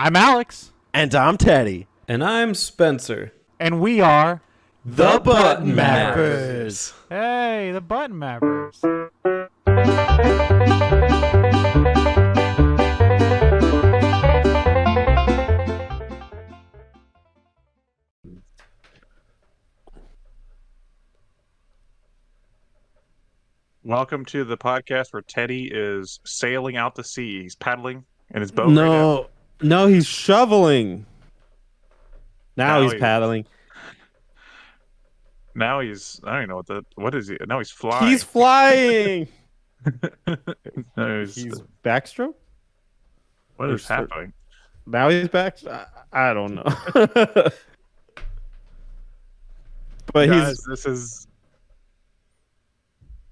I'm Alex. And I'm Teddy. And I'm Spencer. And we are The Button Mappers. Hey, the Button Mappers. Welcome to the podcast where Teddy is sailing out to sea. He's paddling in his boat right now. No, he's shoveling. Now he's he is. paddling. Now he's, I don't even know what is he? Now he's flying. He's flying. No, He's backstroke? what is happening? Now he's back? I don't know. But Guys, this is...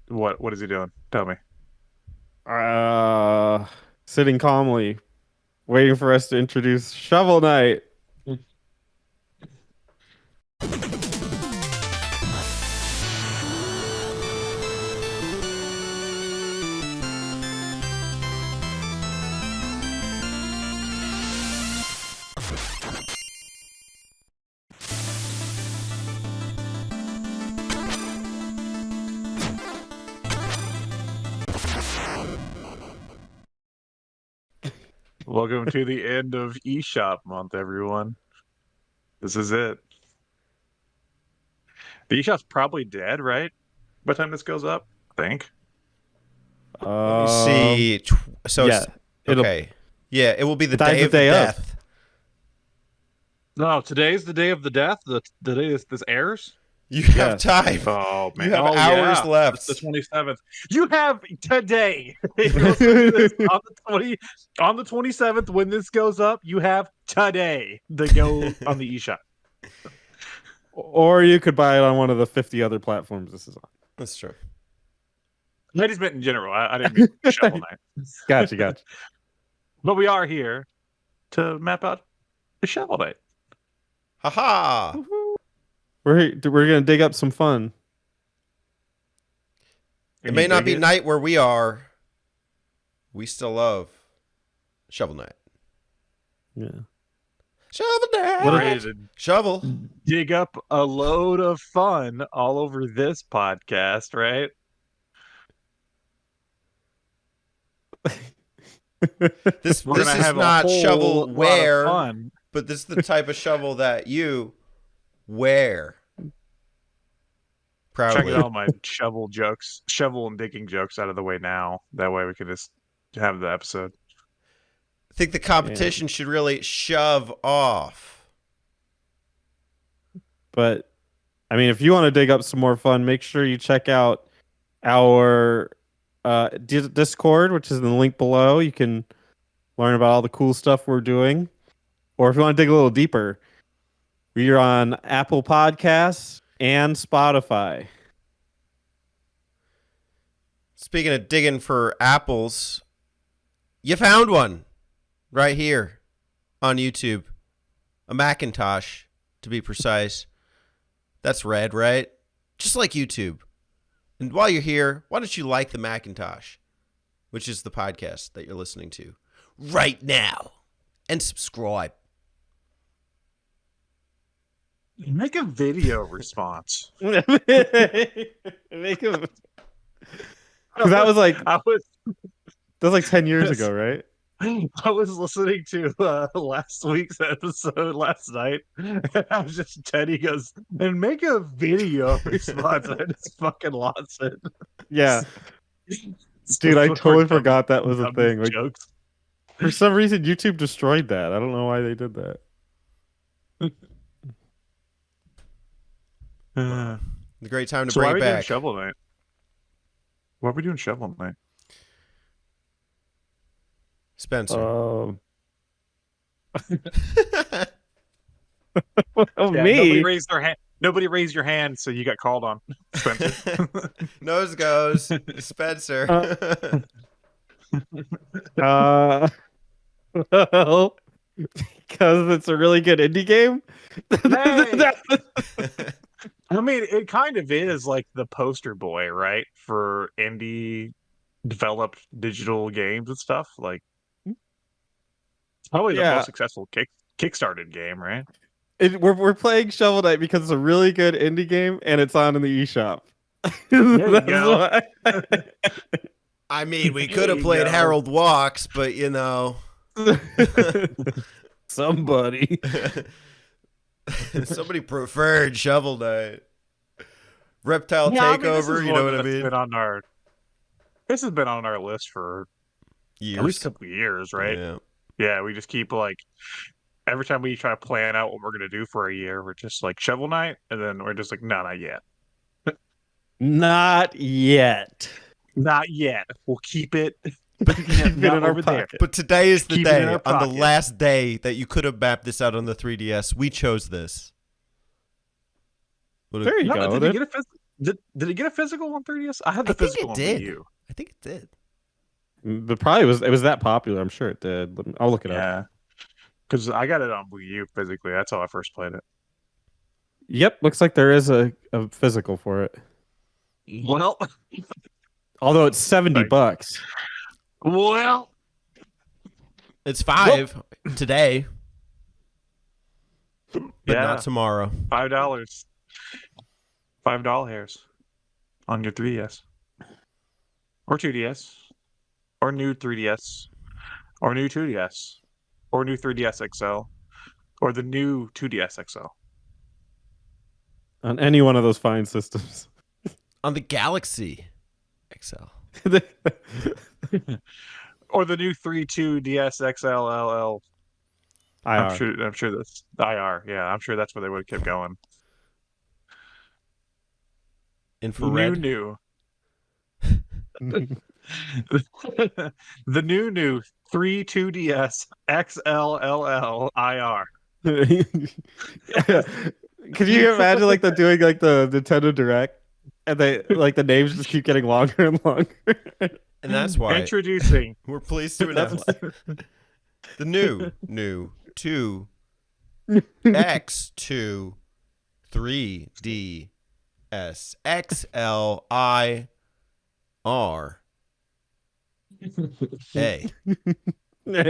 What is he doing? Tell me. he's sitting calmly, waiting for us to introduce Shovel Knight. Welcome to the end of eShop month, everyone. This is it. The eShop's probably dead, right? By the time this goes up, I think. Let me see. So yeah, okay. Yeah, it will be the Dies day the of day of. death. No, today's the day of the death. The day this airs. You have Yes. time. Oh man, You have hours left. It's the 27th. You have today. on the 27th when this goes up. You have today to go on the eShop. Or you could buy it on one of the 50 other platforms this is on. That's true. I just meant in general. I didn't mean Shovel Knight. Gotcha. But we are here to map out the Shovel Knight. Haha. We're gonna dig up some fun. It may not be night where we are. We still love Shovel Knight. Yeah. Shovel Knight. We're ready to Shovel. dig up a load of fun all over this podcast, right? This We're gonna is have not a whole lot of shovelware, fun. but this is the type of shovel that you wear. Proudly. Check all my shovel and digging jokes out of the way now. That way we can just have the episode. I think the competition should really shove off. But I mean, if you want to dig up some more fun, make sure you check out our Discord, which is in the link below. You can learn about all the cool stuff we're doing. Or if you want to dig a little deeper, we are on Apple Podcasts and Spotify. Speaking of digging for apples, you found one right here on YouTube. A Macintosh, to be precise. That's red, right? Just like YouTube. And while you're here, why don't you like the Macintosh, which is the podcast that you're listening to right now, and subscribe. Make a video response. Make it. Because that was like 10 years ago, right? I was listening to last week's episode last night, and I was just Teddy goes and make a video response. I just fucking lost it. Yeah, dude, I totally forgot that was a thing. Like, jokes. for some reason, YouTube destroyed that. I don't know why they did that. The great time to So why are bring we it doing back. Shovel Knight? Why are we doing Shovel Knight? Spencer. Me? Nobody raised your hand, so you got called on. Spencer. Nose goes. Spencer. Well, because it's a really good indie game. Hey! I mean, it kind of is like the poster boy, right? For indie developed digital games and stuff. Like, Probably the Yeah. most successful kickstarted game, right? We're playing Shovel Knight because it's a really good indie game and it's on in the eShop. you That's go. why. I mean, we There could have you played go. Harold Walks, but you know, Somebody. somebody preferred Shovel Knight. Reptile Yeah, I mean, this Takeover, is you one know what I that's mean? been on our. This has been on our list for Years. at least a couple of years, right? Yeah. Yeah, we just keep like every time we try to plan out what we're gonna do for a year, we're just like Shovel Knight, and then we're just like, no, not yet, Not yet. not yet. We'll keep it, Keep it in not our over there. pocket. But today is the Keep it in day. our On the pocket. last day that you could have mapped this out on the 3DS, we chose this. What a- There you No, go. did it get a did it get a physical on 3DS? I had the I think physical it on did. Wii U. I think it did. But probably it was that popular. I'm sure it did. I'll look it up. Yeah, because I got it on Wii U physically. That's how I first played it. Yep, looks like there is a physical for it. Well, Although it's $70. well, It's 5 today, but yeah, not tomorrow. $5, $5 hairs on your 3DS or 2DS or new 3DS or new 2DS or new 3DS XL or the new 2DS XL. On any one of those fine systems. On the Galaxy XL. Or the new 3.2 DS XL LL. I'm sure that's IR. Yeah, I'm sure that's where they would have kept going. Infrared. New. The new 3.2 DS XLLL IR. Could you imagine like them doing like the Nintendo Direct and they like the names just keep getting longer and longer? And that's why Introducing we're pleased to announce the new 2 X2 3DS XLIR A. Hey. And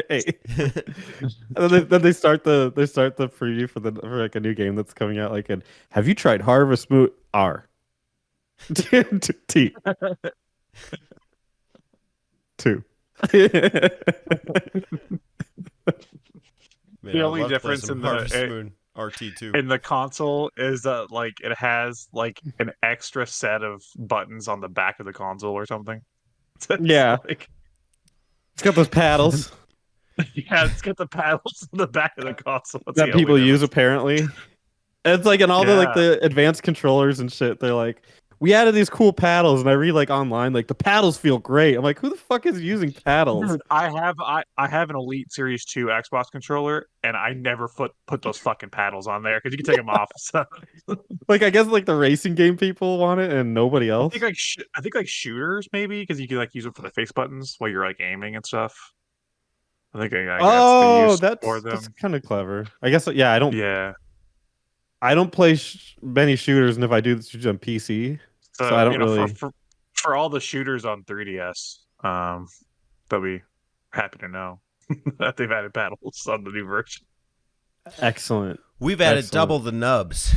then they start the preview for like a new game that's coming out. Like, have you tried Harvest Moon R? T 2. Man, The I'd only love to play difference some in the- Harvest Moon RT2. in the console is that like it has like an extra set of buttons on the back of the console or something. It's Yeah. like, It's got those paddles yeah, it's got the paddles on the back of the console. That's that the only people use difference. apparently. And it's like in all the like the advanced controllers and shit, they're like, we added these cool paddles, and I read like online, like the paddles feel great. I'm like, who the fuck is using paddles? Dude, I have an Elite Series 2 Xbox controller, and I never put those fucking paddles on there because you can take them off. So Like, I guess like the racing game people want it, and nobody I else. think like shooters maybe because you can like use them for the face buttons while you're like aiming and stuff. I think that's the use for them. that's kind of clever. I guess yeah. Yeah. I don't play many shooters, and if I do, it's usually on PC. So I don't really. For all the shooters on 3DS, they'll be happy to know that they've added paddles on the new version. Excellent. We've added Excellent. double the nubs.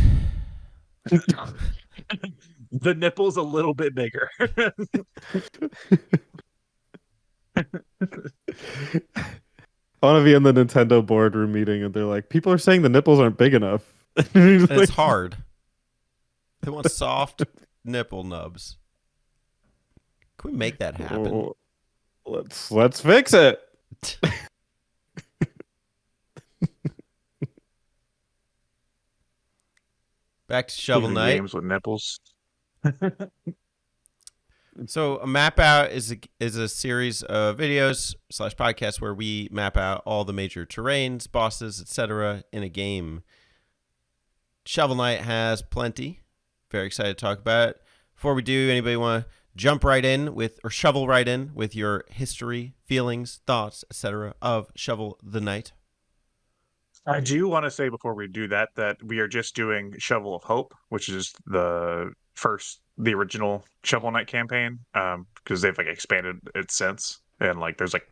The nipple's a little bit bigger. I want to be in the Nintendo boardroom meeting, and they're like, people are saying the nipples aren't big enough. And it's hard. They want soft nipple nubs. Can we make that happen? Oh, let's fix it. Back to Shovel Even Knight. games with nipples. So a map out is a series of videos / podcasts where we map out all the major terrains, bosses, etc. in a game. Shovel Knight has plenty. Very excited to talk about it. Before we do, anybody want to jump right in with or shovel right in with your history, feelings, thoughts, etc. of Shovel the Knight? I do want to say before we do that we are just doing Shovel of Hope, which is the original Shovel Knight campaign, because they've like expanded it since, and like there's like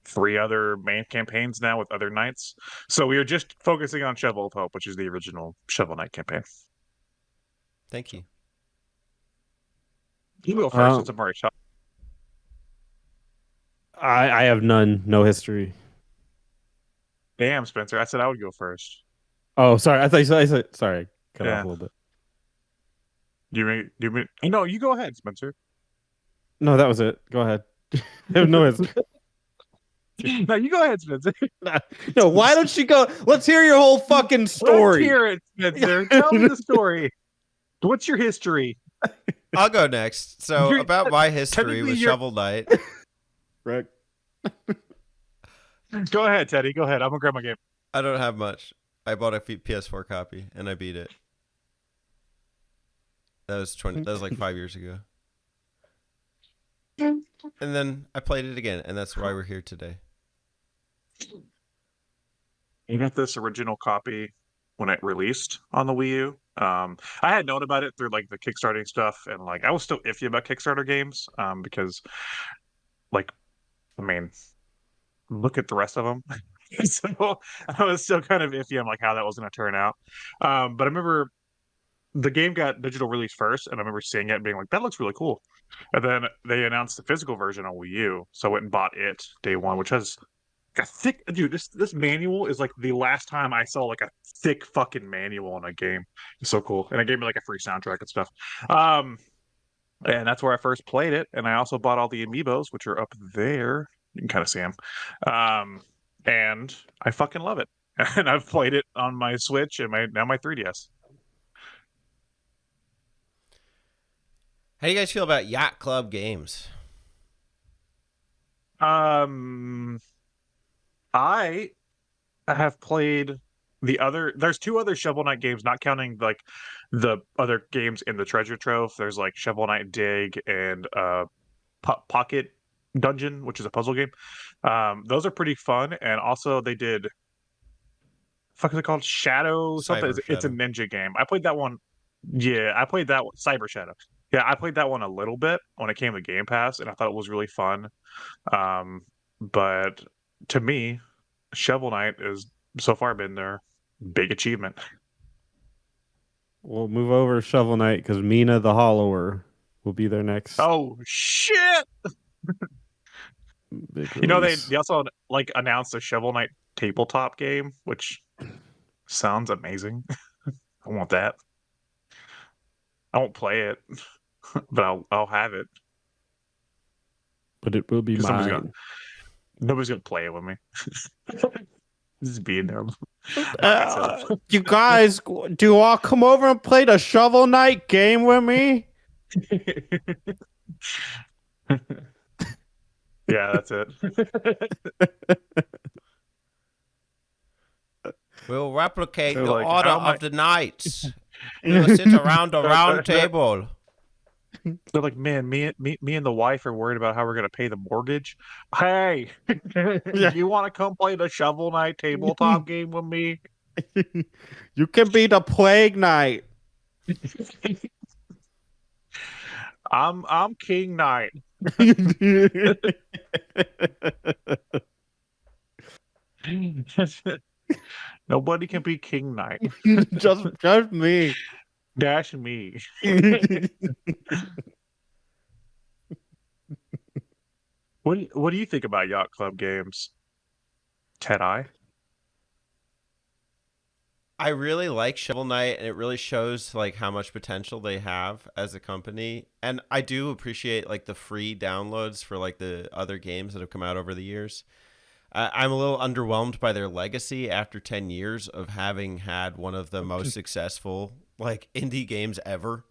3 other main campaigns now with other knights. So we are just focusing on Shovel of Hope, which is the original Shovel Knight campaign. Thank you. You go first since I'm already shot. I have no history. Damn, Spencer. I said I would go first. Oh, sorry. I said sorry. Cut Yeah. off a little bit. No, you go ahead, Spencer. No, that was it. Go ahead. I have no history. No, you go ahead, Spencer. No, why don't you go? Let's hear your whole fucking story. Let's hear it, Spencer. Tell me the story. What's your history? I'll go next. So You're- about my history technically with you're- Shovel Knight. Right. Go ahead, Teddy. Go ahead. I'm gonna grab my game. I don't have much. I bought a PS4 copy and I beat it. That was like 5 years ago. And then I played it again, and that's why we're here today. I got this original copy when it released on the Wii U. I had known about it through like the Kickstarting stuff, and like I was still iffy about Kickstarter games because, like, I mean, look at the rest of them. So I was still kind of iffy on like how that was going to turn out. But I remember the game got digital release first, and I remember seeing it and being like, "That looks really cool." And then they announced the physical version on Wii U, so I went and bought it day one, which has a thick dude. This manual is like the last time I saw like a thick fucking manual in a game. It's so cool, and it gave me like a free soundtrack and stuff. And that's where I first played it, and I also bought all the amiibos, which are up there. You can kind of see them. And I fucking love it. And I've played it on my Switch and my 3DS. How do you guys feel about Yacht Club games? I have played there's 2 other Shovel Knight games, not counting like the other games in the treasure trove. There's like Shovel Knight Dig and Pocket Dungeon, which is a puzzle game. Those are pretty fun, and also they did fuck is it called? Shadow something. Cyber It's a Shadow. ninja game. I played that one. Yeah, I played that one. Cyber Shadow. Yeah, I played that one a little bit when it came to Game Pass, and I thought it was really fun. But to me, Shovel Knight has so far been their big achievement. We'll move over to Shovel Knight because Mina the Hollower will be there next. Oh shit! Big You know release. they also like announced a Shovel Knight tabletop game, which sounds amazing. I want that. I won't play it, but I'll have it. But it will be 'Cause somebody's mine. Nobody's gonna play it with me. Just being there. You guys, do you all come over and play the Shovel Knight game with me? Yeah, that's it. We'll replicate They're the like, order how am I- of the knights. We'll sit around a round table. They're like, man, me and the wife are worried about how we're gonna pay the mortgage. Hey, do you want to come play the Shovel Knight tabletop game with me? You can be the Plague Knight. I'm King Knight. Nobody can be King Knight. just me. Dash me. What do you think about Yacht Club games, Ted Eye? I really like Shovel Knight, and it really shows like how much potential they have as a company. And I do appreciate like the free downloads for like the other games that have come out over the years. I'm a little underwhelmed by their legacy after 10 years of having had one of the most successful like indie games ever.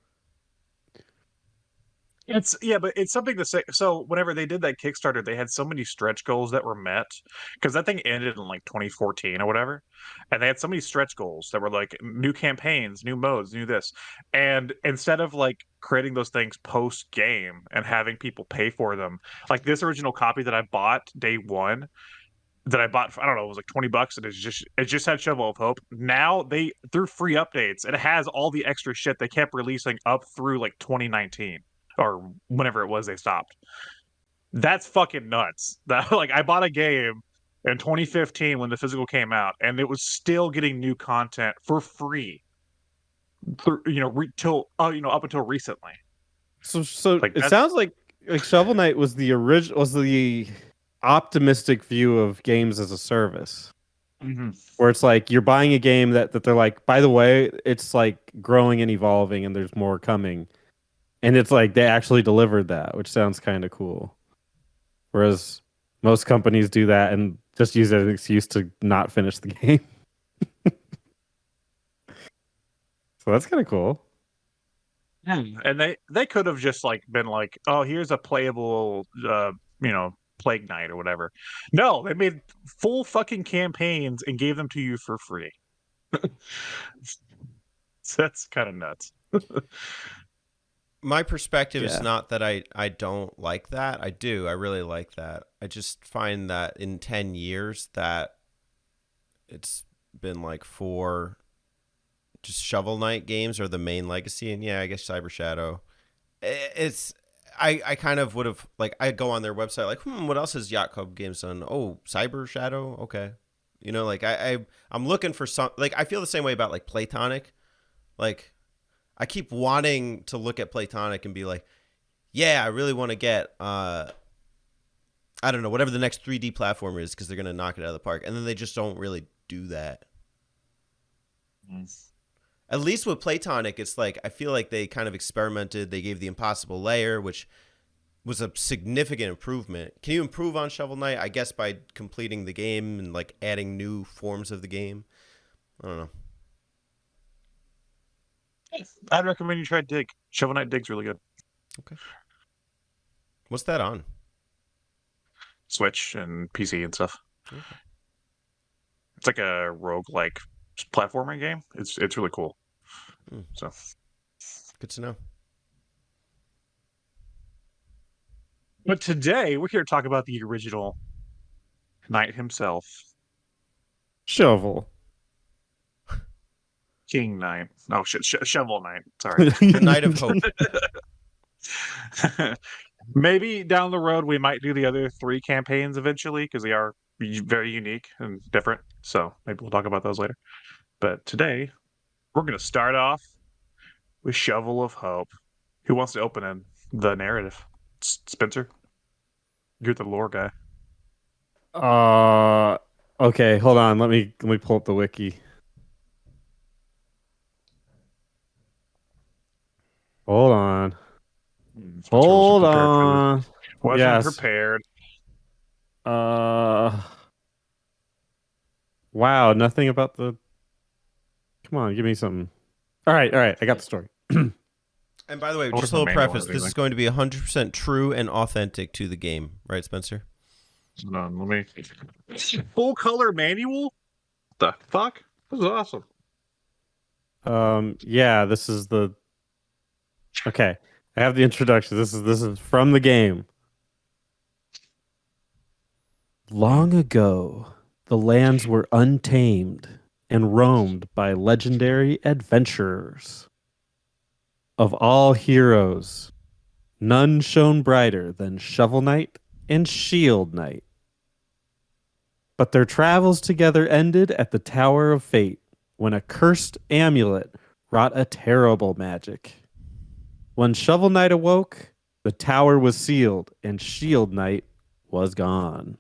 But it's something to say. So whenever they did that Kickstarter, they had so many stretch goals that were met because that thing ended in like 2014 or whatever, and they had so many stretch goals that were like new campaigns, new modes, new this, and instead of like creating those things post game and having people pay for them, like this original copy that I bought day one. That I bought, I don't know, it was like $20, and it just had Shovel of Hope. Now they through free updates, it has all the extra shit they kept releasing up through like 2019 or whenever it was they stopped. That's fucking nuts. That like I bought a game in 2015 when the physical came out, and it was still getting new content for free. Till up until recently. So Like it that's sounds like Shovel Knight was the optimistic view of games as a service, where it's like you're buying a game that they're like, by the way, it's like growing and evolving, and there's more coming, and it's like they actually delivered that, which sounds kind of cool. Whereas most companies do that and just use it as an excuse to not finish the game. So that's kind of cool. and they could have just like been like, oh, here's a playable Plague Knight or whatever. No, they made full fucking campaigns and gave them to you for free. That's kind of nuts. My perspective is Yeah. not that I don't like that. I do. I really like that. I just find that in 10 years that it's been like 4 just Shovel Knight games are the main legacy, and yeah, I guess Cyber Shadow. It's I kind of would have like I go on their website like, what else has Yacht Club Games done? Oh, Cyber Shadow, okay. Like I'm looking for some, like I feel the same way about like Playtonic. Like I keep wanting to look at Playtonic and be like, yeah, I really want to get I don't know, whatever the next 3D platformer is, because they're gonna knock it out of the park, and then they just don't really do that. At least with Playtonic, it's like I feel like they kind of experimented. They gave the impossible layer, which was a significant improvement. Can you improve on Shovel Knight? I guess by completing the game and like adding new forms of the game. I don't know. I'd recommend you try Dig. Shovel Knight Dig's really good. Okay. What's that on? Switch and PC and stuff. Okay. It's like a roguelike platforming game. It's really cool. So Good to know. but today we're here to talk about the original knight himself, Shovel. King Knight. Oh shit, Shovel Knight. Sorry. The Knight of Hope. Maybe down the road we might do the other 3 campaigns eventually, because they are very unique and different. So maybe we'll talk about those later. But today we're going to start off with Shovel of Hope. Who wants to open the narrative? Spencer, you're the lore guy. Okay, hold on. Let me pull up the wiki. Hold on. Spencer Hold wasn't prepared for on. this. Wasn't Yes. prepared. Wow, nothing about the. Come on, give me something. All right, I got the story. And by the way, What just if a the little manual preface. has This is anything? going to be 100% true and authentic to the game. Right, Spencer? Hold on, let me. Full color manual? The fuck? This is awesome. Yeah, this is the. Okay, I have the introduction. This is from the game. Long ago, the lands were untamed and roamed by legendary adventurers. Of all heroes, none shone brighter than Shovel Knight and Shield Knight. But their travels together ended at the Tower of Fate when a cursed amulet wrought a terrible magic. When Shovel Knight awoke, the tower was sealed and Shield Knight was gone.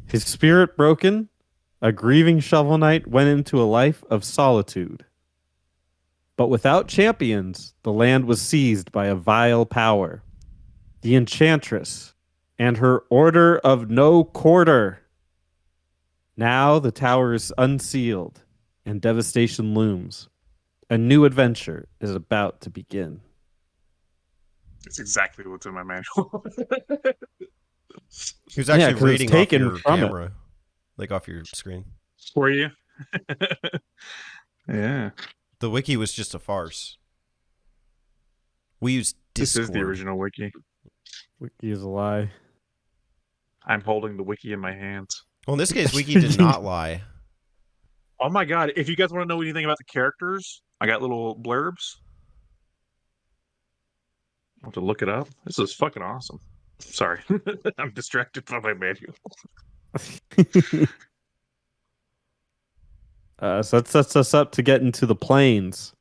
His spirit broken, a grieving Shovel Knight went into a life of solitude. But without champions, the land was seized by a vile power, the Enchantress, and her Order of No Quarter. Now the tower is unsealed, and devastation looms. A new adventure is about to begin. It's exactly what's in my manual. He was 'cause actually it's reading off taken your from it. camera, like off your screen. Were you? Yeah. The wiki was just a farce. We used This Discord. is the original wiki. Wiki is a lie. I'm holding the wiki in my hands. Well, in this case, wiki did not lie. Oh my god, if you guys want to know anything about the characters, I got little blurbs. I'll have to look it up. This is fucking awesome. Sorry, I'm distracted by my manual. So that sets us up to get into the plains.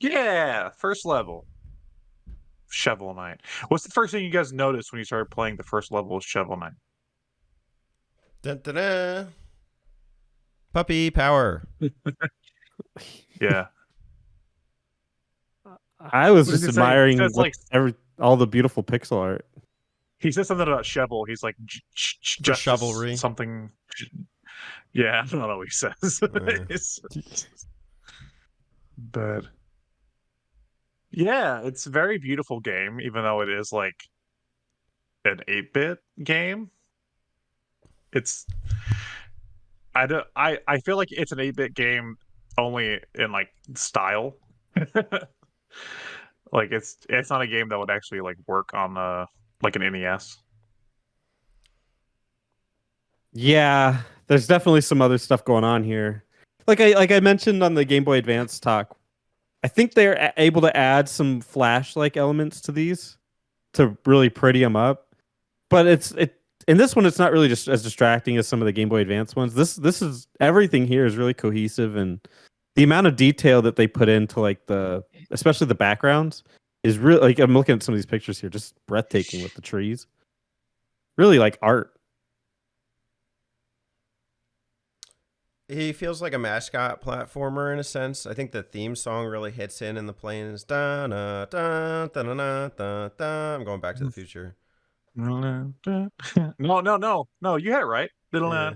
Yeah, first level. Shovel Knight. What's the first thing you guys noticed when you started playing the first level of Shovel Knight? Dun, dun, dun. Puppy power. Yeah. I was What does just it say? It admiring says, like, all the beautiful pixel art. he said something about shovel. He's like, For justice chivalry. something. Yeah, I don't know what he says. But yeah, it's a very beautiful game, even though it is like an 8-bit game. It's I feel like it's an 8-bit game only in like style. Like it's not a game that would actually like work on like an NES. Yeah, there's definitely some other stuff going on here. Like I mentioned on the Game Boy Advance talk, I think they're able to add some flash-like elements to these to really pretty them up. But in this one, it's not really just as distracting as some of the Game Boy Advance ones. This is everything here is really cohesive, and the amount of detail that they put into like especially the backgrounds is really like I'm looking at some of these pictures here, just breathtaking with the trees. Really like art. He feels like a mascot platformer in a sense. I think the theme song really hits in the planes. Da da da da da da da. I'm going Back to the Future. No. You had it right. Yeah.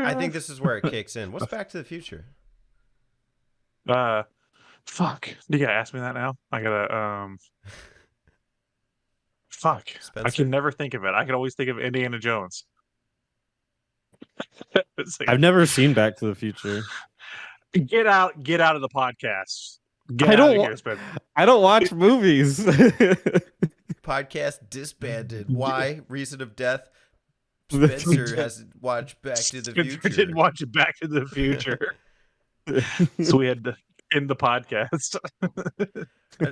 I think this is where it kicks in. What's Back to the Future? Fuck. You gotta ask me that now. I gotta fuck. I Spencer? can never think of it. I can always think of Indiana Jones. It's like, I've never seen Back to the Future. get out of the podcast. Get I out don't of wa- here, Spencer. I don't watch movies. Podcast disbanded. Why? Reason of death. Spencer hasn't watched Back to the Spencer Future. didn't watch Back to the Future. So we had to end the podcast.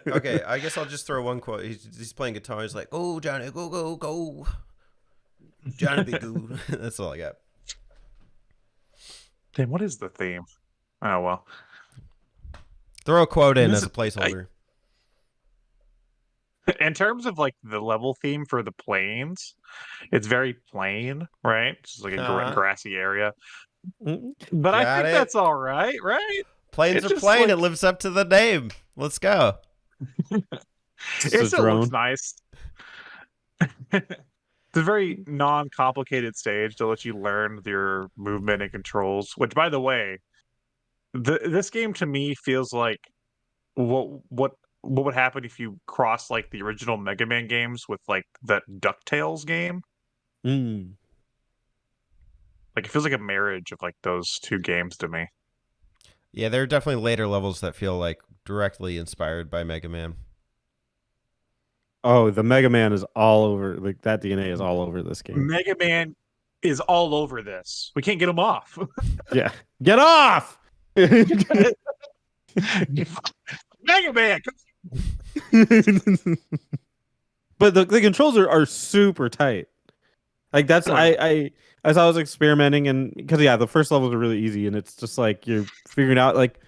Okay, I guess I'll just throw one quote. He's playing guitar. He's like, "Oh, Johnny, go, go, go. Johnny be good." That's all I got. Damn, what is the theme? Oh, well. Throw a quote in This as a is- placeholder. In terms of like the level theme for the plains, it's very plain, right? It's just like a Uh-huh. grassy area. But Got I think it. that's all right, right? Planes It's are just plain. like- It lives up to the name. Let's go. Just It a still looks drone. nice. It's a very non-complicated stage to let you learn your movement and controls. Which, by the way, this game to me feels like what would happen if you cross like the original Mega Man games with like that DuckTales game. Mm. Like it feels like a marriage of like those two games to me. Yeah, there are definitely later levels that feel like directly inspired by Mega Man. Oh, the Mega Man is all over. Like that DNA is all over this game. Mega Man is all over this. We can't get him off. Yeah, get off. Mega Man. But the controls are super tight. Like that's Oh, I as I was experimenting, and because the first levels are really easy, and it's just like you're figuring out like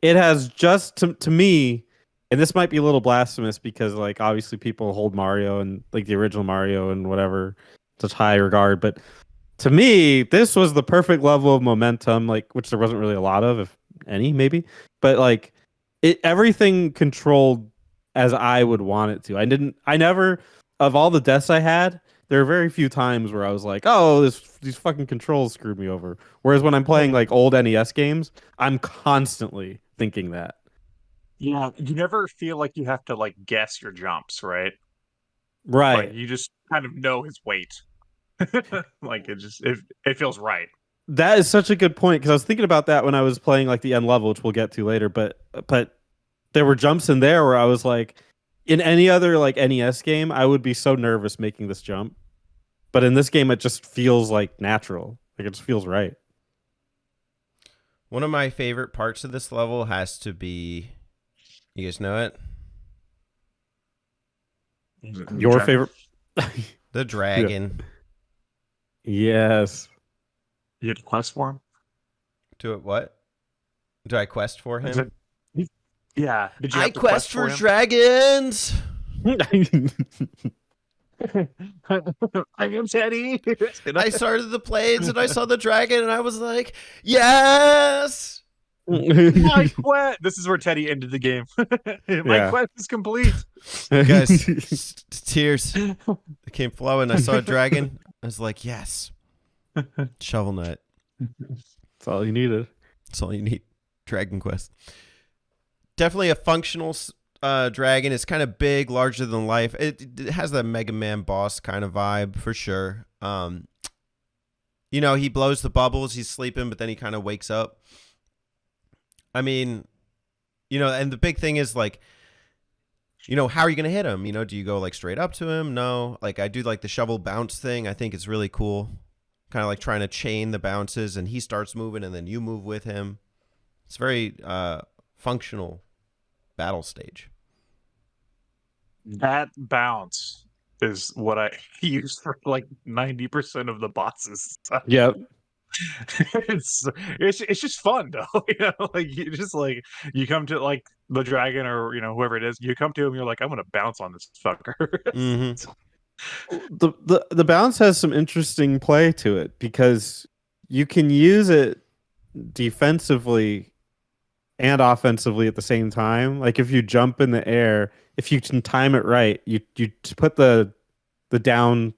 it has just to me, and this might be a little blasphemous because like obviously people hold Mario and like the original Mario and whatever such high regard, but to me this was the perfect level of momentum, like which there wasn't really a lot of, if any, maybe, but like everything controlled as I would want it to. I never, of all the deaths I had, there are very few times where I was like, oh, these fucking controls screwed me over. Whereas when I'm playing like old NES games, I'm constantly thinking that. Yeah, you never feel like you have to like guess your jumps, right? Right. Like you just kind of know his weight. Like it feels right. That is such a good point, because I was thinking about that when I was playing like the end level, which we'll get to later, but there were jumps in there where I was like, in any other like NES game, I would be so nervous making this jump. But in this game, it just feels like natural. Like it just feels right. One of my favorite parts of this level has to be. You guys know it? Your favorite? The dragon. Yes. You had a quest for him? Do it what? Do I quest for Is him? it- yeah. Did you I have to quest for him? dragons. I am Teddy. I started the plains and I saw the dragon and I was like, yes. My quest. This is where Teddy ended the game. My quest is complete. Guys, tears. They came flowing. I saw a dragon. I was like, yes. Shovel Knight. That's all you needed. That's all you need. Dragon Quest. Definitely a functional dragon. It's kind of big, larger than life. It has that Mega Man boss kind of vibe for sure. You know, he blows the bubbles. He's sleeping, but then he kind of wakes up. I mean, you know, and the big thing is like, you know, how are you going to hit him? You know, do you go like straight up to him? No. Like I do like the shovel bounce thing. I think it's really cool. Kind of like trying to chain the bounces and he starts moving and then you move with him. It's very functional battle stage. That bounce is what I use for like 90% of the bosses. Yep. It's just fun though, you know. Like you just like you come to like the dragon or you know whoever it is, you come to him, you're like, I'm gonna bounce on this fucker. The bounce has some interesting play to it because you can use it defensively and offensively at the same time. Like if you jump in the air, if you can time it right, you put the down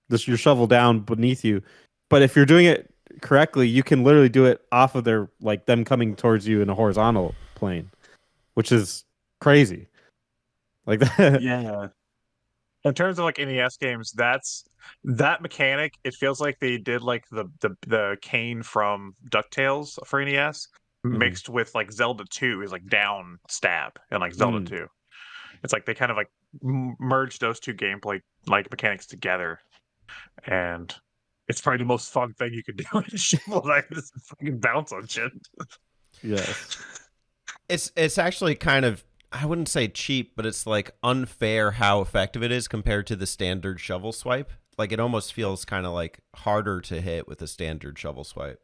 your shovel down beneath you. But if you're doing it correctly, you can literally do it off of their like them coming towards you in a horizontal plane, which is crazy. Like that. Yeah. In terms of like NES games, that mechanic. It feels like they did like the cane from DuckTales for NES mixed with like Zelda 2 is like down stab and like Zelda 2. It's like they kind of like merged those two gameplay like mechanics together, and it's probably the most fun thing you could do in Shovel Knight. Just fucking bounce on shit. Yes. It's actually kind of, I wouldn't say cheap, but it's like unfair how effective it is compared to the standard shovel swipe. Like it almost feels kind of like harder to hit with a standard shovel swipe.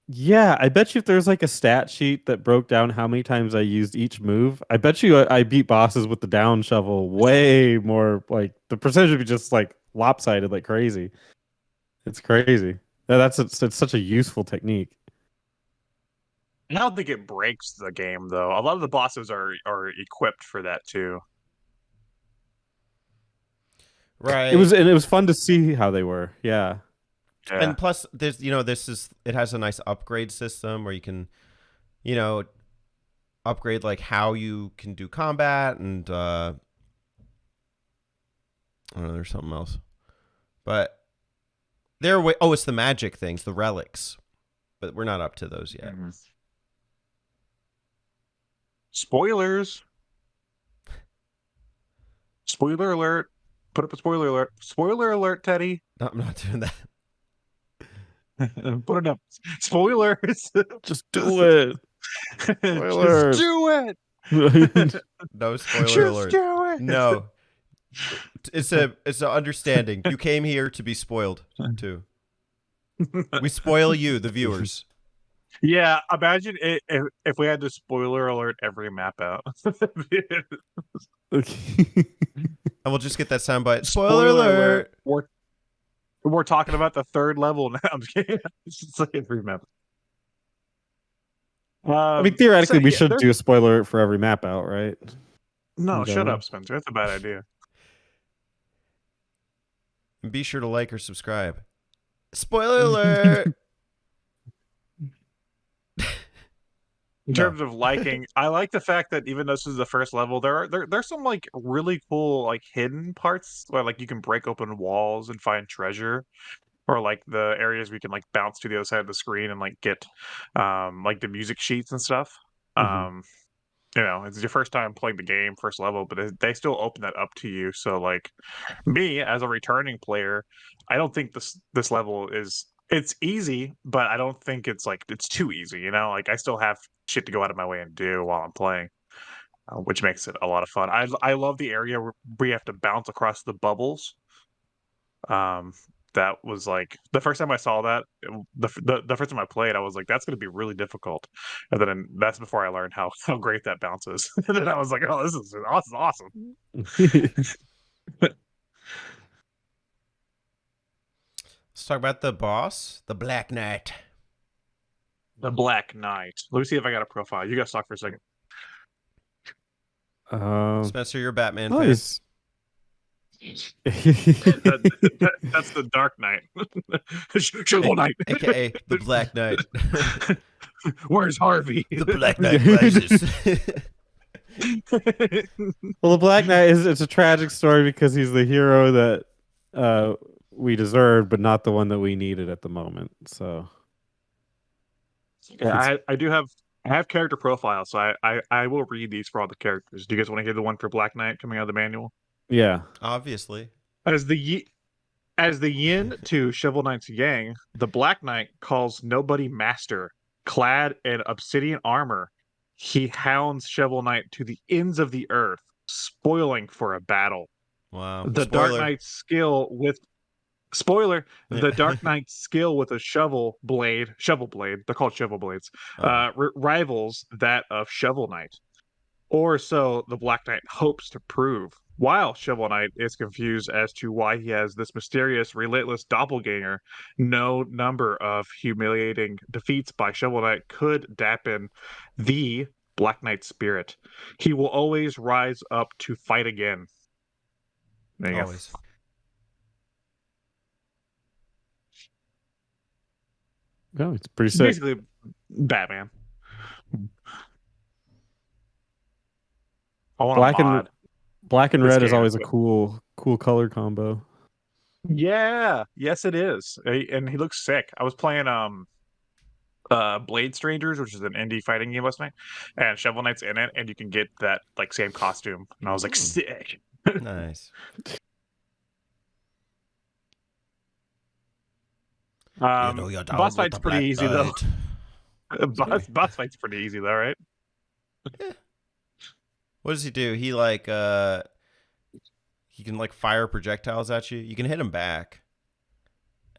Yeah, I bet you if there's like a stat sheet that broke down how many times I used each move, I bet you I beat bosses with the down shovel way more. Like the percentage would be just like lopsided like crazy. It's crazy. Yeah, it's such a useful technique. I don't think it breaks the game though. A lot of the bosses are equipped for that too. Right. It was fun to see how they were. Yeah. Yeah. And plus there's, you know, it has a nice upgrade system where you can, you know, upgrade like how you can do combat and I don't know, there's something else. But it's the magic things, the relics. But we're not up to those yet. Spoilers. Spoiler alert. Put up a spoiler alert. Spoiler alert, Teddy. No, I'm not doing that. Put it up. Spoilers. Just do it. Just do it. No spoiler Just alert. do it. No. It's an understanding. You came here to be spoiled too. We spoil you, the viewers. Yeah, imagine if we had to spoiler alert every map out. And we'll just get that soundbite. Spoiler alert. We're talking about the third level now. I'm just kidding. It's just like every map. I mean, theoretically, we should there's- do a spoiler alert for every map out, right? No, Okay. shut up, Spencer. That's a bad idea. And be sure to like or subscribe. Spoiler alert. In terms of liking, I like the fact that even though this is the first level, there's some like really cool like hidden parts where like you can break open walls and find treasure, or like the areas we can like bounce to the other side of the screen and like get like the music sheets and stuff. You know, it's your first time playing the game, first level, but they still open that up to you. So like me as a returning player, I don't think this level is It's easy, but I don't think it's like it's too easy. You know, like I still have shit to go out of my way and do while I'm playing, which makes it a lot of fun. I love the area where we have to bounce across the bubbles. Um, that was like the first time I saw that. The first time I played, I was like, "That's going to be really difficult," and then that's before I learned how great that bounces. And then I was like, "Oh, this is awesome." Let's talk about the boss, the Black Knight. The Black Knight. Let me see if I got a profile. You got to talk for a second. Spencer, you're a Batman oh, fan. he's That's the Dark Knight. Shovel Knight. AKA the Black Knight. Where's Harvey? The Black Knight rises. Well, the Black Knight it's a tragic story because he's the hero that we deserved, but not the one that we needed at the moment. So Yeah, I have character profiles, so I will read these for all the characters. Do you guys want to hear the one for Black Knight coming out of the manual? yeah, Obviously. As the yin to Shovel Knight's yang, the Black Knight calls nobody master. Clad in obsidian armor, he hounds Shovel Knight to the ends of the earth, spoiling for a battle. Wow. The Spoiler. Dark Knight's skill with spoiler, the Dark Knight's skill with a shovel blade, they're called shovel blades, rivals that of Shovel Knight. Or so the Black Knight hopes to prove, while Shovel Knight is confused as to why he has this mysterious, relentless doppelganger. No number of humiliating defeats by Shovel Knight could dampen the Black Knight's spirit. He will always rise up to fight again. There you Always. no, it's pretty go. sick. Basically, Batman. I want Black a mod. Black and This red is game, always a but- cool color combo. Yeah, yes, it is, and he looks sick. I was playing Blade Strangers, which is an indie fighting game last night, and Shovel Knight's in it, and you can get that like same costume, and I was like, sick. Nice. Boss fight's pretty easy though. Boss fight's pretty easy though, right? What does he do? He he can like fire projectiles at you. You can hit him back.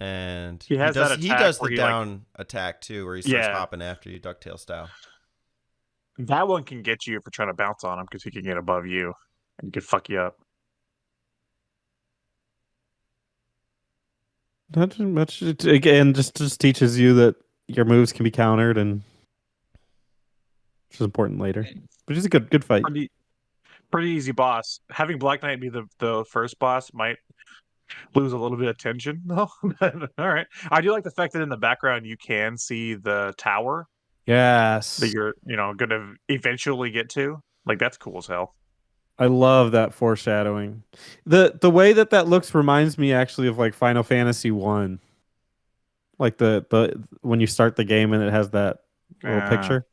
And He has that he attack does where the he, like- down attack too, where he starts Yeah. hopping after you, ducktail style. That one can get you for trying to bounce on him because he can get above you and he can fuck you up. Not too much. It, again, just teaches you that your moves can be countered, and which is important later. But it's a good fight. Pretty easy boss. Having Black Knight be the first boss might lose a little bit of tension though. All right. I do like the fact that in the background you can see the tower Yes, that you're, gonna eventually get to. Like that's cool as hell. I love that foreshadowing. The way that looks reminds me actually of like Final Fantasy 1. Like the when you start the game and it has that little Yeah. picture.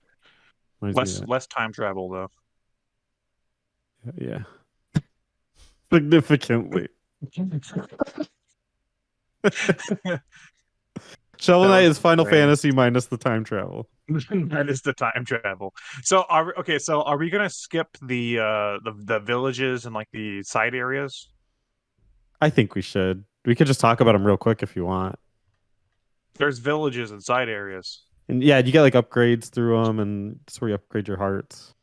Reminds me of Less time travel though. that. Yeah. Significantly. Shovel Knight is Final insane. Fantasy minus the time travel. That is the time travel. So are we gonna skip the villages and like the side areas? I think we should. We could just talk about them real quick if you want. There's villages and side areas. And yeah, you get like upgrades through them, and that's where you upgrade your hearts.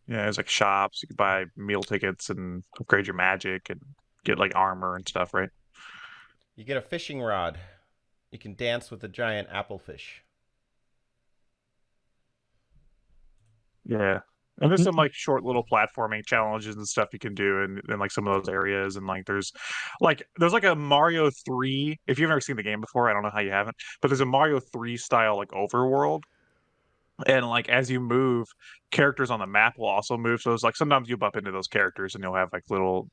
Yeah, there's like shops. You can buy meal tickets and upgrade your magic and get like armor and stuff, right? You get a fishing rod. You can dance with a giant applefish. Yeah. And there's some like short little platforming challenges and stuff you can do in like some of those areas. And like there's like a Mario 3. If you've never seen the game before, I don't know how you haven't, but there's a Mario 3 style like overworld. And like as you move, characters on the map will also move. So it's like sometimes you bump into those characters and you'll have like little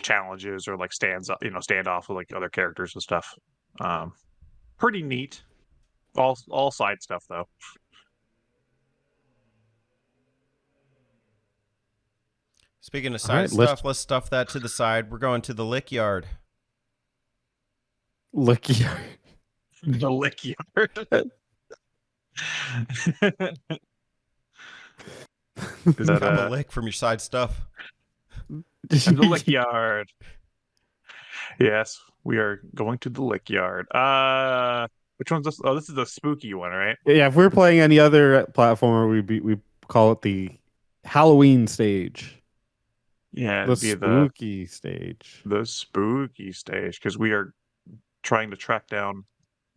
challenges or like standoff with like other characters and stuff. Pretty neat. All side stuff though. Speaking of All side right, stuff, let's stuff that to the side. We're going to the lick yard. Licky. The lick yard. Is that Grab a lick from your side stuff. the lick yard? Yes, we are going to the lick yard. Which one's this? Oh, this is the spooky one, right? Yeah, if we're playing any other platformer, we call it the Halloween stage, Yeah, the it'd be spooky stage. the spooky stage because we are trying to track down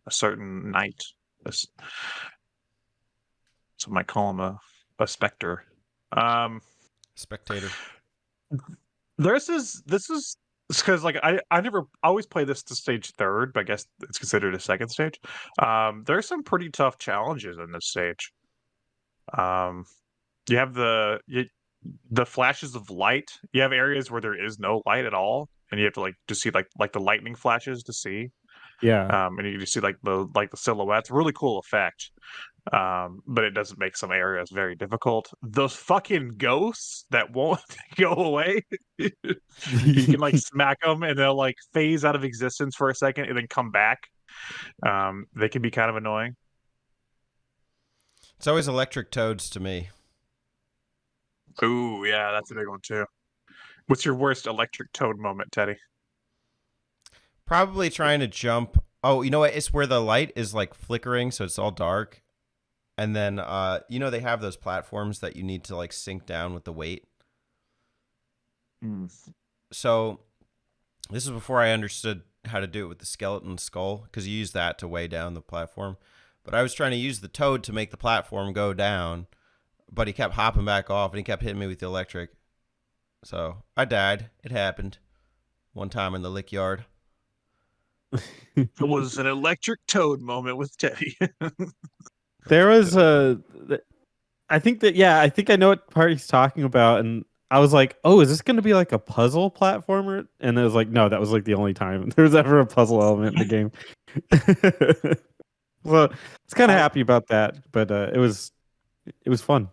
a certain knight. So I might call him a specter. Spectator. This is because like I never I always play this to stage third, but I guess it's considered a second stage. There's some pretty tough challenges in this stage. You have the flashes of light. You have areas where there is no light at all, and you have to like just see like the lightning flashes to see. Yeah. And you just see like the silhouettes. Really cool effect. But it doesn't make some areas very difficult. Those fucking ghosts that won't go away. You can like smack them and they'll like phase out of existence for a second and then come back. They can be kind of annoying. It's always electric toads to me. Ooh, yeah, that's a big one too. What's your worst electric toad moment, Teddy? Probably trying to jump. Oh, you know what? It's where the light is like flickering, so it's all dark. And then, they have those platforms that you need to like sink down with the weight. So this is before I understood how to do it with the skeleton skull, because you use that to weigh down the platform. But I was trying to use the toad to make the platform go down, but he kept hopping back off and he kept hitting me with the electric. So I died. It happened one time in the lick yard. It was an electric toad moment with Teddy. There was I think I know what part he's talking about, and I was like, oh, is this going to be like a puzzle platformer? And it was like, no, that was like the only time there was ever a puzzle element in the game. Well, I was kind of happy about that, but it was fun.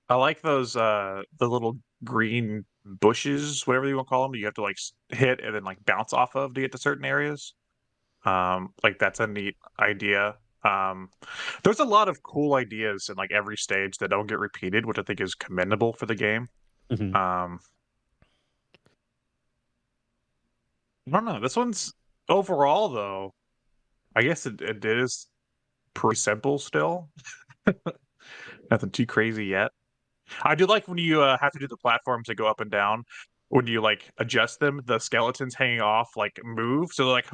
I like those the little green bushes, whatever you want to call them. You have to like hit and then like bounce off of to get to certain areas. Like that's a neat idea. There's a lot of cool ideas in like every stage that don't get repeated, which I think is commendable for the game. Mhm. I don't know. This one's overall though. I guess it is pretty simple still. Nothing too crazy yet. I do like when you have to do the platforms that go up and down. When you like adjust them, the skeletons hanging off like move, so they're like,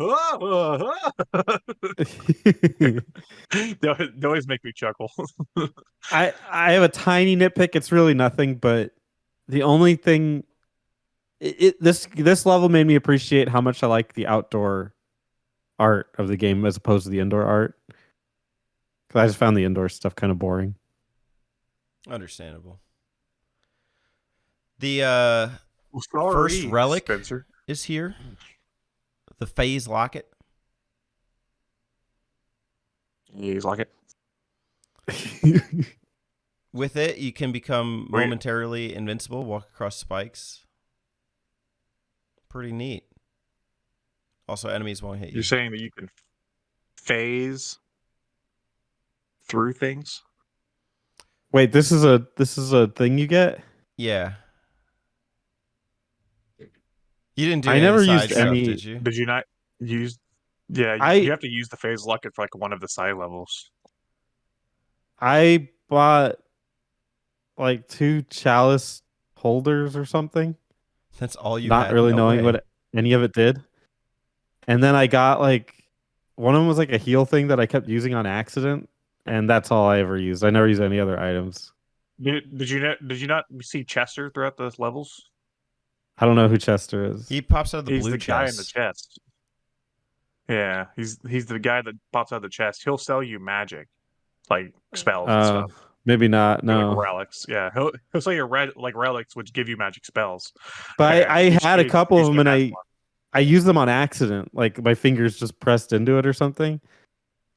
they always make me chuckle. I have a tiny nitpick. It's really nothing, but the only thing this level made me appreciate how much I like the outdoor art of the game as opposed to the indoor art. Because I just found the indoor stuff kind of boring. Understandable. The first relic Spencer is here. The phase locket. He's like it. With it, you can become Wait. momentarily invincible, walk across spikes. Pretty neat. Also, enemies won't hit you. You're saying that you can phase through things? Wait, this is a thing you get? Yeah. You didn't do I any never side used stuff, any- did you? Did you not use? Yeah, I- you have to use the phase locket for like one of the side levels. I bought like 2 chalice holders or something. That's all you Not had? really No knowing way. what any of it did. And then I got like one of them was like a heal thing that I kept using on accident, and that's all I ever used. I never used any other items. Did you not see Chester throughout the levels? I don't know who Chester is. He pops out of the He's blue the guy in the chest. chest. Yeah, he's the guy that pops out of the chest. He'll sell you magic, like spells and stuff. Maybe not. No. Like relics. Yeah, he'll sell you relics, which give you magic spells. But And I had a couple of each them, one and has I used them on accident. Like my fingers just pressed into it or something.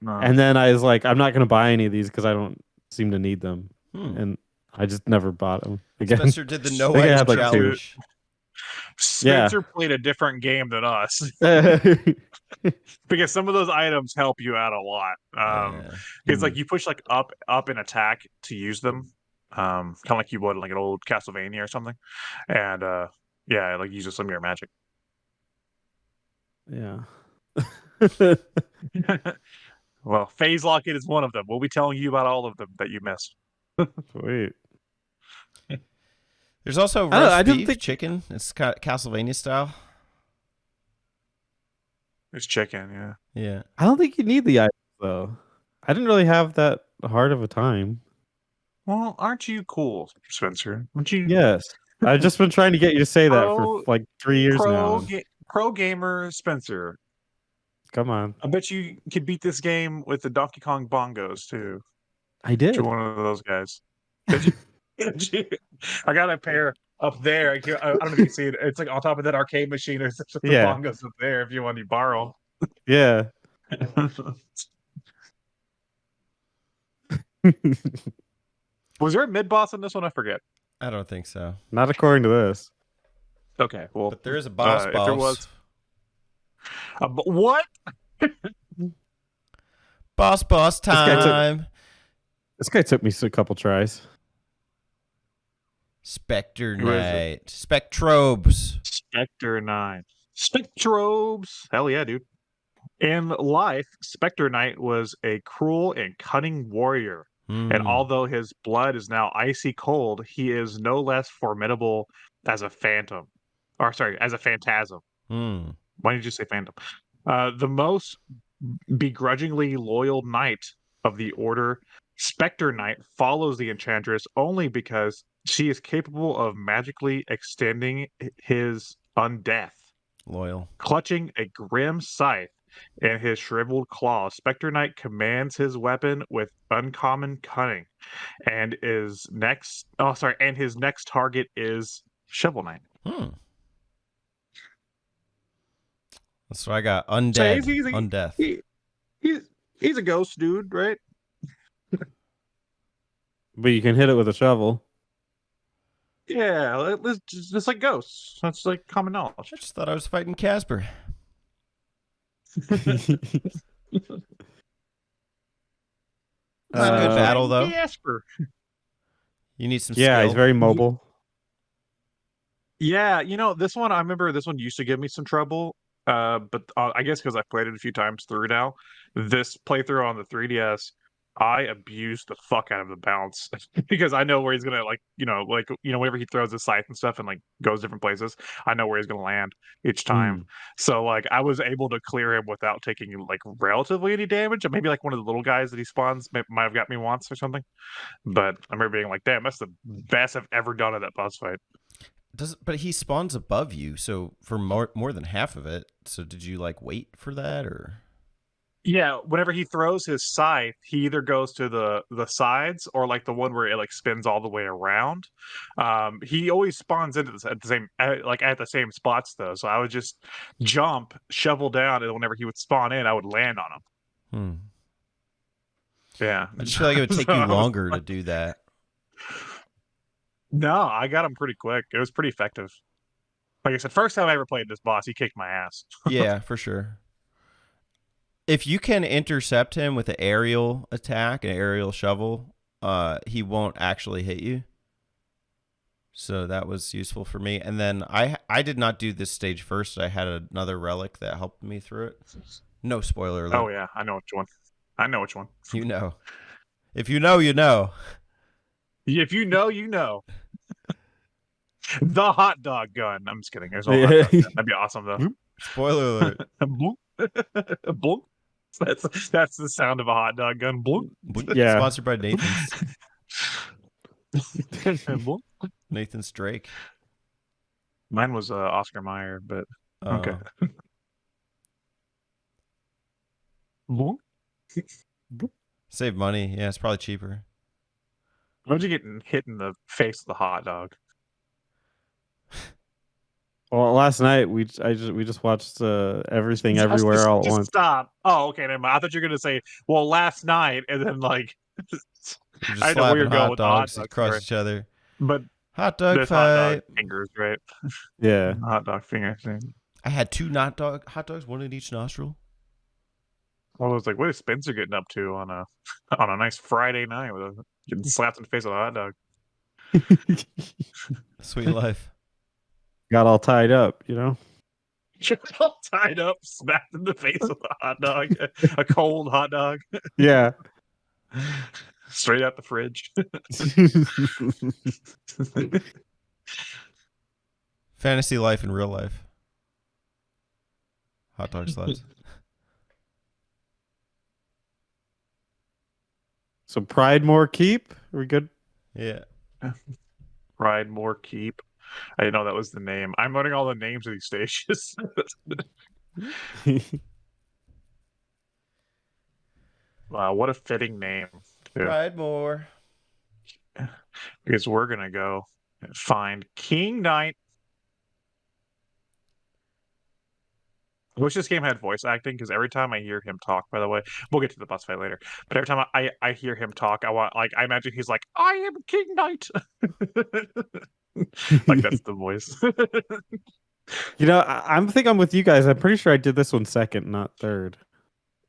one. And then I was like, I'm not going to buy any of these because I don't seem to need them. Hmm. And I just never bought them again. Spencer did the no I think I item had, like, 2. challenge. Spencer played a different game than us because some of those items help you out a lot. It's like you push like up in attack to use them, kind of like you would in, like an old Castlevania or something, and yeah, like uses some of your magic. Yeah. Well, Phase Locket is one of them. We'll be telling you about all of them that you missed. Sweet. There's also I roast don't beef think- chicken. It's Castlevania style. It's chicken, yeah. Yeah. I don't think you need the items though. I didn't really have that hard of a time. Well, aren't you cool, Spencer? Aren't you? Yes. I've just been trying to get you to say that for Pro- like 3 years now. Pro gamer Spencer. Come on. I bet you could beat this game with the Donkey Kong bongos too. I did. You're one of those guys. Did you? Did you? I got a pair up there. I don't know if you can see it. It's like on top of that arcade machine. There's the Yeah. bongos up there if you want to borrow Yeah. them. Was there a mid boss in this one? I forget. I don't think so. Not according to this. Okay, well, But there is a boss if boss. there was, what? Boss guy took- time. This guy took me a couple tries. Spectre Who is it? Knight. Spectrobes. Spectre 9. Spectrobes. Hell yeah, dude. In life, Spectre Knight was a cruel and cunning warrior. And Mm. although his blood is now icy cold, he is no less formidable as a phantom. Or sorry, as a phantasm. Mm. Why did you say phantom? The most begrudgingly loyal knight of the order, Spectre Knight follows the enchantress only because she is capable of magically extending his undeath. Loyal. Clutching a grim scythe in his shriveled claws, Spectre Knight commands his weapon with uncommon cunning, and his next target is Shovel Knight. Hmm. That's what I got. Undead. Undeath. He's a ghost dude, right? But you can hit it with a shovel. Yeah, it's just like ghosts. That's like common knowledge. I just thought I was fighting Casper. It's a good battle, though. Jasper. You need some Yeah, skill. he's very mobile. Yeah, this one, I remember this one used to give me some trouble. But I guess because I've played it a few times through now, this playthrough on the 3DS, I abused the fuck out of the bounce because I know where he's gonna whenever he throws his scythe and stuff and like goes different places, I know where he's gonna land each time. So like I was able to clear him without taking like relatively any damage. Or maybe like one of the little guys that he spawns might have got me once or something. But I remember being like, damn, that's the best I've ever done at that boss fight. But he spawns above you, so for more than half of it. So did you like wait for that or? Yeah, whenever he throws his scythe, he either goes to the sides or like the one where it like spins all the way around. He always spawns into at the same spots though. So I would just jump, shovel down, and whenever he would spawn in, I would land on him. Yeah, I just feel like it would take you longer to do that. No, I got him pretty quick. It was pretty effective. Like I said, first time I ever played this boss, he kicked my ass. Yeah, for sure. If you can intercept him with an aerial attack, an aerial shovel, he won't actually hit you. So that was useful for me. And then I did not do this stage first. I had another relic that helped me through it. No spoiler alert. Oh yeah, I know which one. You know. If you know, you know. If you know, you know. The hot dog gun. I'm just kidding. There's no hot dog gun. That'd be awesome though. Spoiler alert. Bloop. Bloop. That's the sound of a hot dog gun. Bloop. Yeah. Sponsored by Nathan's. Bloop. Nathan's Drake. Mine was Oscar Mayer, but okay. Bloop. Save money. Yeah, it's probably cheaper. Why'd you get hit in the face with a hot dog? Well, last night we just watched Everything Everywhere All at Just Once. stop. Oh, okay, never mind. I thought you were gonna say, well, last night, and then like You're just I know where slapping you're going hot with the hot dogs dog across story. each other. But Hot dog There's hot dog fight. fingers, right? Yeah. Hot dog finger thing. I had 2 hot dogs, one in each nostril. I was like, what is Spencer getting up to on a nice Friday night with getting slapped in the face with a hot dog? Sweet life. Got all tied up, you know? All tied up, smacked in the face with a hot dog, a cold hot dog, Yeah. straight out the fridge. Fantasy life in real life. Hot dog slabs. So Pridemore Keep? Are we good? Yeah. Ride more keep. I didn't know that was the name. I'm learning all the names of these stages. Wow, what a fitting name. Too. Ride more. Because we're gonna go and find King Knight. I wish this game had voice acting because every time I hear him talk, by the way, we'll get to the boss fight later. But every time I hear him talk, I imagine he's like, I am King Knight. Like that's the voice. You know, I think I'm with you guys. I'm pretty sure I did this one second, not third.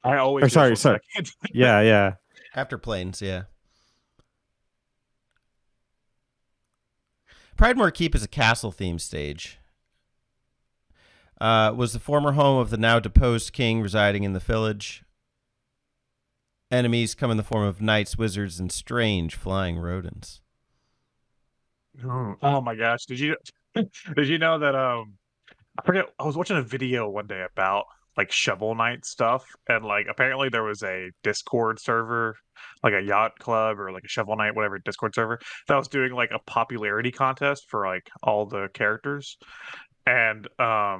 I always Or do sorry, this one second. Yeah. After planes, yeah. Pridemore Keep is a castle-themed stage. Was the former home of the now deposed king residing in the village. Enemies come in the form of knights, wizards, and strange flying rodents. Oh my gosh! Did you know that I forget? I was watching a video one day about like Shovel Knight stuff, and like apparently there was a Discord server, like a yacht club or like a Shovel Knight, whatever Discord server that was doing like a popularity contest for like all the characters, and a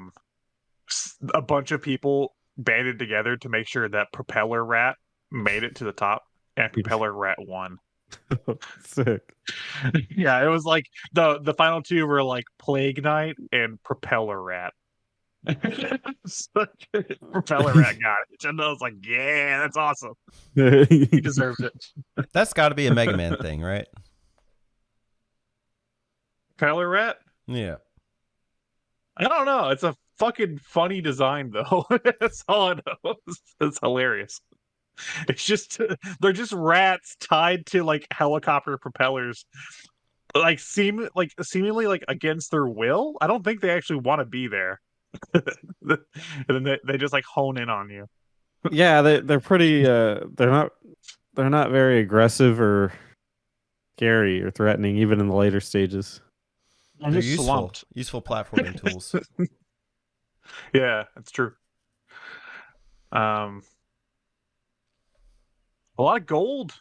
bunch of people banded together to make sure that Propeller Rat made it to the top, and Propeller Rat won. Sick. Yeah, it was like the final two were like Plague Knight and Propeller Rat. Propeller Rat got it. And I was like, yeah, that's awesome. He deserved it. That's got to be a Mega Man thing, right? Propeller Rat? Yeah. I don't know. It's a fucking funny design though. That's all I know. It's hilarious. It's just they're just rats tied to like helicopter propellers, like seemingly like against their will. I don't think they actually want to be there. And then they just like hone in on you. Yeah, they're pretty. They're not very aggressive or scary or threatening, even in the later stages. I'm They're just slumped. useful platforming tools. Yeah, that's true. A lot of gold,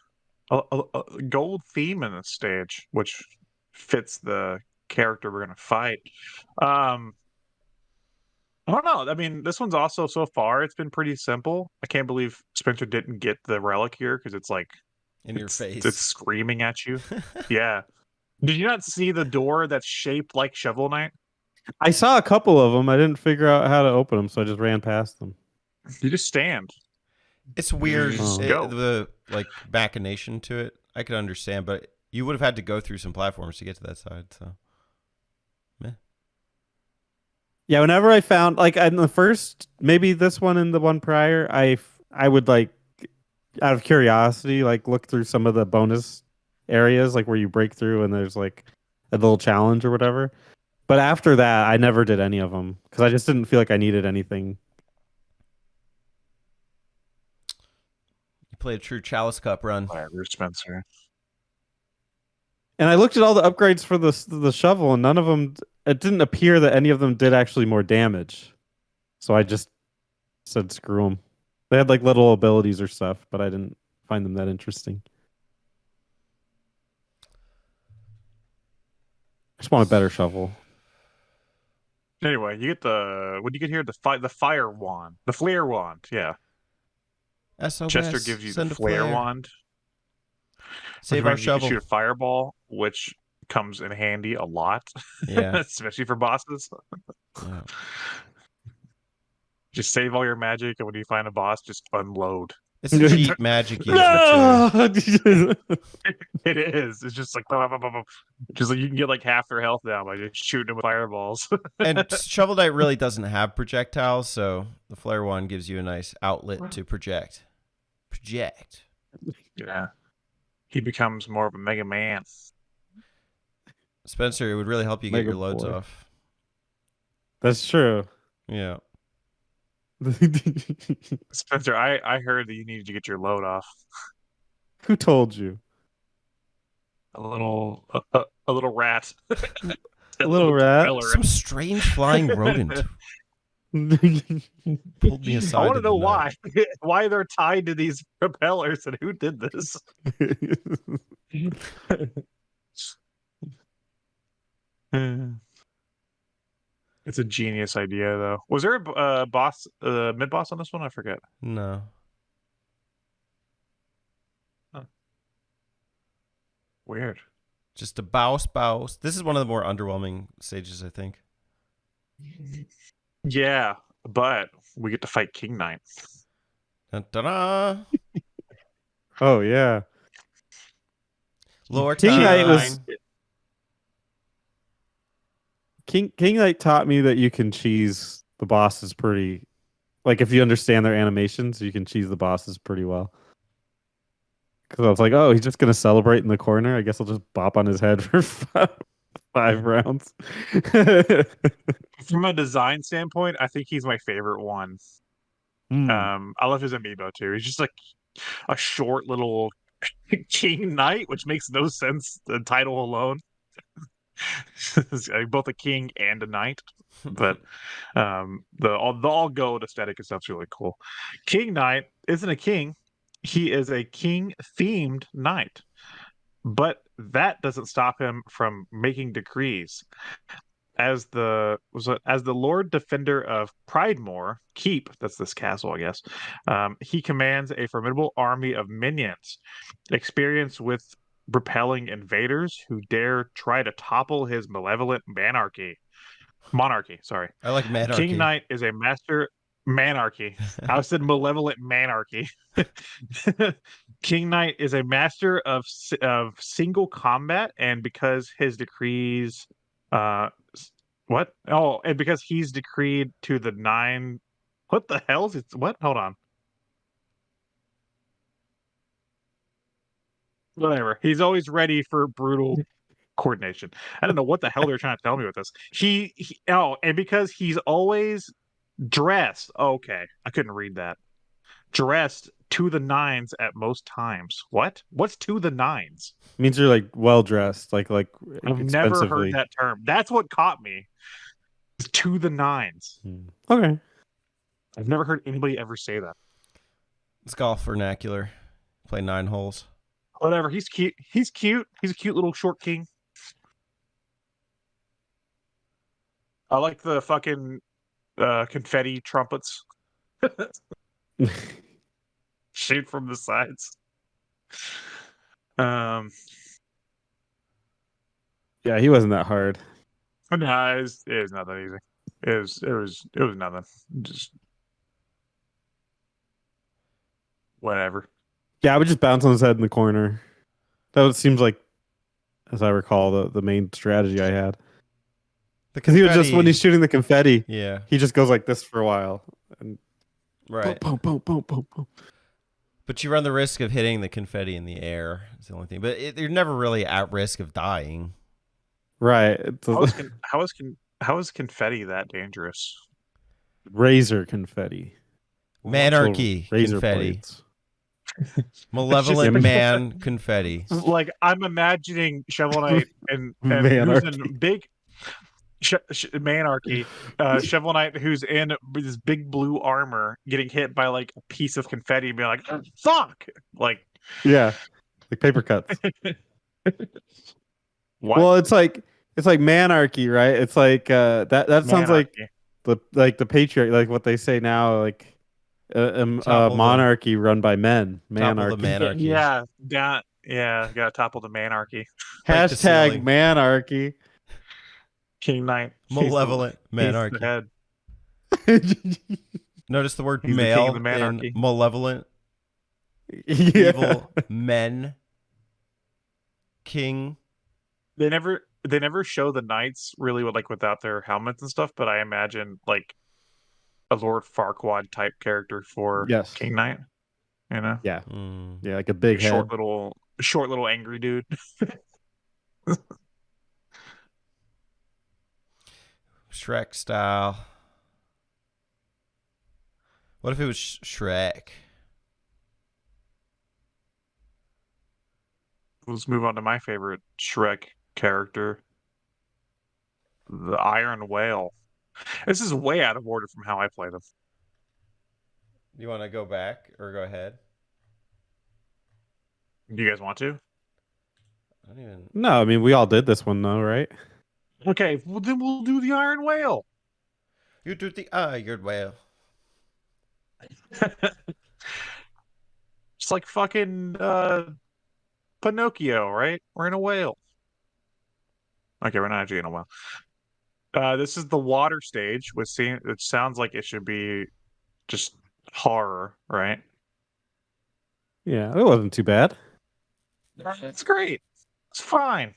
a gold theme in this stage, which fits the character we're gonna fight. I don't know. I mean, this one's also so far it's been pretty simple. I can't believe Spencer didn't get the relic here because it's like In your face. It's screaming at you. Yeah. Did you not see the door that's shaped like Shovel Knight? I saw a couple of them. I didn't figure out how to open them, so I just ran past them. You just stand. It's weird. Just Oh. go. The like machination to it, I could understand, but you would have had to go through some platforms to get to that side. So, Yeah, whenever I found like in the first, maybe this one and the one prior, I would like out of curiosity like look through some of the bonus areas like where you break through and there's like a little challenge or whatever. But after that, I never did any of them because I just didn't feel like I needed anything. you played a true Chalice Cup run. Whatever, Spencer. And I looked at all the upgrades for the shovel, and none of them. It didn't appear that any of them did actually more damage. So I just said screw them. They had like little abilities or stuff, but I didn't find them that interesting. I just want a better shovel. Anyway, you get what do you get here? The fire wand, the flare wand. Yeah, SOS, Chester gives you send the a flare flare. wand. Save which our means you can shovel. shoot a fireball, which comes in handy a lot. Yeah. Especially for bosses. Yeah. Just save all your magic, and when you find a boss, just unload. It's a cheap magic user too. No! It is. It's just like blah, blah, blah, blah. Just like you can get like half their health down by just shooting them with fireballs. And Shovel Knight really doesn't have projectiles, so the Flare Wand gives you a nice outlet to project. Project. Yeah. He becomes more of a Mega Man. Spencer, it would really help you get Mega your loads boy. off. That's true. Yeah. Spencer, I heard that you needed to get your load off. Who told you? A little rat. A little rat? propeller. Some strange flying rodent pulled me aside. I want to in the know night. why they're tied to these propellers and who did this. It's a genius idea, though. Was there a boss, mid boss on this one? I forget. No. Weird. Just a bouse. This is one of the more underwhelming stages, I think. Yeah, but we get to fight King Knight. Da-da-da. Oh yeah. Lower King Knight was time. King Knight taught me that you can cheese the bosses pretty. Like if you understand their animations, you can cheese the bosses pretty well. Because I was like, oh, he's just gonna celebrate in the corner. I guess I'll just bop on his head for five rounds. From a design standpoint, I think he's my favorite one. I love his amiibo too. He's just like a short little King Knight, which makes no sense. The title alone, both a king and a knight. But the all gold aesthetic and stuff's really cool. King Knight isn't a king; he is a king-themed knight. But that doesn't stop him from making decrees. As the Lord Defender of Pridemore Keep, that's this castle, I guess. He commands a formidable army of minions, experienced with repelling invaders who dare try to topple his malevolent monarchy. Sorry, I like Manarchy. King Knight is a master manarchy. I said malevolent manarchy. King Knight is a master of single combat, and because his decrees, what? Oh, and because he's decreed to the 9. What the hell's it? What? Hold on. Whatever. He's always ready for brutal coordination. I don't know what the hell they're trying to tell me with this. And because he's always dressed. Okay, I couldn't read that. Dressed to the 9s at most times. What? What's to the 9s? Means you're like well dressed, like I've never expensively. heard that term. That's what caught me. To the 9s. Okay. I've never heard anybody ever say that. It's golf vernacular. Play 9 holes. Whatever. He's cute. He's cute. He's a cute little short king. I like the fucking confetti trumpets. Shoot from the sides. Yeah, he wasn't that hard. No, it was not that easy. It was nothing. Just whatever. Yeah, I would just bounce on his head in the corner. Seems like, as I recall, the main strategy I had. Because he would just, when he's shooting the confetti, yeah, he just goes like this for a while. And right. boom, boom, boom, boom, boom. But you run the risk of hitting the confetti in the air. It's the only thing. But you're never really at risk of dying. Right. How is confetti that dangerous? Razor confetti. Manarchy Razor confetti. blades. Malevolent man confetti. Like I'm imagining Shovel Knight and who's in big Manarchy, Shovel Knight who's in this big blue armor getting hit by like a piece of confetti and being like, fuck! Like, yeah, like paper cuts. What? Well, it's like manarchy, right? It's like that sounds like the patriarch, like what they say now, like a monarchy run by men. Manarchy. Yeah, gotta topple the manarchy. Hashtag manarchy. King Knight. Malevolent manarchy. Notice the word He's male the king of the in malevolent. evil men king. They never show the knights really with, like, without their helmets and stuff, but I imagine like a Lord Farquaad type character for Yes. King Knight. You know, Yeah. Mm. Yeah, like a big head. short little angry dude. Shrek style. What if it was Shrek? Let's move on to my favorite Shrek character, the Iron Whale. This is way out of order from how I play them. You want to go back or go ahead? Do you guys want to? I don't even. No, I mean we all did this one though, right? Okay, well then we'll do the Iron Whale. You do the Iron Whale. It's like fucking Pinocchio, right? We're in a whale. Okay, we're not actually in a whale. This is the water stage, which it sounds like it should be just horror, right? Yeah, it wasn't too bad. It's great. It's fine.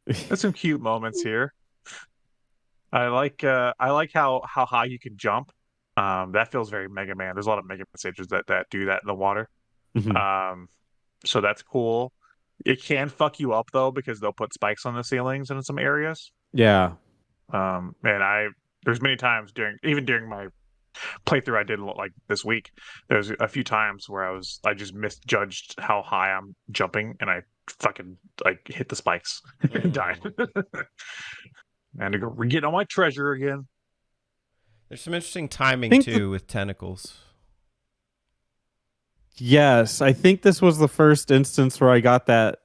There's some cute moments here. I like how high you can jump. That feels very Mega Man. There's a lot of Mega Man stages that do that in the water. Mhm. So that's cool. It can fuck you up though because they'll put spikes on the ceilings in some areas. Yeah. And there's many times during my playthrough I did like this week, there's a few times where I just misjudged how high I'm jumping and I fucking like hit the spikes and died. And to go get all my treasure again. There's some interesting timing Think too with tentacles. Yes, I think this was the first instance where I got that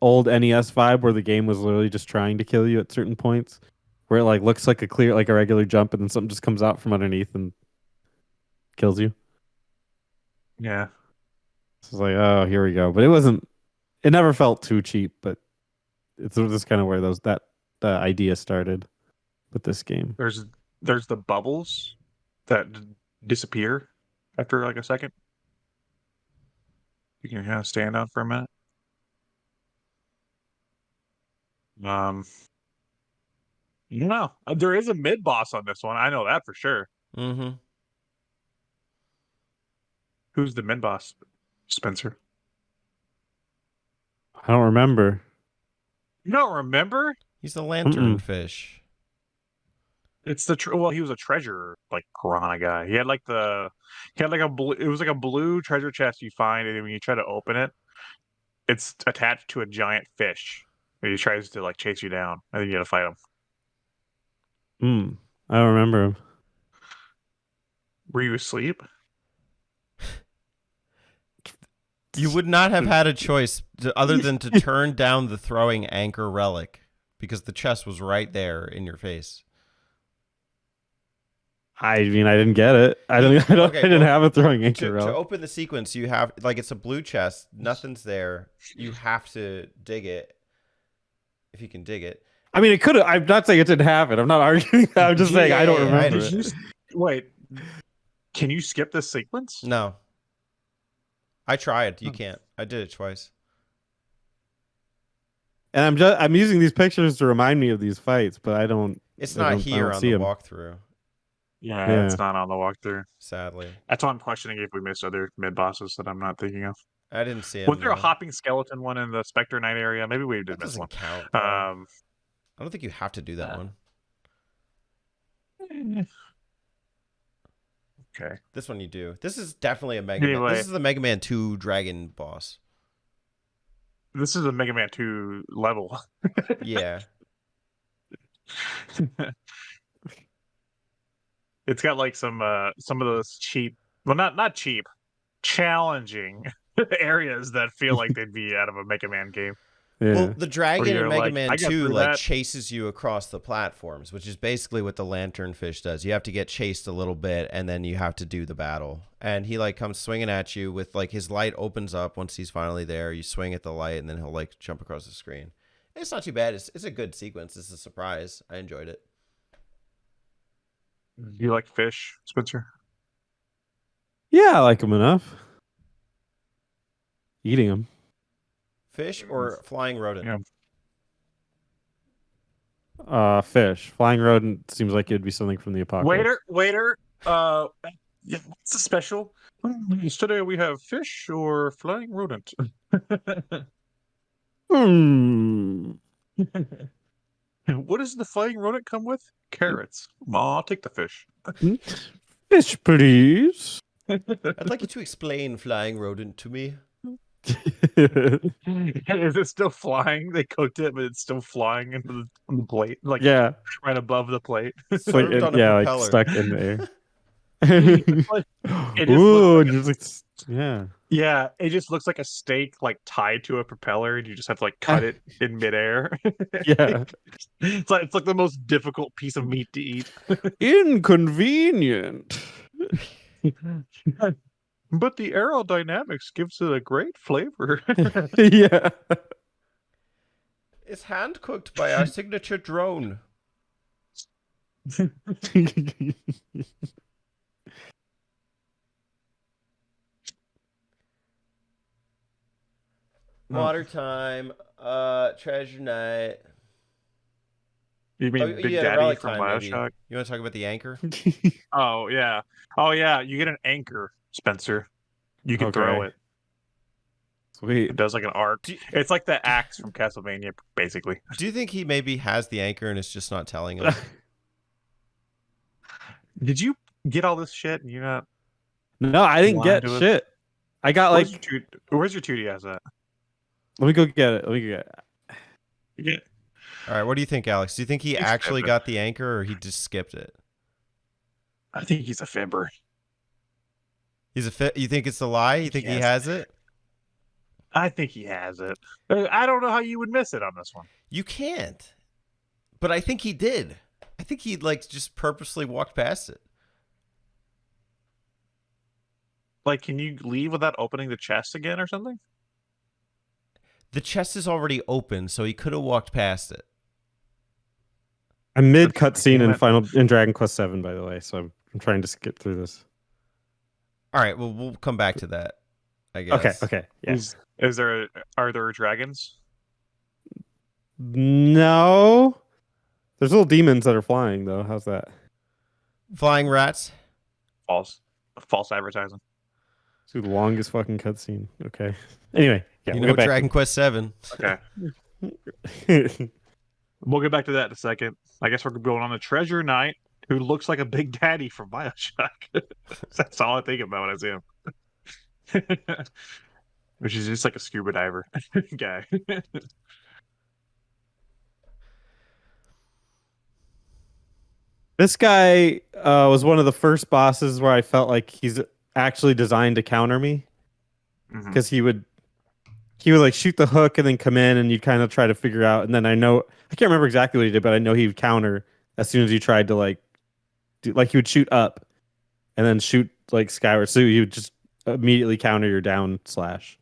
old NES vibe where the game was literally just trying to kill you at certain points, where it like looks like a regular jump, and then something just comes out from underneath and kills you. Yeah. So it's like, oh, here we go. But it wasn't. It never felt too cheap, but it's just kind of where the idea started with this game. There's the bubbles that disappear after like a second. You can kind of stand on for a minute. No, there is a mid boss on this one. I know that for sure. Mm-hmm. Who's the mid boss, Spencer? I don't remember. You don't remember? He's the lantern Mm-mm. fish. It's well, he was a treasure like piranha guy. He had like a blue. It was like a blue treasure chest you find, and when you try to open it, it's attached to a giant fish. And he tries to like chase you down, and then you gotta fight him. I don't remember him. Were you asleep? You would not have had a choice other than to turn down the throwing anchor relic because the chest was right there in your face. I mean, I didn't get it. I didn't have a throwing anchor To relic. open the sequence, you have like it's a blue chest. Nothing's there. You have to dig it if you can dig it. I mean, it could have. I'm not saying it didn't happen. I'm not arguing. I'm just saying I don't Yeah, remember. Did you wait? Can you skip this sequence? No. I tried. You can't. I did it twice. And I'm using these pictures to remind me of these fights, but I don't. It's I not don't- I here don't on see the 'em. walkthrough, Yeah, it's Yeah. not on the walkthrough. sadly. That's why I'm questioning if we missed other mid bosses that I'm not thinking of. I didn't see it. Was there a hopping skeleton one in the Spectre Knight area? Maybe we That did miss doesn't one. count. Though. I don't think you have to do that Uh, one. Okay. This one you do. This is definitely a Mega Man. Anyway. This is the Mega Man 2 dragon boss. This is a Mega Man 2 level. Yeah. It's got like some of those cheap, well, not cheap, challenging areas that feel like they'd be out of a Mega Man game. Yeah. Well, the dragon you're in Mega like, Man I got 2 through like that. chases you across the platforms, which is basically what the lanternfish does. You have to get chased a little bit and then you have to do the battle. And he like comes swinging at you with like his light opens up once he's finally there. You swing at the light and then he'll like jump across the screen. It's not too bad. It's a good sequence. It's a surprise. I enjoyed it. You like fish, Spencer? Yeah, I like him enough. Eating them. Fish or flying rodent? Yeah. Fish. Flying rodent seems like it'd be something from the apocalypse. Waiter. Yeah, what's the special? Today we have fish or flying rodent. Hmm. What does the flying rodent come with? Carrots. I'll take the fish. Fish, please. I'd like you to explain flying rodent to me. Is it still flying? They cooked it, but it's still flying into the plate, like Yeah. right above the plate. It's like, Served on a yeah, like propeller. stuck in the air. Like, it just Ooh, looks and just like, yeah. Yeah, it just looks like a steak like tied to a propeller, and you just have to like cut it in midair. Yeah. It's like the most difficult piece of meat to eat. Inconvenient. But the aerodynamics gives it a great flavor. Yeah. It's hand cooked by our signature drone. Water time. Treasure night. You mean Oh, Big yeah, Daddy relic from time, maybe. Bioshock? You want to talk about the anchor? Oh yeah, You get an anchor, Spencer. You can throw Okay. it. Sweet. It does like an arc. Do- It's like the axe from Castlevania, basically. Do you think he maybe has the anchor and is just not telling us? Did you get all this shit and you're not? No, I didn't Lying get to us? shit. I got like. Where's your 2DS at? Let me go get it. Let me go get it. Yeah. All right, what do you think, Alex? Do you think he He's actually fibbing. got the anchor or he just skipped it? I think he's a fibber. He's a fit. You think it's a lie? You think he Yes. has it? I think he has it. I don't know how you would miss it on this one. You can't. But I think he did. I think he like just purposely walked past it. Like, can you leave without opening the chest again or something? The chest is already open, so he could have walked past it. I'm mid That's cutscene damn it. in Dragon Quest VII, by the way, so I'm trying to skip through this. All right, well, we'll come back to that, I guess. Okay. Yeah. Are there dragons? No. There's little demons that are flying though. How's that? Flying rats. False advertising. It's the longest fucking cutscene. Okay. Anyway, yeah, you we'll know get back Dragon Quest 7. Okay. to- We'll get back to that in a second. I guess we're going on a treasure night. Who looks like a Big Daddy from Bioshock? That's all I think about when I see him. Which is just like a scuba diver guy. This guy was one of the first bosses where I felt like he's actually designed to counter me Mhm. because he would like shoot the hook and then come in and you'd kind of try to figure out. And then I can't remember exactly what he did, but I know he would counter as soon as you tried to like he would shoot up and then shoot like skyward. So you would just immediately counter your down slash.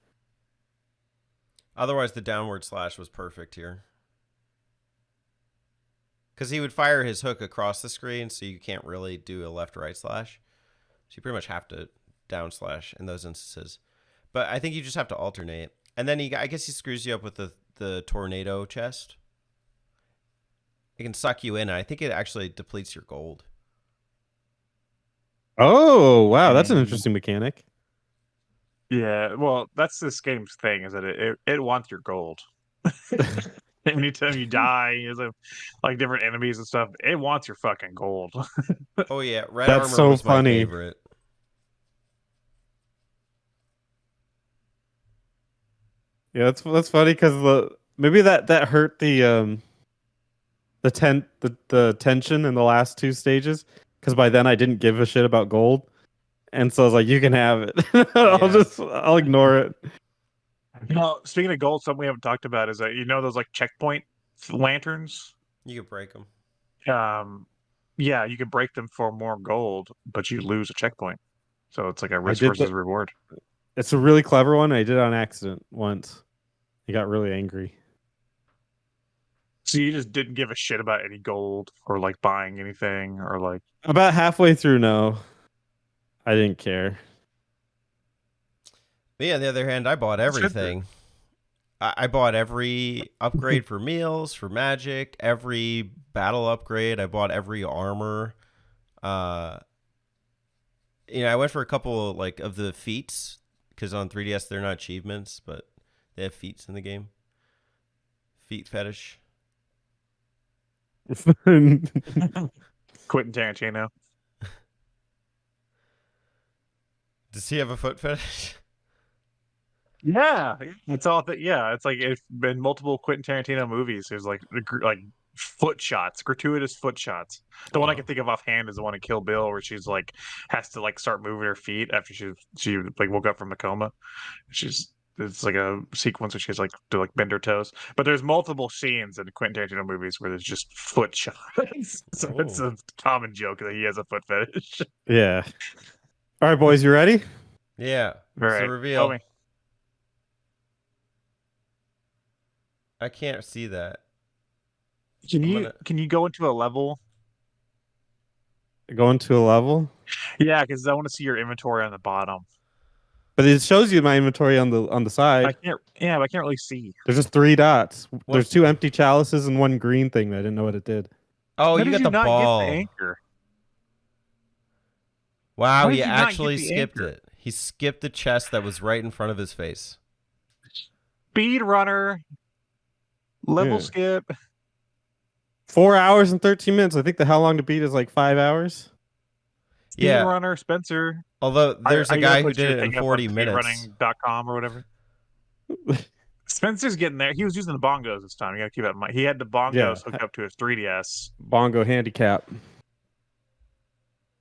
Otherwise, the downward slash was perfect here. Because he would fire his hook across the screen, so you can't really do a left-right slash. So you pretty much have to down slash in those instances. But I think you just have to alternate. And then I guess he screws you up with the tornado chest. It can suck you in. And I think it actually depletes your gold. Oh, wow. That's an interesting mechanic. Yeah, well, that's this game's thing, is that it wants your gold. Anytime you die, is like different enemies and stuff, it wants your fucking gold. Oh, yeah. Red That's armor so was my funny. favorite. Yeah, that's funny because maybe that hurt the tension in the last two stages because by then I didn't give a shit about gold, and so I was like, you can have it. Yeah. I'll ignore it. Well, speaking of gold, something we haven't talked about is that those like checkpoint lanterns. You could break them. Yeah, you can break them for more gold, but you lose a checkpoint. So it's like a risk did versus reward. It's a really clever one. I did it on accident once. I got really angry. So you just didn't give a shit about any gold or like buying anything or like. About halfway through, no, I didn't care. Me, on the other hand, I bought That's good. everything. I bought every upgrade for meals, for magic, every battle upgrade. I bought every armor. I went for a couple like of the feats because on 3DS they're not achievements, but they have feats in the game. Feet fetish. Quentin Tarantino. Does he have a foot fetish? Yeah, it's all that. Yeah, it's like it's been multiple Quentin Tarantino movies. There's like foot shots, gratuitous foot shots. The one I Oh. can think of offhand is the one in Kill Bill where she's like has to like start moving her feet after she like woke up from a coma. It's like a sequence where she has like to like bend her toes. But there's multiple scenes in Quentin Tarantino movies where there's just foot shots. So it's a common joke that he has a foot fetish. Yeah. All right, boys, you ready? Yeah. All It's right, a reveal. tell me. I can't see that. Can I'm you gonna- can you go into a level? Going to a level, Yeah, because I want to see your inventory on the bottom. but it shows you my inventory on the side. I can't. Yeah, but I can't really see. There's just 3 dots. What? There's 2 empty chalices and 1 green thing that I didn't know what it did. Oh, How you did got you the not ball. get the anchor? Wow, How he did you not get actually the skipped anchor? it. He skipped the chest that was right in front of his face. Speed runner, level Yeah. skip. 4 hours and 13 minutes. I think the how long to beat is like 5 hours. Speed Yeah. runner, Spencer. Although there's Are a you gonna guy who put your did it in thing up on 40 minutes. speedrunning.com or whatever. Spencer's getting there. He was using the bongos this time. You gotta keep that in mind. He had the bongos Yeah. hooked up to his 3DS. Bongo handicap.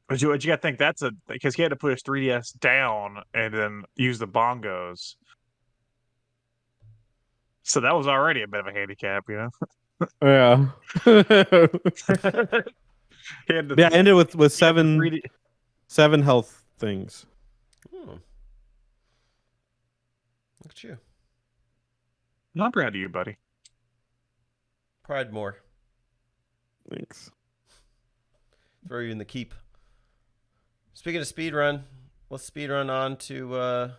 But you gotta think that's because he had to put his 3DS down and then use the bongos. So that was already a bit of a handicap, you know. Yeah. He had to, Yeah, I ended with he had the 7 3D health things. Look at you. I'm proud of you, buddy. Pride more. Thanks. Throw you in the keep. Speaking of speed run, let's speed run on to the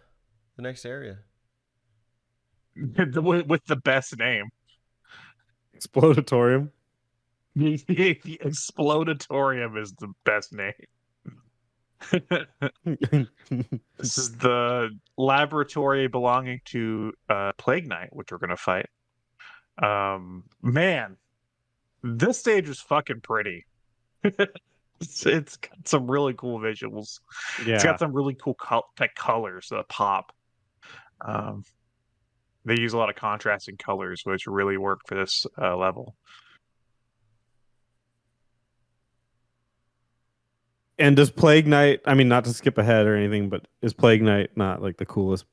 next area. With the best name. Explodatorium. The Explodatorium is the best name. This is the laboratory belonging to Plague Knight, which we're gonna fight. Man, this stage is fucking pretty. It's got some really cool visuals. It's Yeah. got some really cool colors that pop. They use a lot of contrasting colors, which really work for this level. And does Plague Knight, I mean, not to skip ahead or anything, but is Plague Knight not like the coolest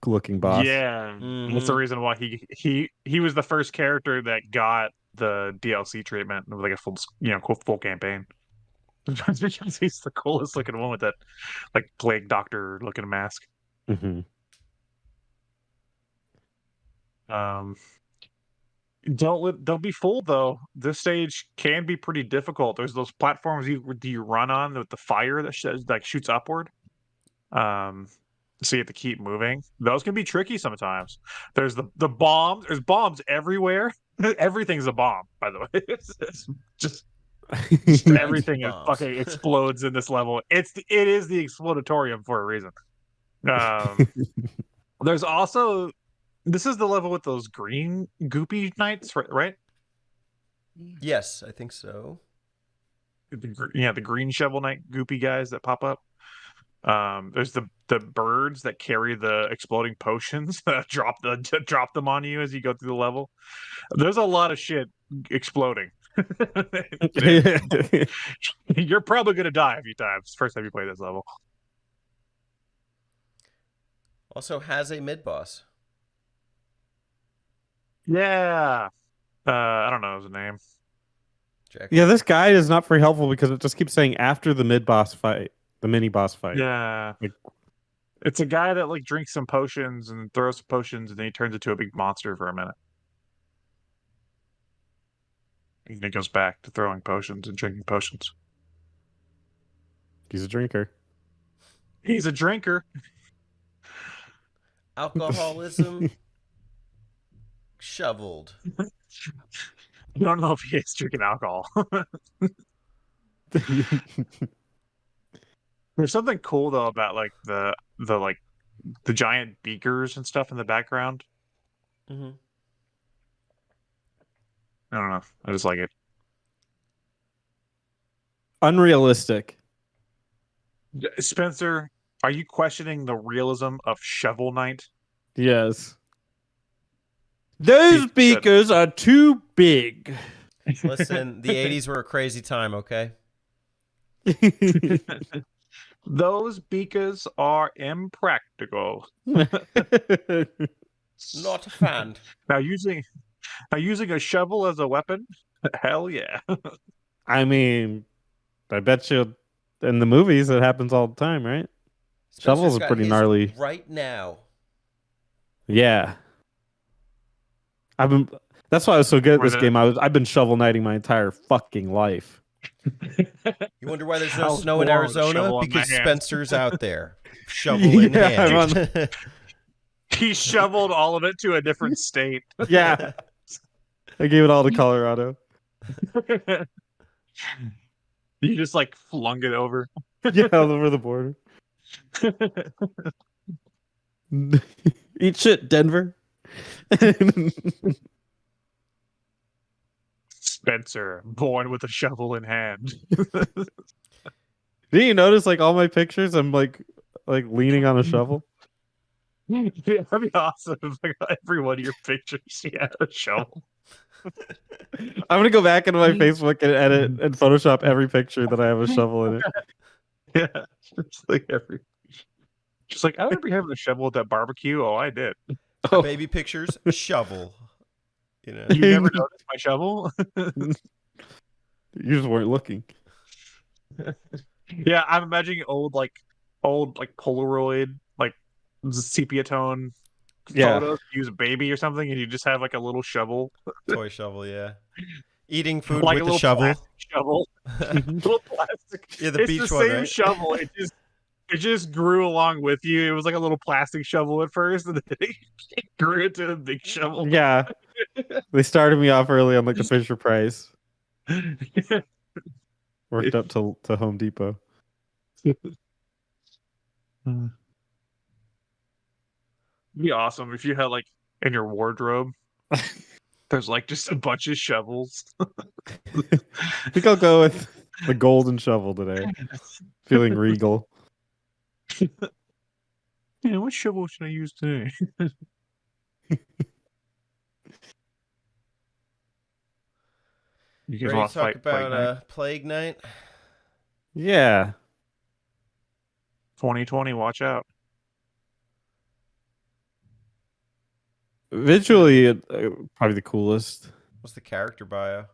looking boss? Yeah, that's the Mhm. reason why he was the first character that got the DLC treatment with like a full campaign. It's because he's the coolest looking one with that like plague doctor looking mask. Mm-hmm. Don't be fooled though. This stage can be pretty difficult. There's those platforms you run on with the fire that shoots upward. So you have to keep moving. Those can be tricky sometimes. There's the bombs. There's bombs everywhere. Everything's a bomb, by the way. It's just everything is bombs. fucking explodes in this level. It is the Explodatorium for a reason. There's also this is the level with those green goopy knights, right? Yes, I think so. The green shovel knight goopy guys that pop up. There's the birds that carry the exploding potions that drop them on you as you go through the level. There's a lot of shit exploding. You're probably gonna die a few times first time you play this level. Also has a mid boss. Yeah. I don't know his name. Jack. Yeah, this guide is not very helpful because it just keeps saying after the mid boss fight, the mini boss fight. Yeah. Like- It's a guy that like drinks some potions and throws some potions and then he turns into a big monster for a minute. And then he goes back to throwing potions and drinking potions. He's a drinker. He's a drinker. Alcoholism shoveled. I don't know if he is drinking alcohol. There's something cool though about like the giant beakers and stuff in the background. Mm-hmm. I don't know. I just like it. Unrealistic. Spencer, are you questioning the realism of Shovel Knight? Yes. Those He beakers are too big. Listen, the 80s were a crazy time, okay? Those beakers are impractical. Not a fan. Now using a shovel as a weapon? Hell yeah. I mean, I bet you in the movies it happens all the time, right? Shovels Spencer's are got pretty his gnarly. right now. Yeah. That's why I was so good at Were this there- game. I've been shovel knighting my entire fucking life. You wonder why there's I no was snow in born with a Arizona? shovel in my Because hand. Spencer's out there. Shovel in Yeah, hand. He shoveled all of it to a different state. Yeah. I gave it all to Colorado. You just like flung it over. Yeah, all over the border. Eat shit, Denver. Spencer, born with a shovel in hand. Didn't you notice like all my pictures? I'm like leaning on a shovel. Yeah, that'd be awesome. If like every one of your pictures, you had a shovel. I'm gonna go back into my Facebook and edit and Photoshop every picture that I have a shovel in it. Yeah, just like I remember having a shovel at that barbecue. Oh, I did. Oh, Baby pictures, shovel. You know. You never noticed my shovel? you just weren't looking. Yeah, I'm imagining old Polaroid like sepia tone Yeah. photos. Use a baby or something, and you just have like a little shovel, Toy shovel, yeah. Eating food like a with little a shovel. plastic shovel, little plastic. Yeah, the It's beach the one, same right? shovel. It just grew along with you. It was like a little plastic shovel at first, and then it grew into a big shovel. Yeah. They started me off early on like the Fisher Price. Worked up to Home Depot. It'd be awesome if you had like in your wardrobe. There's like just a bunch of shovels. I think I'll go with the golden shovel today. Feeling regal. Yeah, what shovel should I use today? You guys Ready want to to talk fight Plague Knight? about Plague Knight? Yeah. 2020, watch out. Visually, probably the coolest. What's the character bio?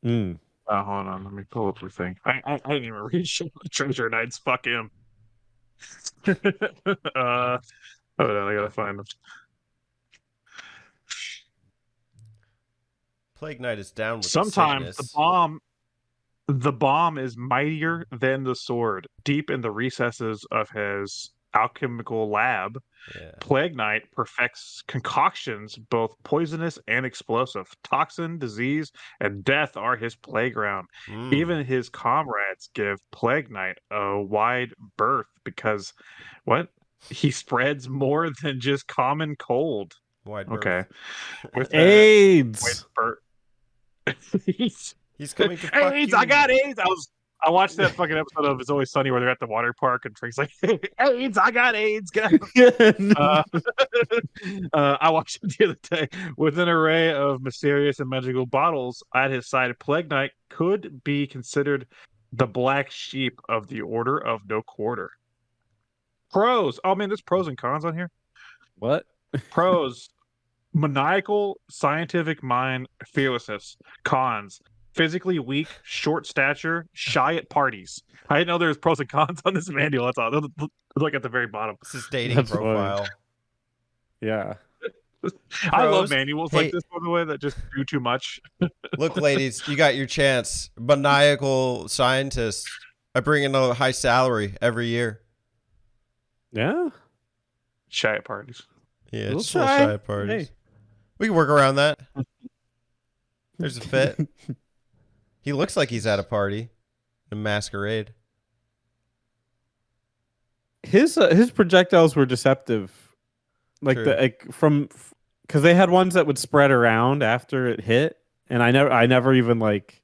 Mm. Hold on, let me pull up the thing. I didn't even read Treasure Knights. Fuck him. Hold on, I gotta find him. Plague Knight is down with Sometimes the sickness. the bomb is mightier than the sword. Deep in the recesses of his alchemical lab, Yeah. Plague Knight perfects concoctions both poisonous and explosive. Toxin, disease, and death are his playground. Mm. Even his comrades give Plague Knight a wide berth because he spreads more than just common cold. Wide berth. Okay. With that AIDS. wide berth. He's coming to fuck AIDS, you. I got AIDS. I watched that fucking episode of It's Always Sunny where they're at the water park and Frank's like, AIDS, I got AIDS. Get out. I watched it the other day. With an array of mysterious and magical bottles at his side, Plague Knight could be considered the black sheep of the Order of No Quarter. Pros. Oh man, there's pros and cons on here. What? Pros: maniacal, scientific mind, fearlessness. Cons: physically weak, short stature, shy at parties. I didn't know there was pros and cons on this manual. That's all. Look at the very bottom. It's his dating That's funny. profile. Yeah. I love Pros? manuals Hey. like this, by the way, that just do too much. Look, ladies, you got your chance. Maniacal scientist. I bring in a high salary every year. Yeah. Shy at parties. Yeah, Little just a little shy. shy at parties. We can work around that. There's a fit. He looks like he's at a party, a masquerade. His projectiles were deceptive, like True. because they had ones that would spread around after it hit, and I never even like,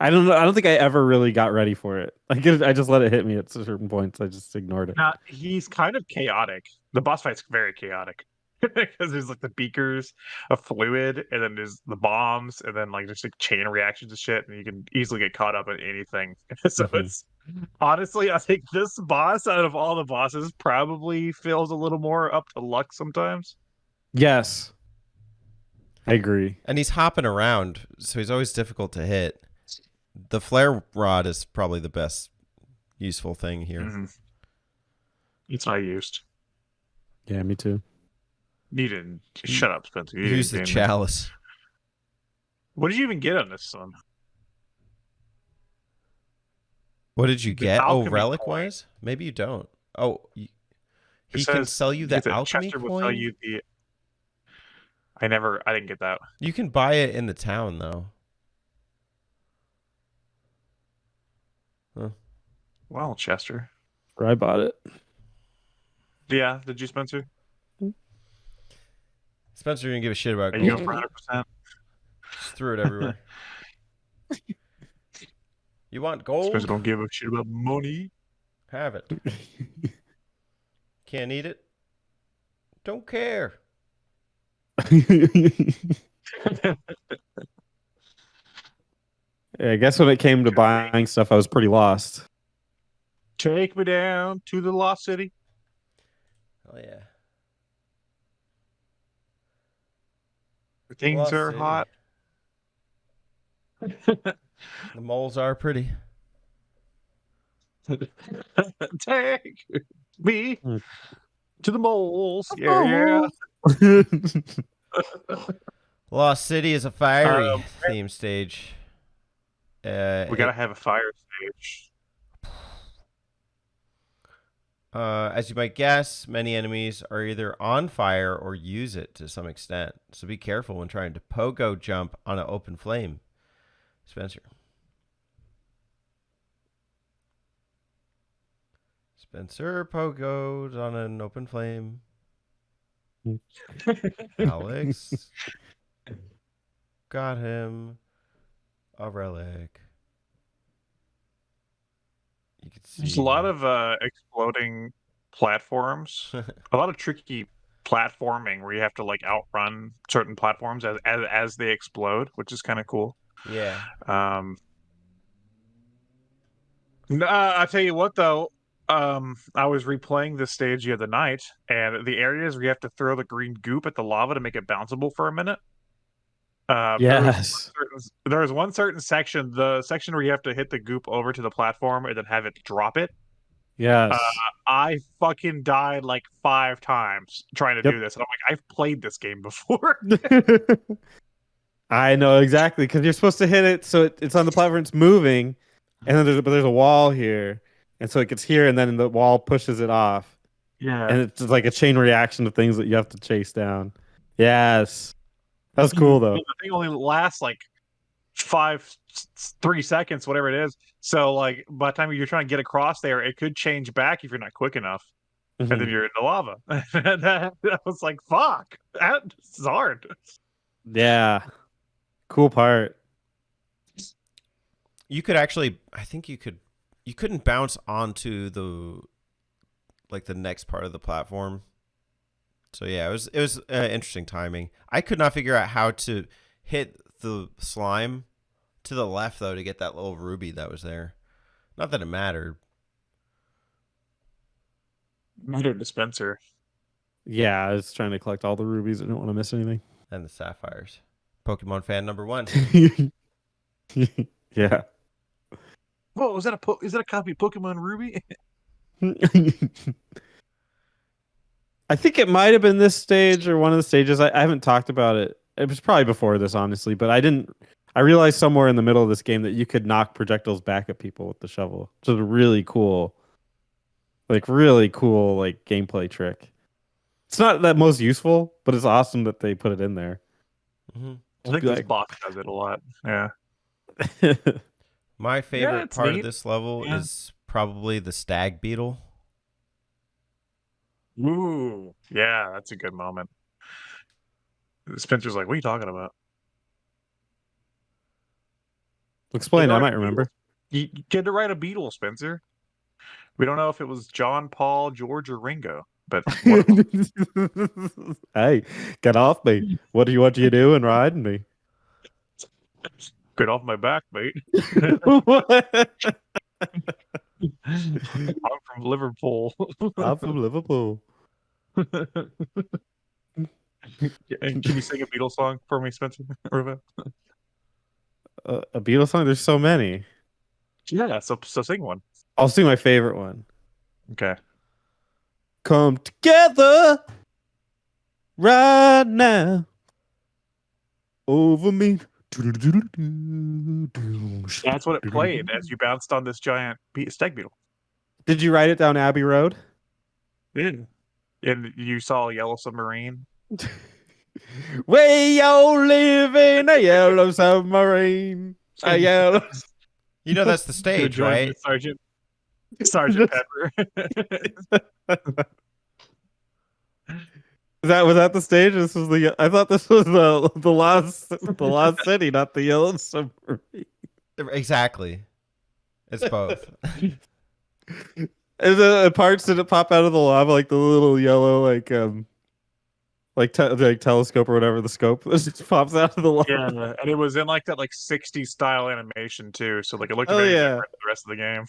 I don't know, I don't think I ever really got ready for it. Like I just let it hit me at certain points. I just ignored it. Now he's kind of chaotic. The boss fight's very chaotic because there's like the beakers of fluid, and then there's the bombs, and then like just like chain reactions to shit, and you can easily get caught up in anything. So Mhm. it's honestly, I think this boss out of all the bosses probably feels a little more up to luck sometimes. Yes, I agree. And he's hopping around, so he's always difficult to hit. The flare rod is probably the best useful thing here. Mhm. It's not used. Yeah, me too. You didn't. Shut up, Spencer. You Use the didn't game it. chalice. What did you even get on this one? What did you The get? Oh, alchemy relic coin. wise? Maybe you don't. Oh, It he can says sell you the that alchemy Chester will sell coin. you the. I didn't get that. You can buy it in the town though. Huh. Well, Chester. I bought it. Yeah, did you, Spencer? Spencer didn't give a shit about Are you gold. going for 100%? Just threw it everywhere. You want gold? Spencer don't give a shit about money. Have it. Can't eat it? Don't care. Yeah, I guess when it came to buying stuff, I was pretty lost. Take me down to the Lost City. Oh yeah. Things Lost are City. hot. The moles are pretty. Take me Hmm. to the moles. Yeah. Lost City is a fiery Um, theme stage. We gotta have a fire stage. As you might guess, many enemies are either on fire or use it to some extent. So be careful when trying to pogo jump on an open flame. Spencer. Spencer pogoed on an open flame. Alex got him a relic. You could see. There's a lot of exploding platforms. A lot of tricky platforming where you have to like outrun certain platforms as they explode, which is kind of cool. Yeah. I tell you what, though, I was replaying this stage the other night, and the areas where you have to throw the green goop at the lava to make it bounceable for a minute. Yes. There was one certain section, the section where you have to hit the goop over to the platform and then have it drop it. Yes. I fucking died like 5 times trying to Yep. do this, and I'm like, I've played this game before. I know exactly because you're supposed to hit it so it's on the platform, it's moving, and then there's a wall here, and so it gets here, and then the wall pushes it off, Yeah, and it's just like a chain reaction of things that you have to chase down. Yes, that's cool though. the thing only lasts like 3 seconds, whatever it is. So like by the time you're trying to get across there, it could change back if you're not quick enough, and then Mhm. you're in the lava. that was like, fuck, this is hard. Yeah, cool part. You could actually, I think you couldn't bounce onto the next part of the platform. So yeah, it was interesting timing. I could not figure out how to hit the slime to the left though to get that little ruby that was there. Not that it mattered. Meter dispenser. Yeah, I was trying to collect all the rubies. I didn't want to miss anything. And the sapphires. Pokemon fan number 1. Yeah. Whoa, is that a copy of Pokemon Ruby? I think it might have been this stage or one of the stages. I haven't talked about it. It was probably before this, honestly, but I realized somewhere in the middle of this game that you could knock projectiles back at people with the shovel. Which is really cool. Like gameplay trick. It's not that most useful, but it's awesome that they put it in there. Hmm. I think Be this like- boss does it a lot. Yeah. My favorite it's part of neat. this level Yeah. is probably the stag beetle. Ooh. Yeah, that's a good moment. Spencer's like, what are you talking about? Explain. I Write a might remember. You get to write a Beatle, Spencer. We don't know if it was John, Paul, George, or Ringo, but one of them. Hey, get off me! What are you doing riding me? Get off my back, mate. I'm from Liverpool. I'm from Liverpool. And can you sing a Beatles song for me, Spencer? Ruben? A Beatles song? There's so many. Yeah, so sing one. I'll sing my favorite one. Okay. Come together right now over me. That's what it played as you bounced on this giant stag beetle. Did you write it down Abbey Road? Yeah. And you saw a yellow submarine. We all live in a yellow submarine. A yellow. You know that's the Good stage, job, right? Sergeant Pepper. Was that the stage? This was the. I thought this was the lost city, not the yellow submarine. Exactly. It's both. Is the parts did it pop out of the lava like the little yellow like telescope or whatever the scope that just pops out of the lava? Yeah, and it was in like that 60s style animation too, so like it looked Oh, very yeah. different than the rest of the game.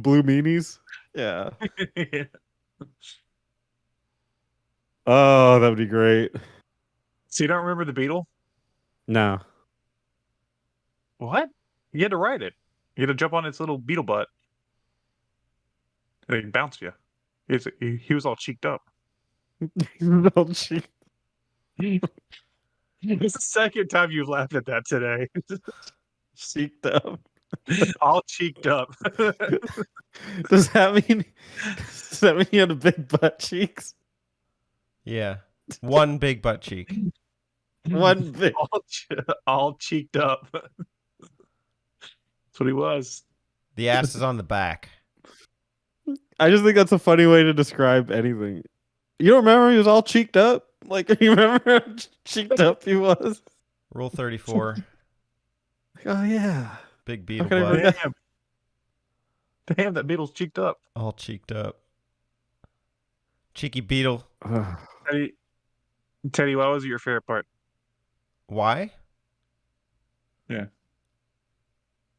Blue meanies. Yeah. Oh, that would be great. So you don't remember the beetle? No. What? You had to ride it. You had to jump on its little beetle butt. And it bounced you. He was all cheeked up. No, she It's the second time you've laughed at that today. cheeked up. All cheeked up. Does that mean he had a big butt cheeks? Yeah. One big butt cheek. One big. all cheeked up. That's what he was. The ass is on the back. I just think that's a funny way to describe anything. You don't remember he was all cheeked up? Like you remember how cheeked up he was? Rule 34. Oh yeah. Big beetle can I butt. forget? Damn, that beetle's cheeked up. All cheeked up. Cheeky beetle. Teddy, what was your favorite part? Why? Yeah.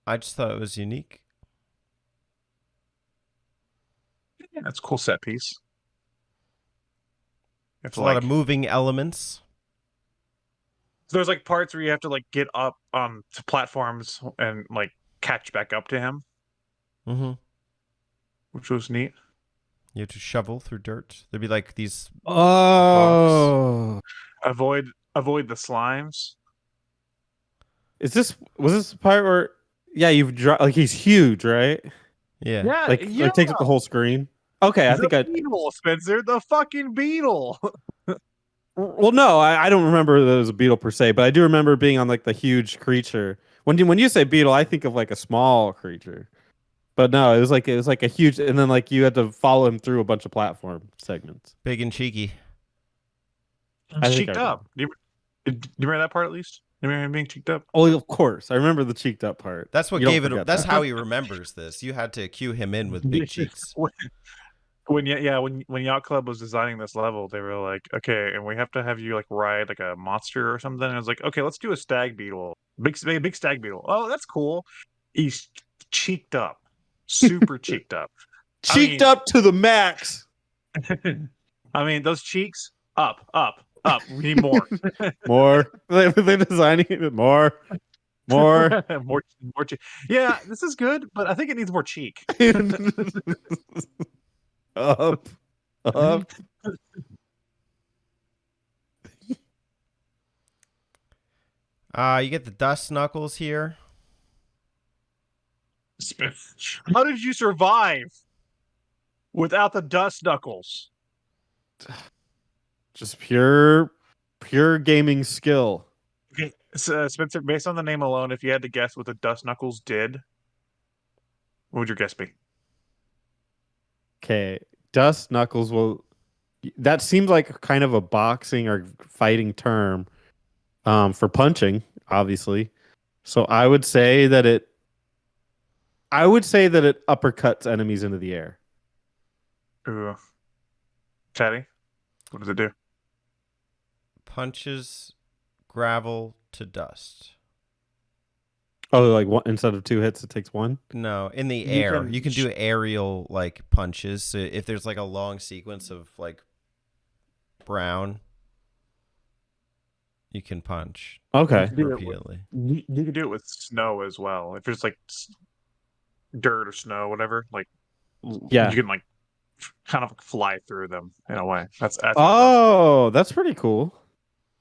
I just thought it was unique. Yeah, that's a cool set piece. It's a lot of moving elements. There's like parts where you have to like get up to platforms and like catch back up to him, Mm-hmm. which was neat. You have to shovel through dirt. There'd be like these. Oh. Avoid the slimes. Was this the part where you've dropped like he's huge, right? Yeah. Like takes up the whole screen. Okay, I think I beetle, Spencer, the fucking beetle. well no, I don't remember that it was a beetle per se, but I do remember being on like the huge creature. When you say beetle, I think of like a small creature. But no, it was like a huge, and then like you had to follow him through a bunch of platform segments. Big and cheeky. I think Cheeked I up. Do you remember that part at least? Do you remember him being cheeked up? Oh, of course, I remember the cheeked up part. That's what You don't gave it. forget That's that. how he remembers this. You had to cue him in with big cheeks. When Yacht Club was designing this level, they were like, okay, and we have to have you like ride like a monster or something. And I was like, okay, let's do a stag beetle, big stag beetle. Oh, that's cool. He's cheeked up, super cheeked up, Cheeked up to the max. I mean, those cheeks up. We need more, More. They're designing it more. more. Yeah, this is good, but I think it needs more cheek. Up. You get the dust knuckles here. How did you survive without the dust knuckles? Just pure gaming skill. Okay, so, Spencer, based on the name alone, if you had to guess what the Dust Knuckles did, what would your guess be? Okay, Dust Knuckles will. That seems like kind of a boxing or fighting term, for punching, obviously. So I would say that it. I would say that it uppercuts enemies into the air. Ooh. Teddy, what does it do? Punches gravel to dust. Oh, like one, instead of 2 hits, it takes 1. No, in the You air. can You can do aerial like punches. So if there's like a long sequence of like brown, you can punch Okay. You can do it with- repeatedly. You can do it with snow as well. If it's like dirt or snow, whatever, like Yeah. you can like kind of fly through them in a way. That's what it does. Oh, that's pretty cool.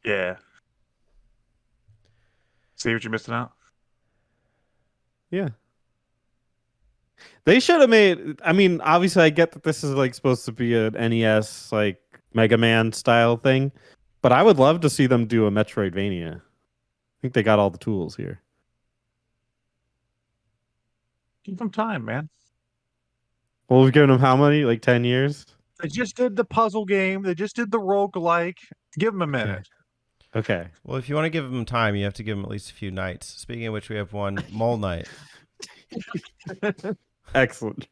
Yeah. See what you're missing out? Yeah. They should have made. I mean, obviously, I get that this is like supposed to be an NES like Mega Man style thing, but I would love to see them do a Metroidvania. I think they got all the tools here. Give them time, man. Well, we've given them how many? Like 10 years? They just did the puzzle game. They just did the roguelike. Give them a minute. Okay. Well, if you want to give them time, you have to give them at least a few nights. Speaking of which, we have one Mole Knight. Excellent.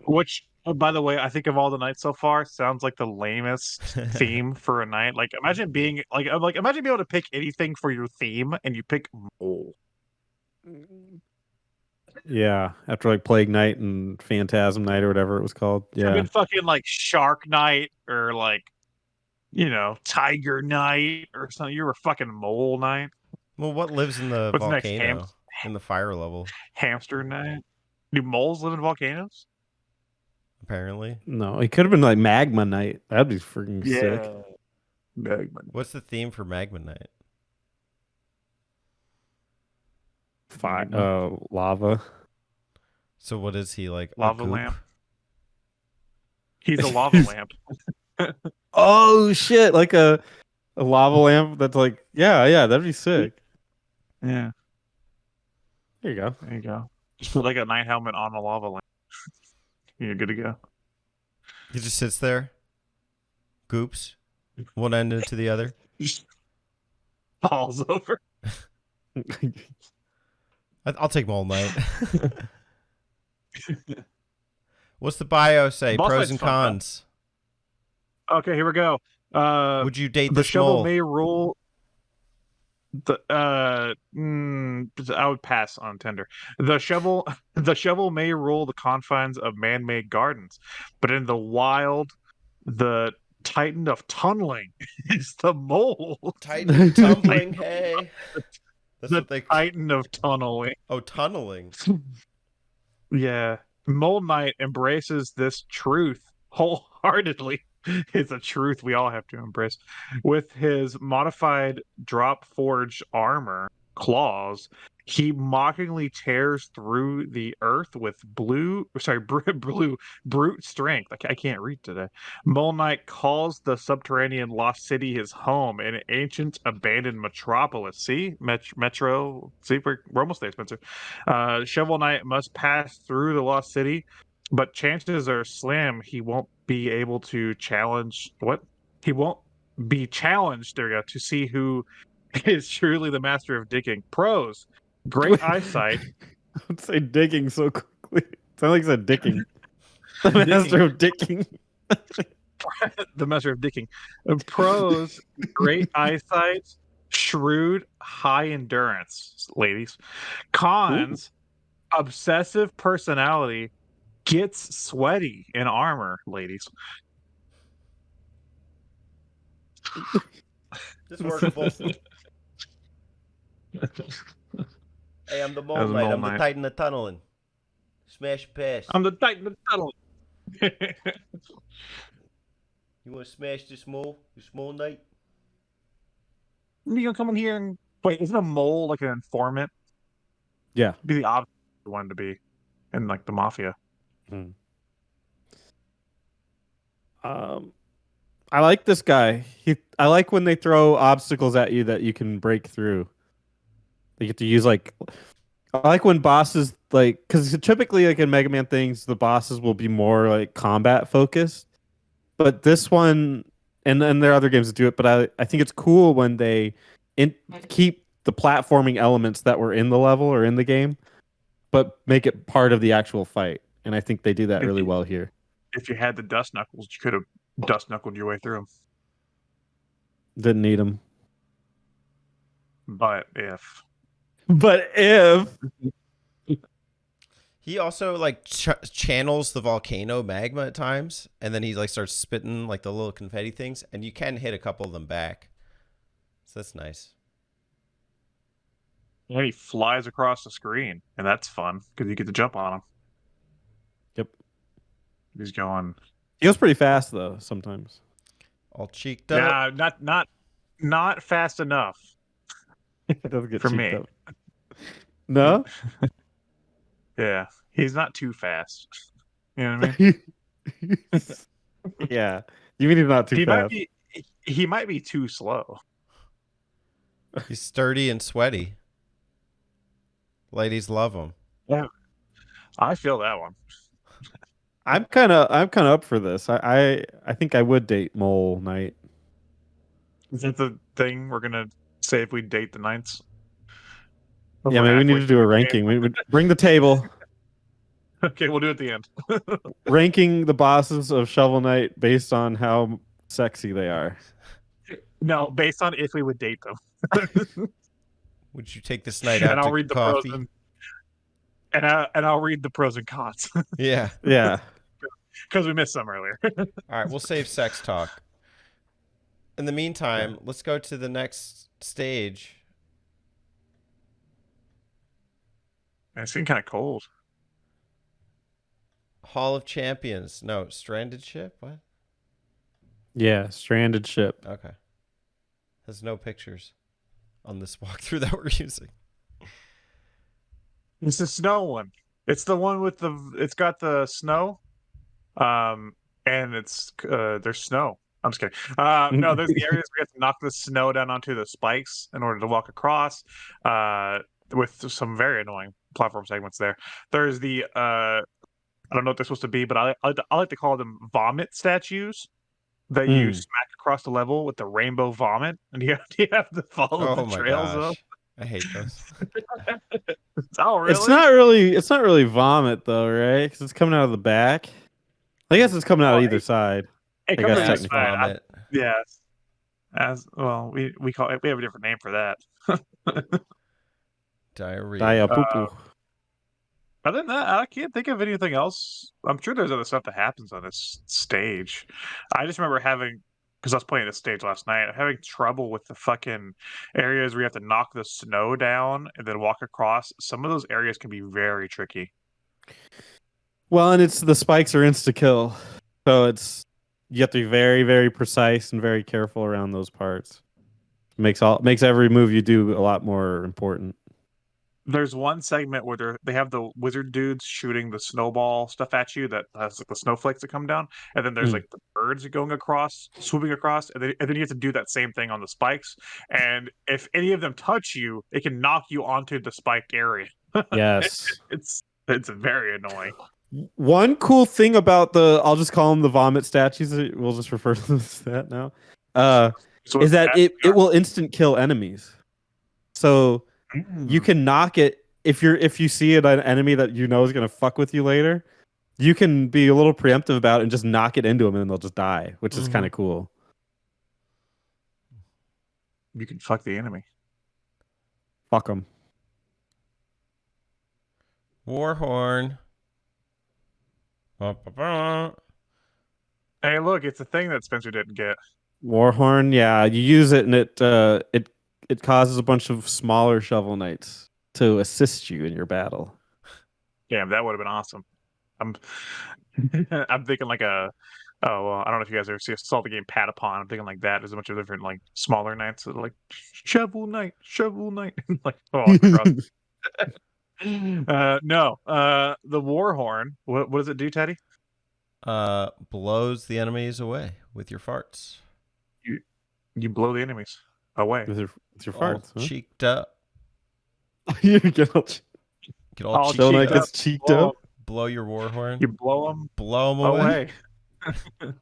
Which, by the way, I think of all the nights so far, sounds like the lamest theme for a night. Like, imagine being imagine being able to pick anything for your theme, and you pick mole. Yeah. After like Plague Night and Phantasm Night or whatever it was called. Could have Yeah. been fucking like Shark Night or like, Tiger Night or something. You were fucking Mole Night. Well, what lives in the What's next? volcano? In the fire level, Hamster Night. Do moles live in volcanoes? apparently. No, it could have been like Magma Night. That'd be freaking sick. Magma. What's the theme for Magma Night? Lava. So what is he like? a Lava goop? lamp. He's a lava lamp. Oh shit! Like a lava lamp that's like, yeah, that'd be sick. Yeah, There you go. there you go. Just put like a night helmet on a lava lamp. You're good to go. He just sits there, goops, one end into the other. Just falls over. I'll take Mole Knight. What's the bio say? Boss Pros Knight's and fun, though. cons. Okay, here we go. Would you date The this shovel mole? may rule. I would pass on Tinder. The shovel may rule the confines of man-made gardens, but in the wild, the titan of tunneling is the mole. Titan tumbling. Hey, that's The what they. titan of tunneling. Oh, tunneling. Yeah, Mole Knight embraces this truth wholeheartedly. It's a truth we all have to embrace. With his modified drop forged armor claws, he mockingly tears through the earth with blue brute strength. I can't read today. Mole Knight calls the subterranean lost city his home, an ancient abandoned metropolis. See, Metro. See, we're almost there, Spencer. Shovel Knight must pass through the lost city, but chances are slim he won't be able to challenge what? He won't be challenged, there we go, to see who is truly the master of digging. Pros, great eyesight. Don't say digging so quickly. Sound like it's a dicking. The master of dicking. The master of dicking. Pros, great eyesight, shrewd, high endurance, ladies. Cons, obsessive personality, gets sweaty in armor, ladies. It's workable. Hey, I'm the Mole That was a Knight. Mole I'm the Knight. Titan of tunneling. Smash pass. I'm the titan of tunnel. You want to smash this mole? This Mole Knight? You gonna come in here and wait? Isn't a mole like an informant? Yeah. Be the opposite one to be in like the mafia. I like this guy. I like when they throw obstacles at you that you can break through. They get to use like I like when bosses like because typically like in Mega Man things the bosses will be more like combat focused, but this one and there are other games that do it. But I think it's cool when they keep the platforming elements that were in the level or in the game, but make it part of the actual fight. And I think they do that really well here. If you had the dust knuckles, you could have dust knuckled your way through them. Didn't need them. But if But if He also like channels the volcano magma at times, and then he like starts spitting like the little confetti things, and you can hit a couple of them back. So that's nice. yeah, he flies across the screen, and that's fun because you get to jump on him. Yep. He's going. He goes pretty fast though sometimes. All cheeked up. Yeah, not fast enough It does get for cheeked me. up. No? Yeah, he's not too fast. You know what I mean? Yeah. You mean he's not too fast? He might be too slow. He's sturdy and sweaty. Ladies love him. Yeah, I feel that one. I'm kind of up for this. I think I would date Mole Knight. Is that the thing we're gonna say if we date the Knights? Yeah, maybe we need to do a ranking. We would bring the table, Okay, we'll do it at the end. ranking the bosses of Shovel Knight based on how sexy they are. No, based on if we would date them. Would you take this night out And I'll to read the coffee? pros and I'll read the pros and cons Yeah. Yeah. because we missed some earlier. All right, we'll save sex talk. In the meantime, let's go to the next stage. It's getting kind of cold. Hall of Champions. No, Stranded Ship? What? Yeah, stranded ship. Okay. There's no pictures on this walkthrough that we're using. It's the snow one. It's the one with it's got the snow. And it's there's snow. I'm just kidding. No, there's the areas where you have to knock the snow down onto the spikes in order to walk across. With some very annoying platform segments there. There's the I don't know what they're supposed to be, but I like to call them vomit statues that you smack across the level with the rainbow vomit, and you have to follow the my trails gosh. of. I hate those. Oh, really? It's not really vomit though, right? Because it's coming out of the back. I guess it's coming out either side. It I comes guess from the technically. side. Vomit. Yes. As well, we call it. We have a different name for that. Diarrhea. Dia poo poo. Other than that, I can't think of anything else. I'm sure there's other stuff that happens on this stage. I just remember because I was playing this stage last night, having trouble with the fucking areas where you have to knock the snow down and then walk across. Some of those areas can be very tricky. Well, and it's the spikes are insta kill, so you have to be very, very precise and very careful around those parts. Makes every move you do a lot more important. There's one segment where they have the wizard dudes shooting the snowball stuff at you that has like the snowflakes that come down, and then there's like the birds going across, swooping across, and then you have to do that same thing on the spikes. And if any of them touch you, it can knock you onto the spiked area. Yes. It's very annoying. One cool thing about I'll just call them the vomit statues. We'll just refer to them as that now. Is that it will instant kill enemies. So you can knock it if you see an enemy that you know is going to fuck with you later. You can be a little preemptive about it and just knock it into them, and they'll just die, which is kind of cool. You can fuck the enemy. Fuck them. Warhorn. Hey, look, it's a thing that Spencer didn't get. Warhorn, yeah, you use it, and it causes a bunch of smaller Shovel Knights to assist you in your battle. Damn, that would have been awesome. I'm thinking like I don't know if you guys ever saw the game Patapon. I'm thinking like that. There's a bunch of different like smaller knights that are like Shovel Knight, like across. No, the Warhorn. What does it do, Teddy? blows the enemies away with your farts. You blow the enemies away. With your All farts, huh? cheeked up. You get all Get all All cheeked Donut up. gets cheeked blow up. Blow your war horn. You blow them Blow them away. away.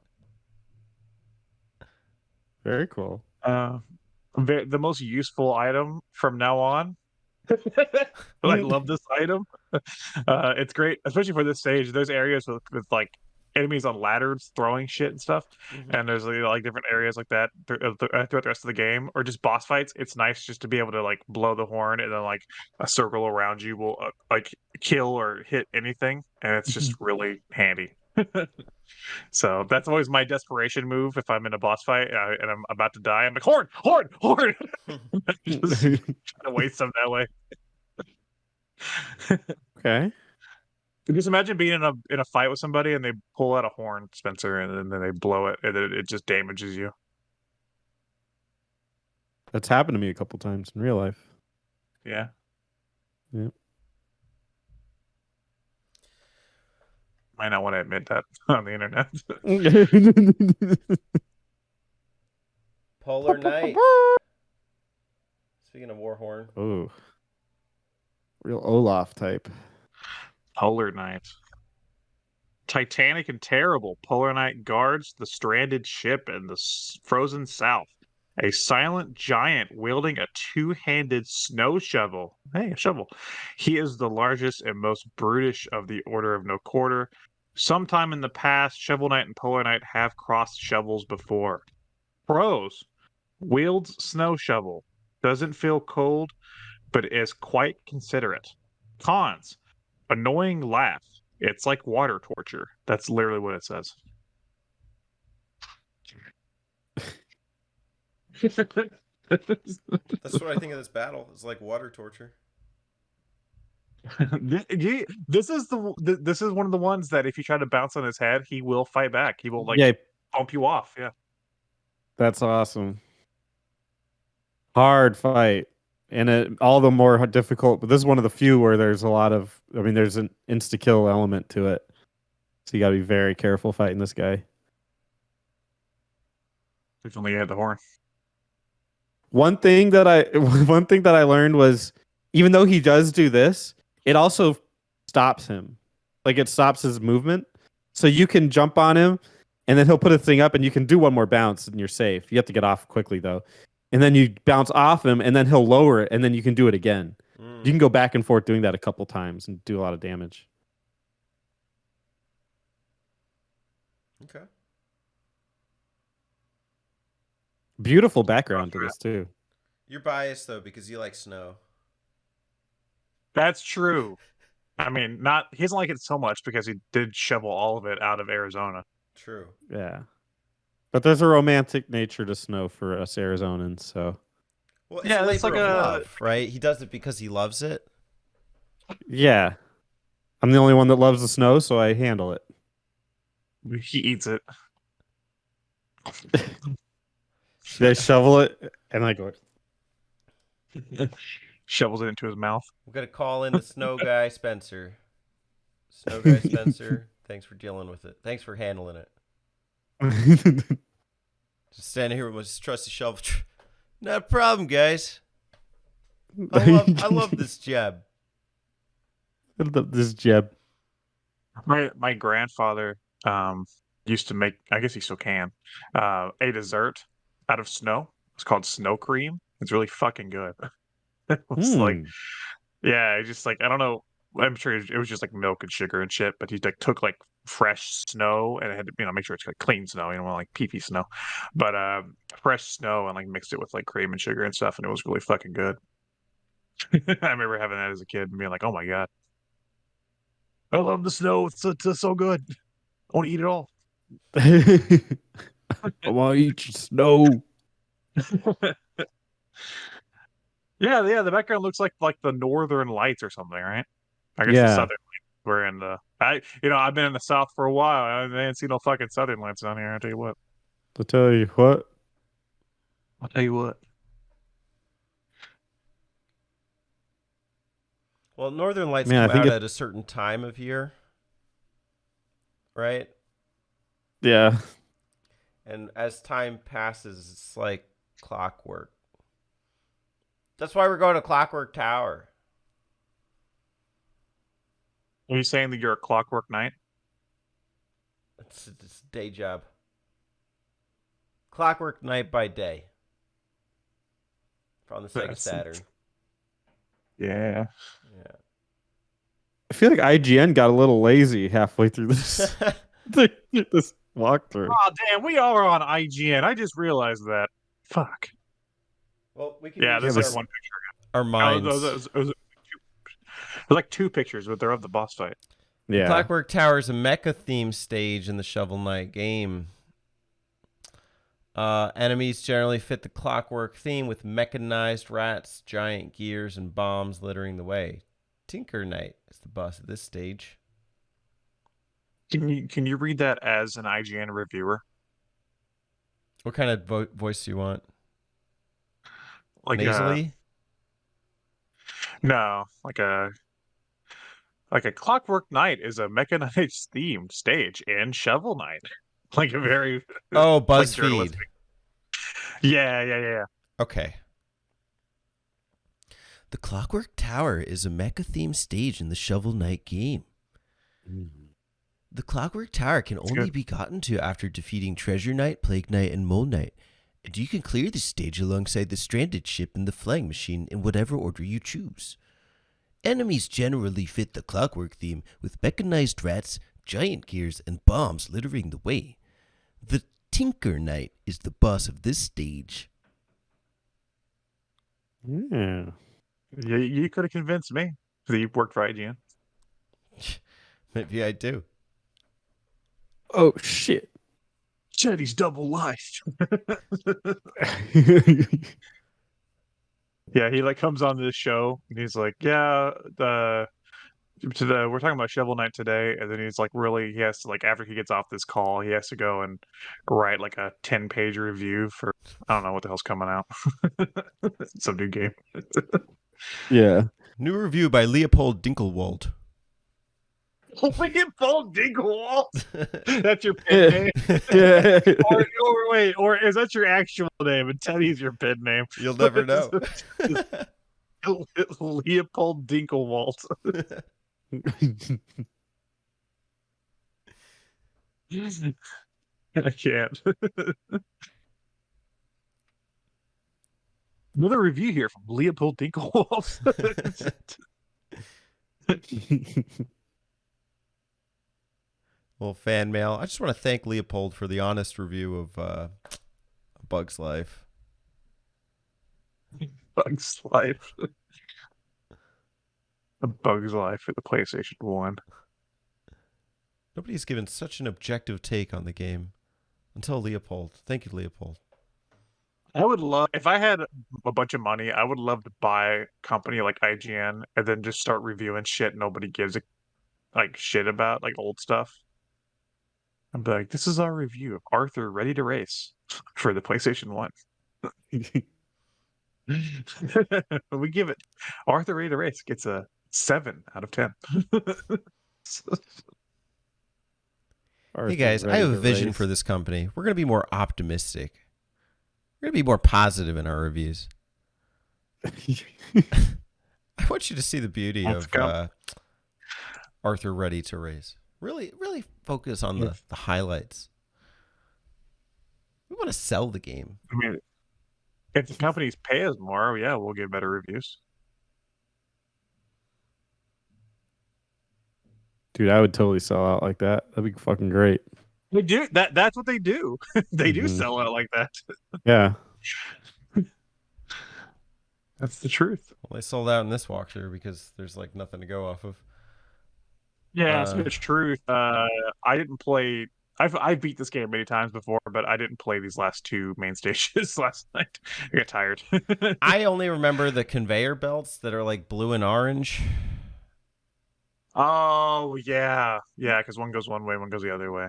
Very cool. The most useful item from now on. I love this item. It's great, especially for this stage. There's areas with like enemies on ladders throwing shit and stuff, and there's like different areas like that throughout the rest of the game, or just boss fights. It's nice just to be able to like blow the horn, and then like a circle around you will like kill or hit anything, and it's just really handy. So that's always my desperation move if I'm in a boss fight and I'm about to die. I'm like, horn, horn, horn. Just trying to waste them that way. Okay. Just imagine being in a fight with somebody and they pull out a horn, Spencer, and then they blow it, and it just damages you. That's happened to me a couple times in real life. Yeah. Yep. Might not want to admit that on the internet. Polar Knight. Speaking of war horn. Oh. Real Olaf type. Polar Knight. Titanic and terrible. Polar Knight guards the stranded ship in the frozen south. A silent giant wielding a two-handed snow shovel. Hey, a shovel. He is the largest and most brutish of the Order of No Quarter. Sometime in the past, Shovel Knight and Polar Knight have crossed shovels before. Pros. Wields snow shovel. Doesn't feel cold, but is quite considerate. Cons. Annoying laugh. It's like water torture. That's literally what it says. That's what I think of this battle. It's like water torture. This is this is one of the ones that if you try to bounce on his head, he will fight back. He will like Yeah, bump you off. Yeah. that's awesome. Hard fight. And all the more difficult, but this is one of the few where there's a lot of, I mean, there's an insta-kill element to it. So you got to be very careful fighting this guy. If only you had the horn. One thing that I learned was, even though he does do this, it also stops him. Like it stops his movement. So you can jump on him and then he'll put a thing up and you can do one more bounce and you're safe. You have to get off quickly though. And then you bounce off him and then he'll lower it and then you can do it again. You can go back and forth doing that a couple times and do a lot of damage. Okay. Beautiful background to this too. You're biased though because you like snow. That's true. I mean, he doesn't like it so much because he did shovel all of it out of Arizona. True. Yeah. But there's a romantic nature to snow for us Arizonans, so. Well, it's Yeah, labor it's like of a- love, right? He does it because he loves it. Yeah. I'm the only one that loves the snow, so I handle it. He eats it. They shovel it, and I go, Shovels it into his mouth. We're gonna call in the snow guy, Spencer. Snow guy, Spencer. Thanks for dealing with it. Thanks for handling it. Just standing here with my trusty shovel. Not a problem, guys. I love this job. This Jeb. My grandfather used to make, I guess he still can, a dessert out of snow. It's called snow cream. It's really fucking good. It was like, yeah, it's just like, I don't know. I'm sure it was just like milk and sugar and shit, but he like took like fresh snow and it had to, make sure it's like clean snow, like pee snow, but fresh snow and like mixed it with like cream and sugar and stuff, and it was really fucking good. I remember having that as a kid and being like, oh my god, I love the snow. It's so good. I want to eat it all. I want to eat your snow. Yeah. The background looks like the Northern Lights or something, right? I guess the Yeah. Southern Lights. We're in the I've been in the South for a while. I ain't seen no fucking Southern Lights down here. I'll tell you what. I'll tell you what. Well, Northern Lights Man, I come think out at a certain time of year, right? Yeah. And as time passes, it's like clockwork. That's why we're going to Clockwork Tower. Are you saying that you're a Clockwork Knight? It's a day job. Clockwork Night by day. On the Sega That's- Saturn. Yeah. Yeah. I feel like IGN got a little lazy halfway through this this walkthrough. Oh damn, we all are on IGN. I just realized that. Fuck. Well, we can Yeah, use this is our, one picture again. our minds. It was like two pictures, but they're of the boss fight. Yeah. Clockwork Tower is a mecha themed stage in the Shovel Knight game. Enemies generally fit the clockwork theme with mechanized rats, giant gears, and bombs littering the way. Tinker Knight is the boss of this stage. Can you read that as an IGN reviewer? What kind of voice do you want? Like Nasally? no, like a Clockwork Knight is a mechanized themed stage in Shovel Knight. Like a very Oh, like BuzzFeed. journalistic. Yeah. Okay. The Clockwork Tower is a mecha-themed stage in the Shovel Knight game. The Clockwork Tower can only be gotten to after defeating Treasure Knight, Plague Knight, and Mole Knight. And you can clear the stage alongside the stranded ship and the flying machine in whatever order you choose. Enemies generally fit the clockwork theme with mechanized rats, giant gears, and bombs littering the way. The Tinker Knight is the boss of this stage. Yeah. You could have convinced me that you worked for IGN. Maybe I do. Oh shit. Jetty's double life. Yeah, he like comes on this show and he's like, yeah, we're talking about Shovel Knight today, and then he's like, really, he has to like after he gets off this call, he has to go and write like a 10-page review for I don't know what the hell's coming out. Some new game. Yeah. New review by Leopold Dinkelwald. Leopold Dinkelwald. That's your pen name. Yeah. Or wait, or is that your actual name? And Teddy's your pen name. You'll never know. Leopold Dinkelwald. I can't. Another review here from Leopold Dinkelwald. Well, fan mail. I just want to thank Leopold for the honest review of Bug's Life. Bug's Life. A Bug's Life for the PlayStation 1. Nobody's given such an objective take on the game until Leopold. Thank you, Leopold. I would love, if I had a bunch of money, I would love to buy a company like IGN and then just start reviewing shit nobody gives a like shit about, like old stuff. I'd be like, this is our review of Arthur Ready to Race for the PlayStation 1. We give it Arthur Ready to Race gets a 7 out of 10. Hey guys, I have a vision for this company. We're going to be more optimistic. We're going to be more positive in our reviews. I want you to see the beauty Let's of go. Arthur Ready to Race. Really focus on the highlights. We want to sell the game. I mean, if the companies pay us more, yeah, we'll get better reviews. Dude, I would totally sell out like that. That'd be fucking great. They do that's what they do. They do Mhm. sell out like that. Yeah. That's the truth. Well, they sold out in this walkthrough because there's like nothing to go off of. Yeah, it's truth. I didn't play. I beat this game many times before, but I didn't play these last two main stages last night. I got tired. I only remember the conveyor belts that are like blue and orange. Oh yeah, because one goes one way, one goes the other way.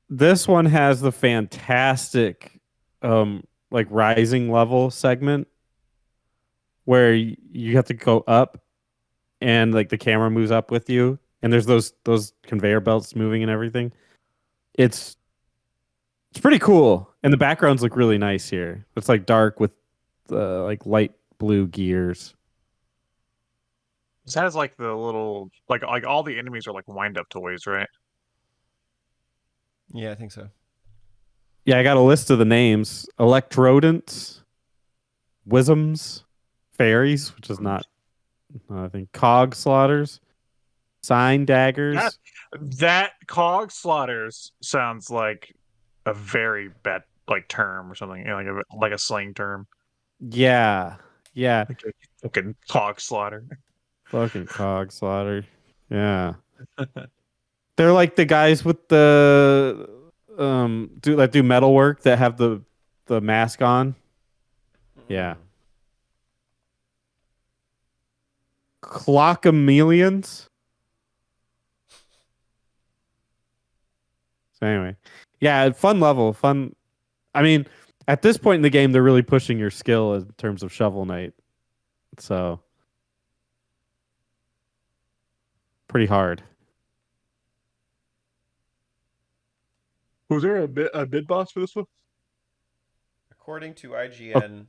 This one has the fantastic like rising level segment where you have to go up and like the camera moves up with you and there's those conveyor belts moving and everything. it's pretty cool, and the backgrounds look really nice here. It's like dark with like light blue gears. This has like the little like all the enemies are like wind up toys, right? Yeah, I think so. Yeah, I got a list of the names: Electrodents, Wisms, Fairies, which is not I think Cog Slaughters, Sign Daggers. That cog slaughters sounds like a very bad like term or something, like a slang term. Yeah, yeah, Like a fucking cog slaughter. fucking Cog Slaughter. Yeah, they're like the guys with the do metal work that have the mask on. Yeah. Clockamelians. So anyway, yeah, fun level, fun. I mean, at this point in the game, they're really pushing your skill in terms of Shovel Knight. So pretty hard. Was there a bid boss for this one? According to IGN,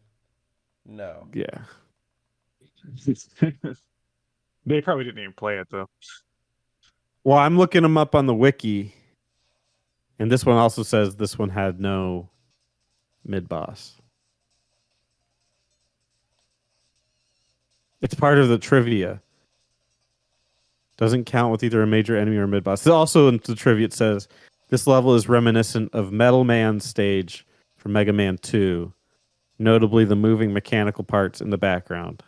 no. Yeah. They probably didn't even play it though. Well, I'm looking them up on the wiki, and this one also says this one had no mid boss. It's part of the trivia. Doesn't count with either a major enemy or a mid boss. Also in the trivia it says this level is reminiscent of Metal Man's stage from Mega Man 2, notably the moving mechanical parts in the background.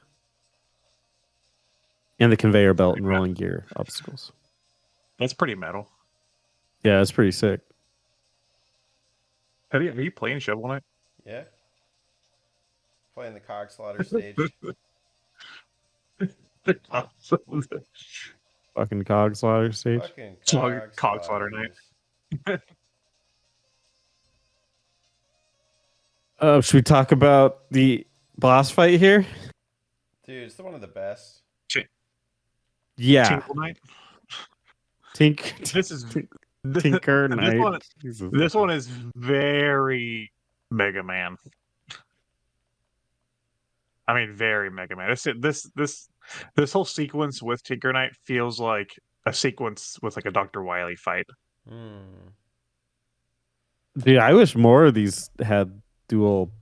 And the conveyor belt and rolling gear obstacles. That's pretty metal. Yeah, it's pretty sick. Are you playing Shovel Knight? Yeah. Playing the Cog Slaughter stage. Fucking Cog Slaughter stage. Fucking Cog Slaughter Knight. Should we talk about the boss fight here? Dude, it's one of the best. Yeah. Tinkle Knight. This is Tinker Knight. This one is very Mega Man. I mean, very Mega Man. This whole sequence with Tinker Knight feels like a sequence with like a Dr. Wily fight. Dude, I wish more of these had dual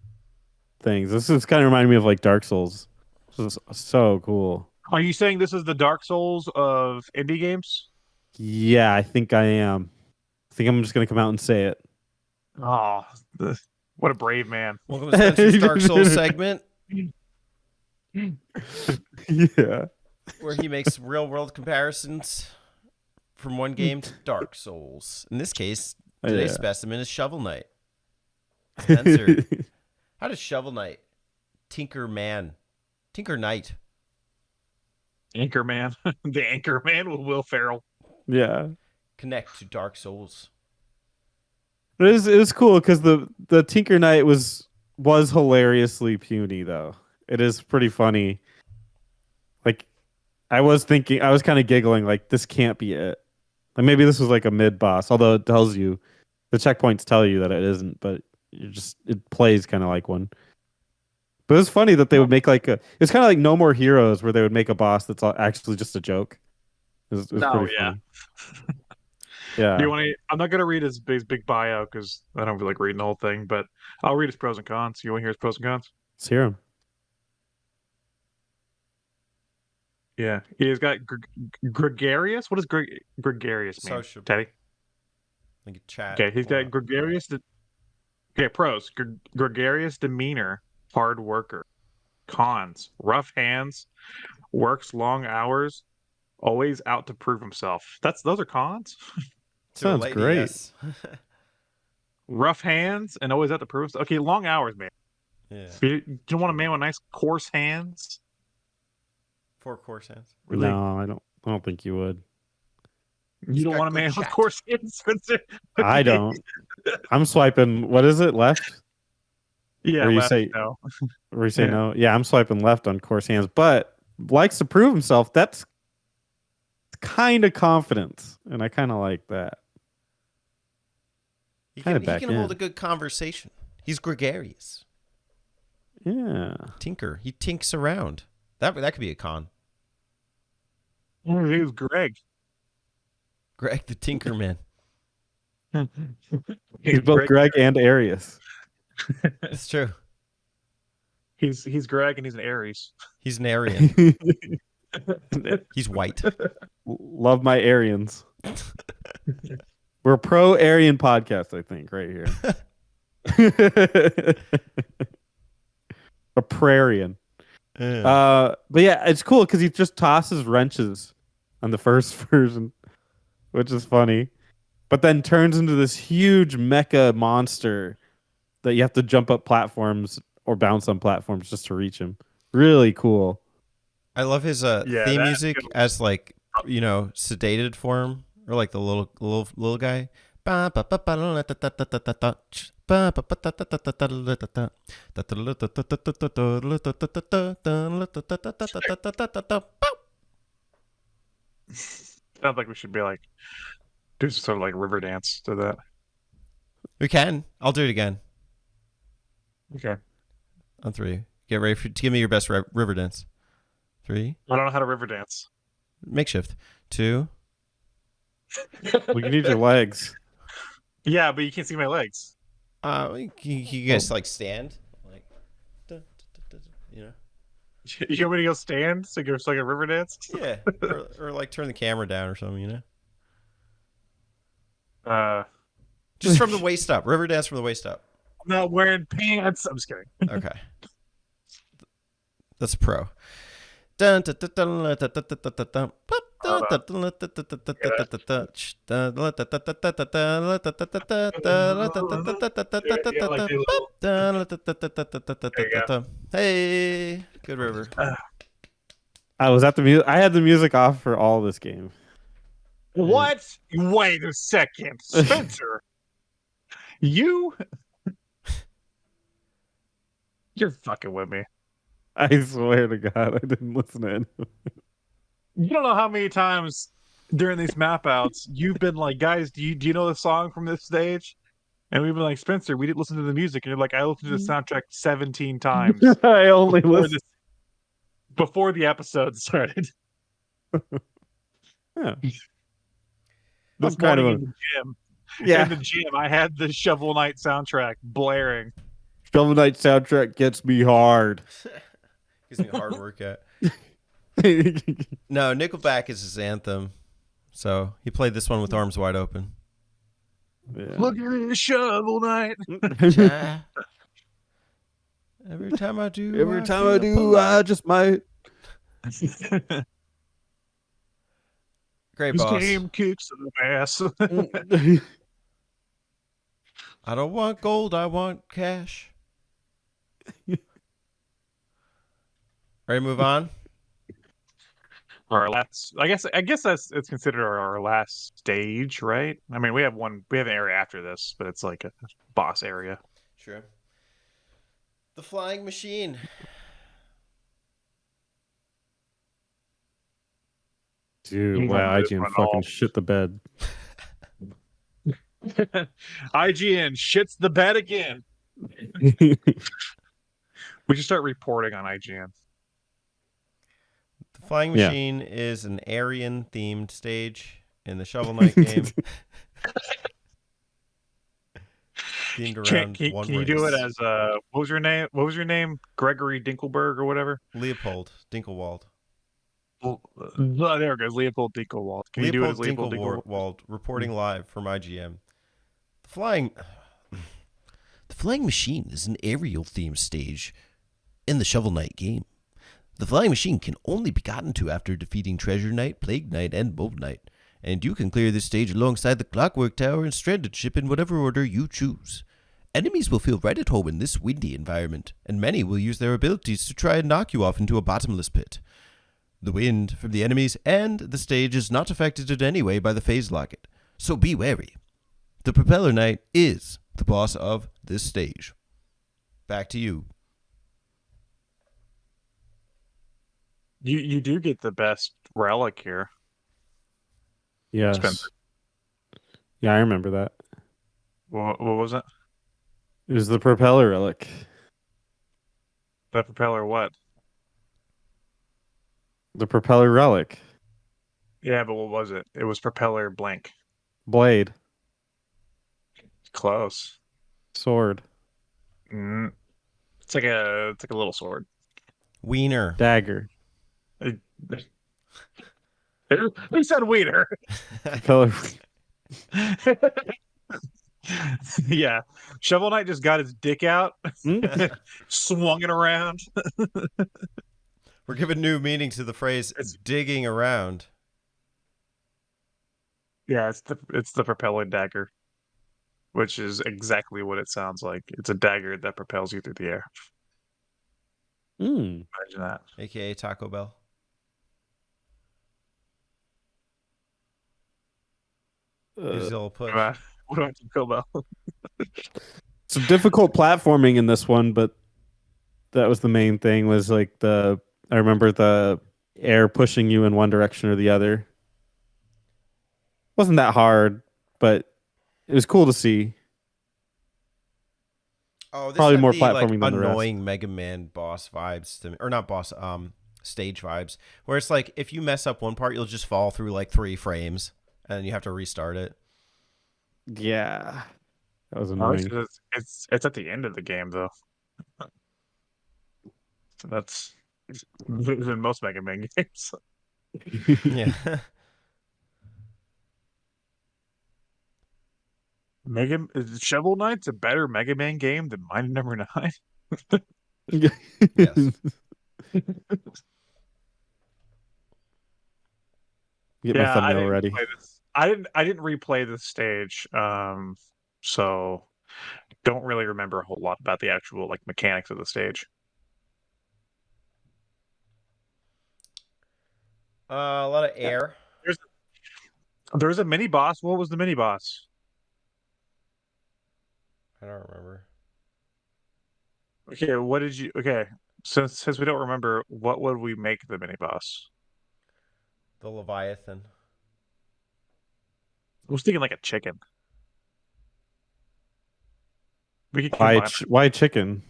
things. This is kind of reminding me of like Dark Souls. This is so cool. Are you saying this is the Dark Souls of indie games? Yeah, I think I am. I think I'm just gonna come out and say it. Oh, what a brave man! Welcome to Spencer's Dark Souls segment, Yeah. where he makes real-world comparisons from one game to Dark Souls. In this case, today's specimen is Shovel Knight. Spencer, how does Shovel Knight, Tinker Knight, Anchorman, the Anchorman with Will Ferrell. Yeah. connect to Dark Souls? It was cool because the Tinker Knight was hilariously puny though. It is pretty funny. Like I was kind of giggling like this can't be it. Like maybe this was like a mid boss, although it tells you the checkpoints tell you that it isn't, but it plays kind of like one. But it's funny that they would make like it's kind of like No More Heroes where they would make a boss that's actually just a joke. It's pretty funny. Yeah. Do you want to? I'm not gonna read his big bio because I don't feel like reading the whole thing, but I'll read his pros and cons. You want to hear his pros and cons? Let's hear him. Yeah, he's got gregarious. What does gregarious mean? Social. Teddy. Like a chat. Okay, he's got gregarious. Okay, pros: gregarious demeanor, hard worker. Cons: rough hands, works long hours, always out to prove himself. Those are cons. To a Sounds lady, great. yes. Rough hands and always out to prove himself. Okay, long hours, man. Yeah. You don't want a man with nice coarse hands. 4 course hands. Really? No, I don't think you would. You don't got want a good man with chat. coarse hands, Spencer. I don't. I'm swiping. What is it? Left? Yeah, Or you left, say- no. Or you say Yeah. no? Yeah, I'm swiping left on coarse hands, but likes to prove himself. That's kind of confidence, and I kind of like that. He Kinda can back hold in. a good conversation. He's gregarious. Yeah. Tinker. He tinks around. That could be a con. Who's Greg? Greg the Tinkerman. He's both Greg and Arius. That's true. He's Greg and he's an Aries. He's an Aryan. He's white. Love my Aryans. We're a pro-Aryan podcast, I think, right here. A Prairie. But yeah, it's cool because he just tosses wrenches on the first version, which is funny. But then turns into this huge mecha monster that you have to jump up platforms or bounce on platforms just to reach him. Really cool. I love his theme music as like, sedated form, or like the little guy. Sounds like we should be like do some sort of like river dance to that. We can. I'll do it again. Okay. On 3. Get ready to give me your best river dance. 3. I don't know how to river dance. Makeshift. 2. Well, you need your legs. Yeah, but you can't see my legs. You guys like stand, like, You want me to go stand so I can river dance? Yeah, or like turn the camera down or something, Just from the waist up. River dance from the waist up. I'm not wearing pants. I'm just kidding. Okay. That's a pro. Dun, dun, dun, dun, dun, dun, dun, dun, dun, dun. Hey, good river. I was at the music. I had the music off for all this game. What? Wait a second, Spencer. You're fucking with me. I swear to God, I didn't listen to it. You don't know how many times during these map outs you've been like, guys, do you know the song from this stage? And we've been like, Spencer, we didn't listen to the music. And you're like, I listened to the soundtrack 17 times I only listened. before the episode started. Yeah. This kind morning of in the gym. Yeah. In the gym, I had the Shovel Knight soundtrack blaring. Shovel Knight soundtrack gets me hard. Gives me a hard workout. No, Nickelback is his anthem. So he played this one with arms wide open. Yeah. Look at this Shovel Knight. Every time I do, Every time I do, I just might. Great This boss. game kicks some ass. I don't want gold, I want cash. Ready to move on? Our last, I guess it's considered our last stage, right? I mean, we have an area after this, but it's like a boss area. Sure. The flying machine. Dude, wow, IGN fucking shit the bed. IGN shits the bed again. We should start reporting on IGN. The flying machine is an Aryan themed stage in the Shovel Knight game. Themed around Can one you do it race. as what was your name? What was your name? Gregory Dinkelberg or whatever? Leopold Dinkelwald. There it goes, Leopold Dinkelwald. Can you do it as Leopold Dinkelwald? Reporting live from IGM. The flying machine is an aerial themed stage in the Shovel Knight game. The flying machine can only be gotten to after defeating Treasure Knight, Plague Knight, and Mold Knight, and you can clear this stage alongside the Clockwork Tower and Stranded Ship in whatever order you choose. Enemies will feel right at home in this windy environment, and many will use their abilities to try and knock you off into a bottomless pit. The wind from the enemies and the stage is not affected in any way by the phase locket, so be wary. The Propeller Knight is the boss of this stage. Back to you. You do get the best relic here. Yes. Spencer. Yeah, I remember that. What was it? It was the propeller relic. The propeller what? The propeller relic. Yeah, but what was it? It was propeller blank. Blade. Close. Sword. Mm. It's like a little sword. Wiener. Dagger. It- He said wiener. Propeller. Yeah. Shovel Knight just got his dick out, Hmm? swung it around. We're giving new meaning to the phrase It's- digging around. Yeah, it's the propeller dagger, which is exactly what it sounds like. It's a dagger that propels you through the air. Mm. Imagine that. AKA Taco Bell. Zilla push. What about Taco Bell? Some difficult platforming in this one, but that was the main thing. Was like I remember the air pushing you in one direction or the other. Wasn't that hard, but it was cool to see. Oh, this Probably had more the like platforming than the rest. annoying Mega Man boss vibes to me, or not boss, stage vibes, where it's like if you mess up one part, you'll just fall through like 3 frames, and then you have to restart it. Yeah, that was At annoying. least it's at the end of the game though. So that's in most Mega Man games. Yeah. Shovel Knight's a better Mega Man game than Mine Number 9. Yes. Get my Yeah, I thumbnail didn't ready. play this. I didn't replay this stage. So don't really remember a whole lot about the actual like mechanics of the stage. A lot of air. There's a mini boss. What was the mini boss? I don't remember. Okay, what did you? Okay, since we don't remember, what would we make the mini boss? The Leviathan. I was thinking like a chicken. We could combine. Why chicken?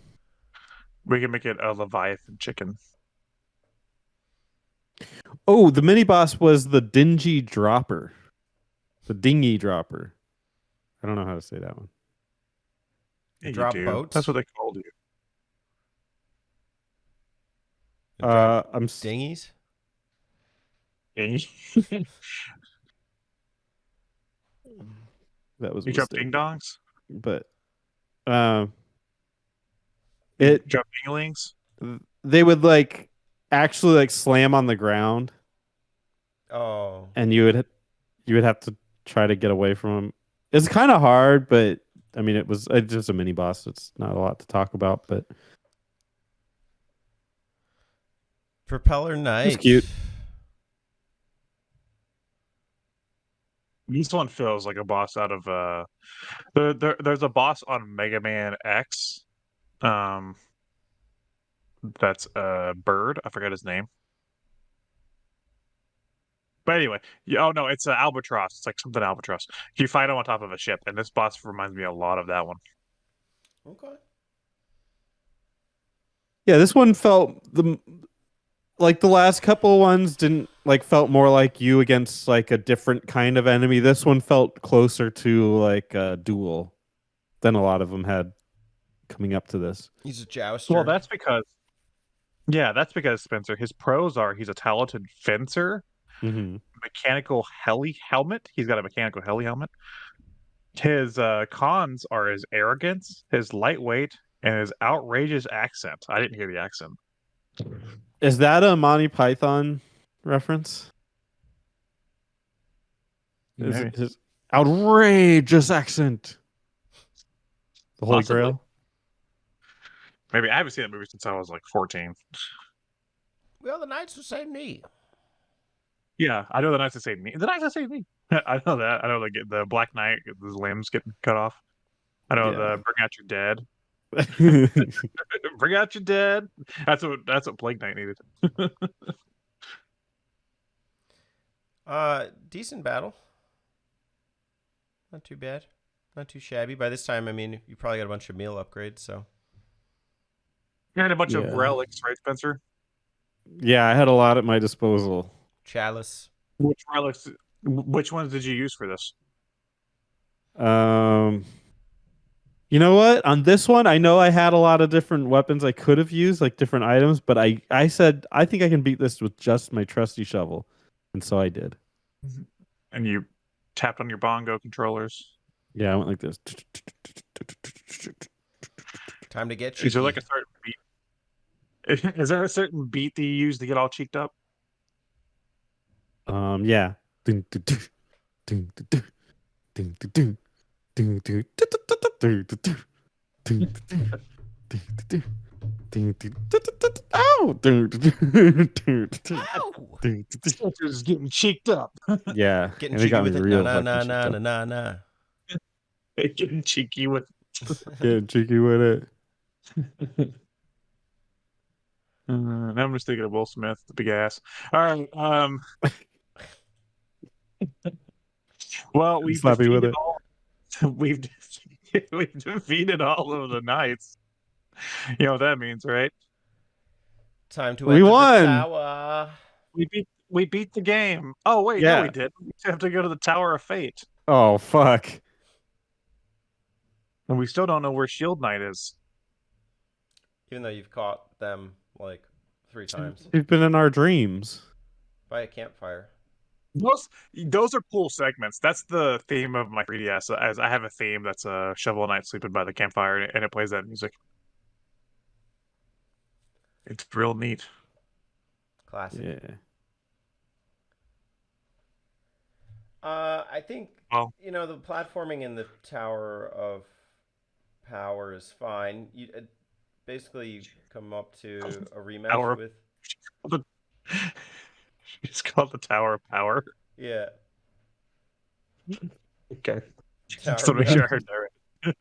We can make it a Leviathan chicken. Oh, the mini boss was the dingy dropper, the dingy dropper. I don't know how to say that one. Yeah, you Drop do. boats? That's what they called you. Drop I'm dinghies. that was a You drop mistake. ding dongs. But You it drop dinglings. they would like actually like slam on the ground, Oh. and you would have to try to get away from them. It's kind of hard, but I mean it's just a mini boss. It's not a lot to talk about, but Propeller Knight. cute. This one feels like a boss out of there's a boss on Mega Man X. That's a bird. I forgot his name. But anyway, oh no, it's an albatross. It's like something albatross. You fight him on top of a ship, and this boss reminds me a lot of that one. Okay. Yeah, this one felt like the last couple ones didn't like felt more like you against like a different kind of enemy. This one felt closer to like a duel than a lot of them had coming up to this. He's a jouster. Well, that's because Spencer. His pros are he's a talented fencer, Mm-hmm. mechanical heli helmet. He's got a mechanical heli helmet. His cons are his arrogance, his lightweight, and his outrageous accent. I didn't hear the accent. Is that a Monty Python reference? Is Maybe. it his outrageous accent? The Holy Possibly. Grail? Maybe I haven't seen that movie since I was like 14. Well, the Knights will say me. Yeah, I know the Knights that say me. The Knights that say me. I know that. I know the Black Knight, his limbs getting cut off. I know Yeah. the Bring Out Your Dead. Bring out your dead. That's what Plague Knight needed. Decent battle. Not too bad. Not too shabby. By this time, I mean, you probably got a bunch of meal upgrades, so. You had a bunch of Yeah. relics, right, Spencer? Yeah, I had a lot at my disposal. Chalice. Which relics? Which ones did you use for this? You know what? On this one, I know I had a lot of different weapons I could have used, like different items, but I said I think I can beat this with just my trusty shovel, and so I did. And you tapped on your bongo controllers. Yeah, I went like this. Time to get cheeky. Is there like a certain beat? Is there a certain beat that you use to get all cheeked up? Yeah. Ding, ding, ding, ding, ding, ding, ding, ding, ding, ding, ding, ding, ding, ding, ding, ow! Ow! Spencer's getting cheeked up. Yeah, Getting and cheeky got with me it. real Nah, nah, fucking nah, cheeked nah, up. nah, nah, nah. Getting cheeky with. Getting cheeky with it. Now I'm just thinking of Will Smith, the big ass. All right. Well, we've Slappy with defeated it. all. We've defeated all of the knights. You know what that means, right? Time to We enter won! the tower. We beat the game. Oh wait, no, Yeah. we did. We have to go to the Tower of Fate, Oh fuck! and we still don't know where Shield Knight is. Even though you've caught them like 3 times You've been in our dreams. by a campfire. Those are cool segments. That's the theme of my 3DS. As I have a theme that's a Shovel Knight sleeping by the campfire, and it plays that music. It's real neat. Classic. Yeah. I think Well, the platforming in the Tower of Power is fine. Basically you come up to a rematch Tower of- with it's called the Tower of Power. yeah. Okay. Tower Just to make sure I heard that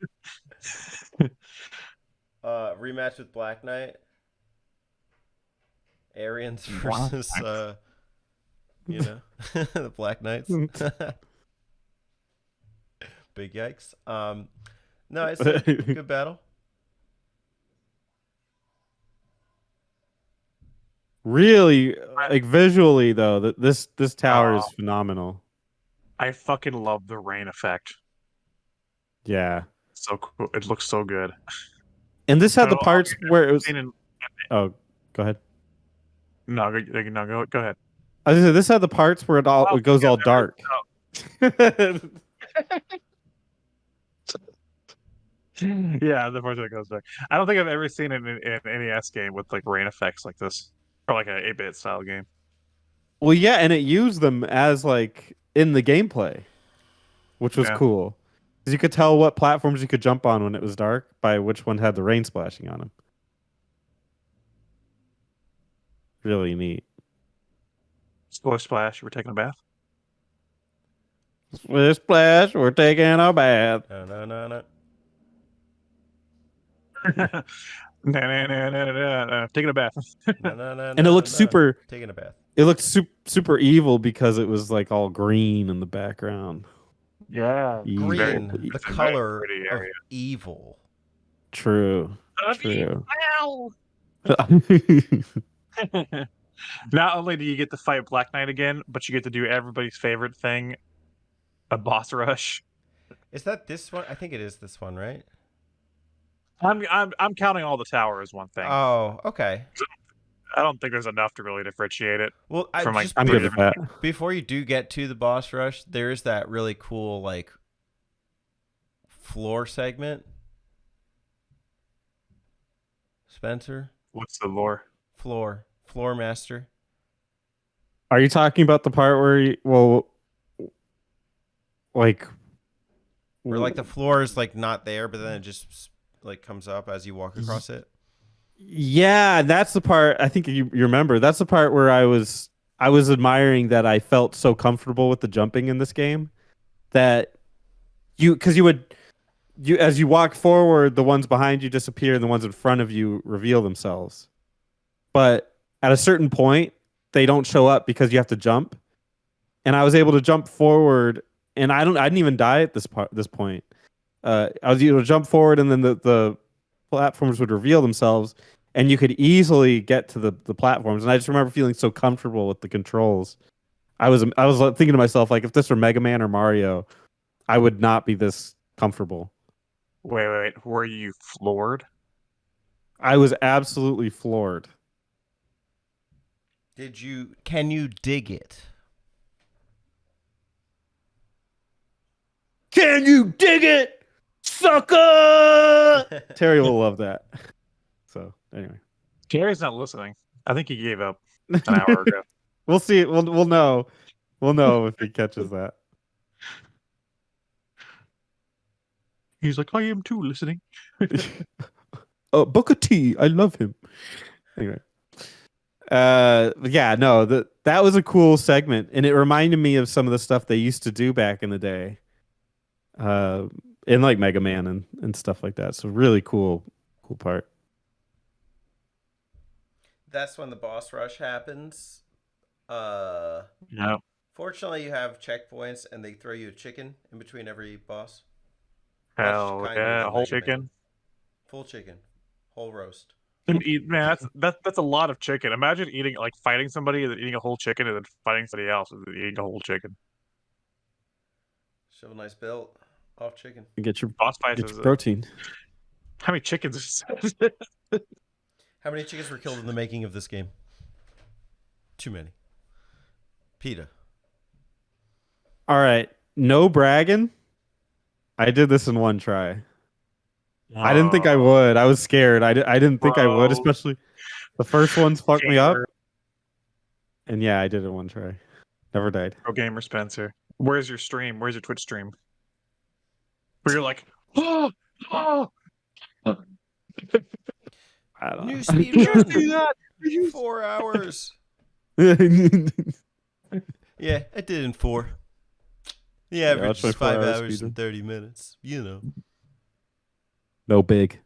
right. Rematch with Black Knight. Aryans Black versus the Black Knights. Big yikes. No, it's a good battle. Really, like visually though, this tower is Oh. phenomenal. I fucking love the rain effect. Yeah, So cool. It looks so good. and this had the Oh, parts where it was. No, Oh, go ahead. go ahead. I was gonna say, this had the parts where it goes all dark. Yeah, the part that goes back. I don't think I've ever seen it in an NES game with like rain effects like this, or like an 8-bit style game. Well, yeah, and it used them as like in the gameplay, which was Yeah. cool. Because you could tell what platforms you could jump on when it was dark by which one had the rain splashing on them. Really neat. Splash, splash. We're taking a bath. Splish splash, we're taking a bath. No. Taking a bath. And it looked super. Taking a bath. It looked super evil because it was like all green in the background. Yeah. Evil. Green, Very- the it's a very color pretty of area. evil. True. True. Not only do you get to fight Black Knight again, but you get to do everybody's favorite thing, a boss rush. Is that this one? I think it is this one, right? I'm counting all the tower as one thing. Oh, okay. I don't think there's enough to really differentiate it. Well, From, like, just I'm good with that. before you do get to the boss rush, there's that really cool like floor segment. Spencer, What's the lore? floor master. Are you talking about the part where like Where like the floor is like not there, but then it just like comes up as you walk across it. Yeah, that's the part I think you remember. That's the part where I was admiring that I felt so comfortable with the jumping in this game that because you as you walk forward, the ones behind you disappear and the ones in front of you reveal themselves. But at a certain point, they don't show up because you have to jump. And I was able to jump forward, and I didn't even die at this point. I was able to jump forward, and then the platforms would reveal themselves, and you could easily get to the platforms. And I just remember feeling so comfortable with the controls. I was like, thinking to myself, like, if this were Mega Man or Mario, I would not be this comfortable. Wait. Were you floored? I was absolutely floored. Can you dig it? Can you dig it, sucker? Terry will love that. So anyway, Gary's not listening. I think he gave up an hour ago. we'll see. We'll know. We'll know if he catches that. He's like, I am too listening. Booker T, I love him. Anyway, yeah, no, that was a cool segment, and it reminded me of some of the stuff they used to do back in the day, in like Mega Man and stuff like that. So really cool part. That's when the boss rush happens. No. Fortunately, you have checkpoints, and they throw you a chicken in between every boss. Hell Much kinder yeah, than whole Mega Man. chicken. Full chicken, whole roast. Man, that's a lot of chicken. Imagine eating like fighting somebody and then eating a whole chicken and then fighting somebody else and then eating a whole chicken. Show a nice build off chicken. Get your Boss fights get is your protein. how many chickens is How many chickens were killed in the making of this game? Too many. PETA. All right, no bragging. I did this in one try. I didn't think I would. I was scared. I didn't think I would, Bro. especially the first ones fucked me up. Gamer. And yeah, I did it one try. Never died. Pro gamer Spencer. Where's your stream? Where's your Twitch stream? Where you're like, oh. I don't New know. speed Did you run. see that? 4 hours. Yeah, I did in 4. The average that's my is 5 4-hour hours speed and 30 minutes. You know. No big.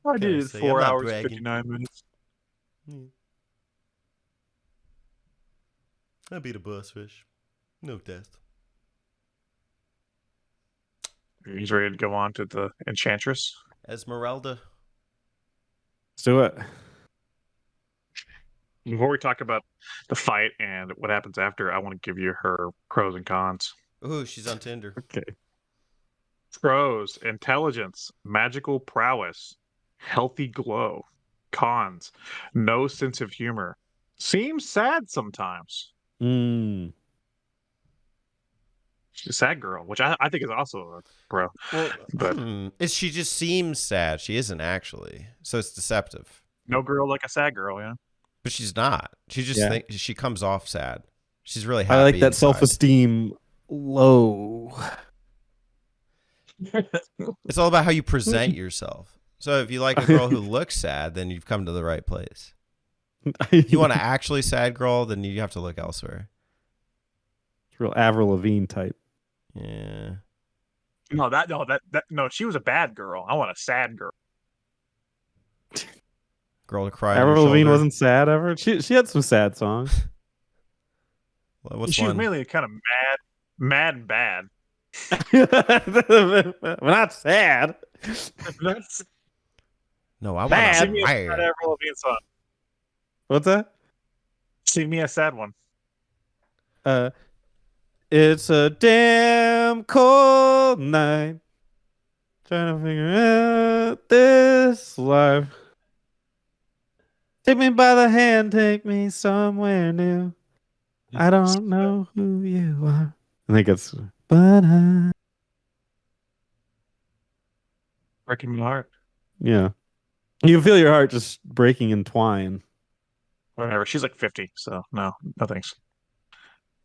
I did it say? 4 I'm not hours, bragging. 59 minutes. I beat a bus fish. No test. He's ready to go on to the Enchantress. Esmeralda. Let's do it. Before we talk about the fight and what happens after, I want to give you her pros and cons. Ooh, she's on Tinder. Okay. Pros: intelligence, magical prowess, healthy glow. Cons: no sense of humor. Seems sad sometimes. Mm. She's a sad girl, which I think is also a pro. Well, But she just seems sad. She isn't actually. So it's deceptive. no girl like a sad girl, yeah. But she's not. She just Yeah. she comes off sad. She's really happy. I like that inside. self-esteem low. It's all about how you present yourself. So if you like a girl who looks sad, then you've come to the right place. If you want an actually sad girl, then you have to look elsewhere. Real Avril Lavigne type. Yeah. No, she was a bad girl. I want a sad girl. Girl to cry on your Avril Lavigne shoulder. wasn't sad ever. She had some sad songs. Well, what's She was one? mainly kind of mad and bad. We're not sad. That's No, I want Bad. a sing me a sad fire. Avril Lavigne song. What's that? Sing me a sad one. It's a damn cold night. Trying to figure out this life. Take me by the hand, take me somewhere new. I don't know who you are. I think it's but Breaking my heart. yeah. You can feel your heart just breaking in twine. Whatever. She's like 50, so no thanks.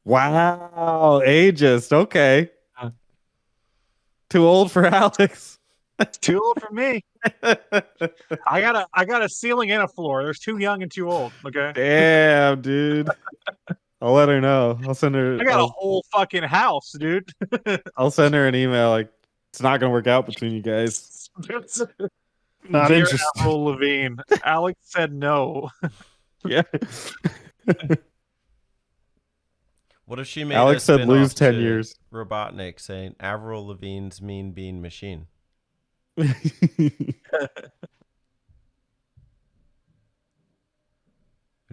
Wow, ageist. Okay. Yeah. Too old for Alex. Too old for me. I got a ceiling and a floor. There's too young and too old. Okay. Damn, dude. I'll let her know. I'll send her. I got a whole fucking house, dude. I'll send her an email. Like it's not gonna work out between you guys. Not Dear interested. Avril Lavigne. Alex said no. Yeah. What if she made Alex a said spin-off lose 10 to years. Robotnik saying Avril Lavigne's Mean Bean Machine? Would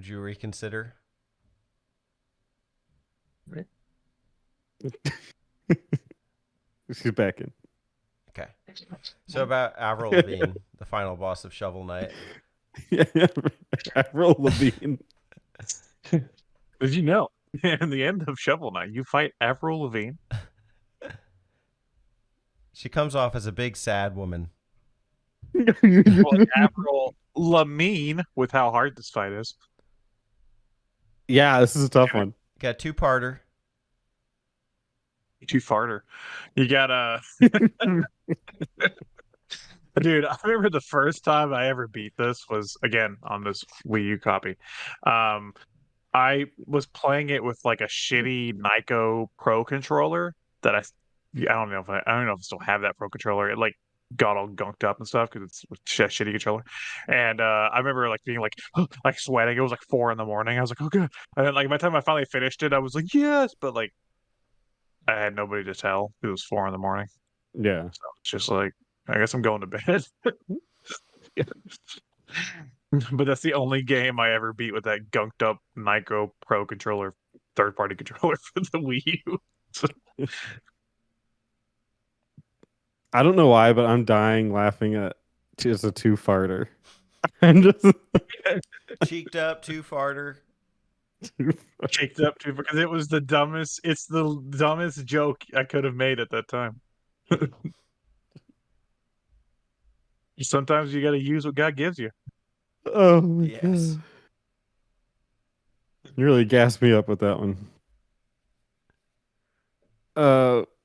you reconsider? She's back in. Okay. So about Avril Lavigne, the final boss of Shovel Knight. Avril Lavigne. Did you know? In the end of Shovel Knight, you fight Avril Lavigne. She comes off as a big sad woman. Well, Avril Lavigne, with how hard this fight is. Yeah, this is a tough one. Got two-parter. Too farter. You gotta. Dude, I remember the first time I ever beat this was again on this Wii U copy. I was playing it with like a shitty Nyko Pro controller that I don't know if I don't know if I still have that Pro controller. It like got all gunked up and stuff because it's a shitty controller. And I remember like being like like sweating. It was like 4 a.m. I was like, oh good. And then like by the time I finally finished it, I was like, yes, but like I had nobody to tell. It was 4 a.m. Yeah. So it's just like I guess I'm going to bed. But that's the only game I ever beat with that gunked up Nyko Pro controller, third party controller for the Wii U. I don't know why, but I'm dying laughing at just a two-farter. I'm just Cheeked up, two-farter. Cheeked up too because it was the dumbest. It's the dumbest joke I could have made at that time. Sometimes you got to use what God gives you. Oh my Yes. god. You really gassed me up with that one.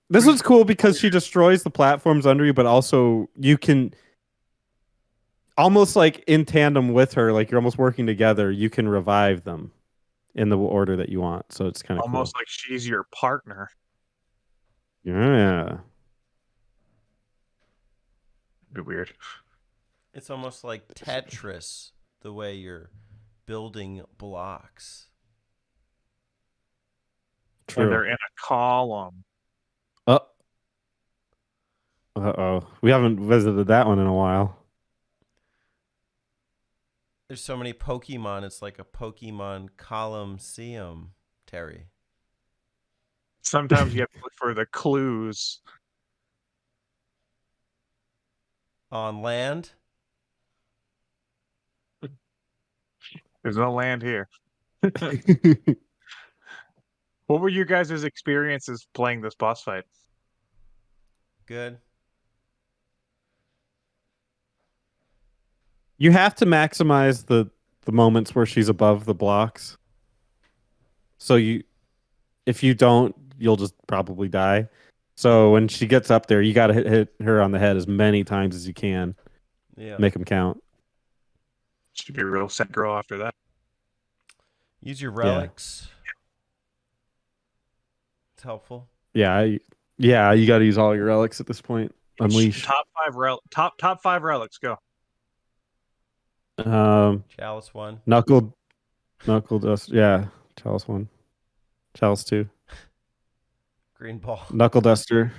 This one's cool because she destroys the platforms under you, but also you can almost like in tandem with her, like you're almost working together, you can revive them in the order that you want. So it's kind of Almost cool. like she's your partner. Yeah. Be weird. It's almost like Tetris, the way you're building blocks. True. And they're in a column. Uh-oh. We haven't visited that one in a while. There's so many Pokemon, it's like a Pokemon Colosseum, Terry. Sometimes you have to look for the clues. On land, There's no land here. What were your guys' experiences playing this boss fight? good. You have to maximize the moments where she's above the blocks. So if you don't, you'll just probably die. So when she gets up there, you got to hit her on the head as many times as you can. Yeah. Make them count. Should be a real set girl after that. Use your relics. It's helpful. Yeah, you got to use all your relics at this point. Unleash. Top five relics. Go. Chalice 1. Knuckle dust. Yeah, Chalice 1. Chalice 2. Green ball. Knuckle duster.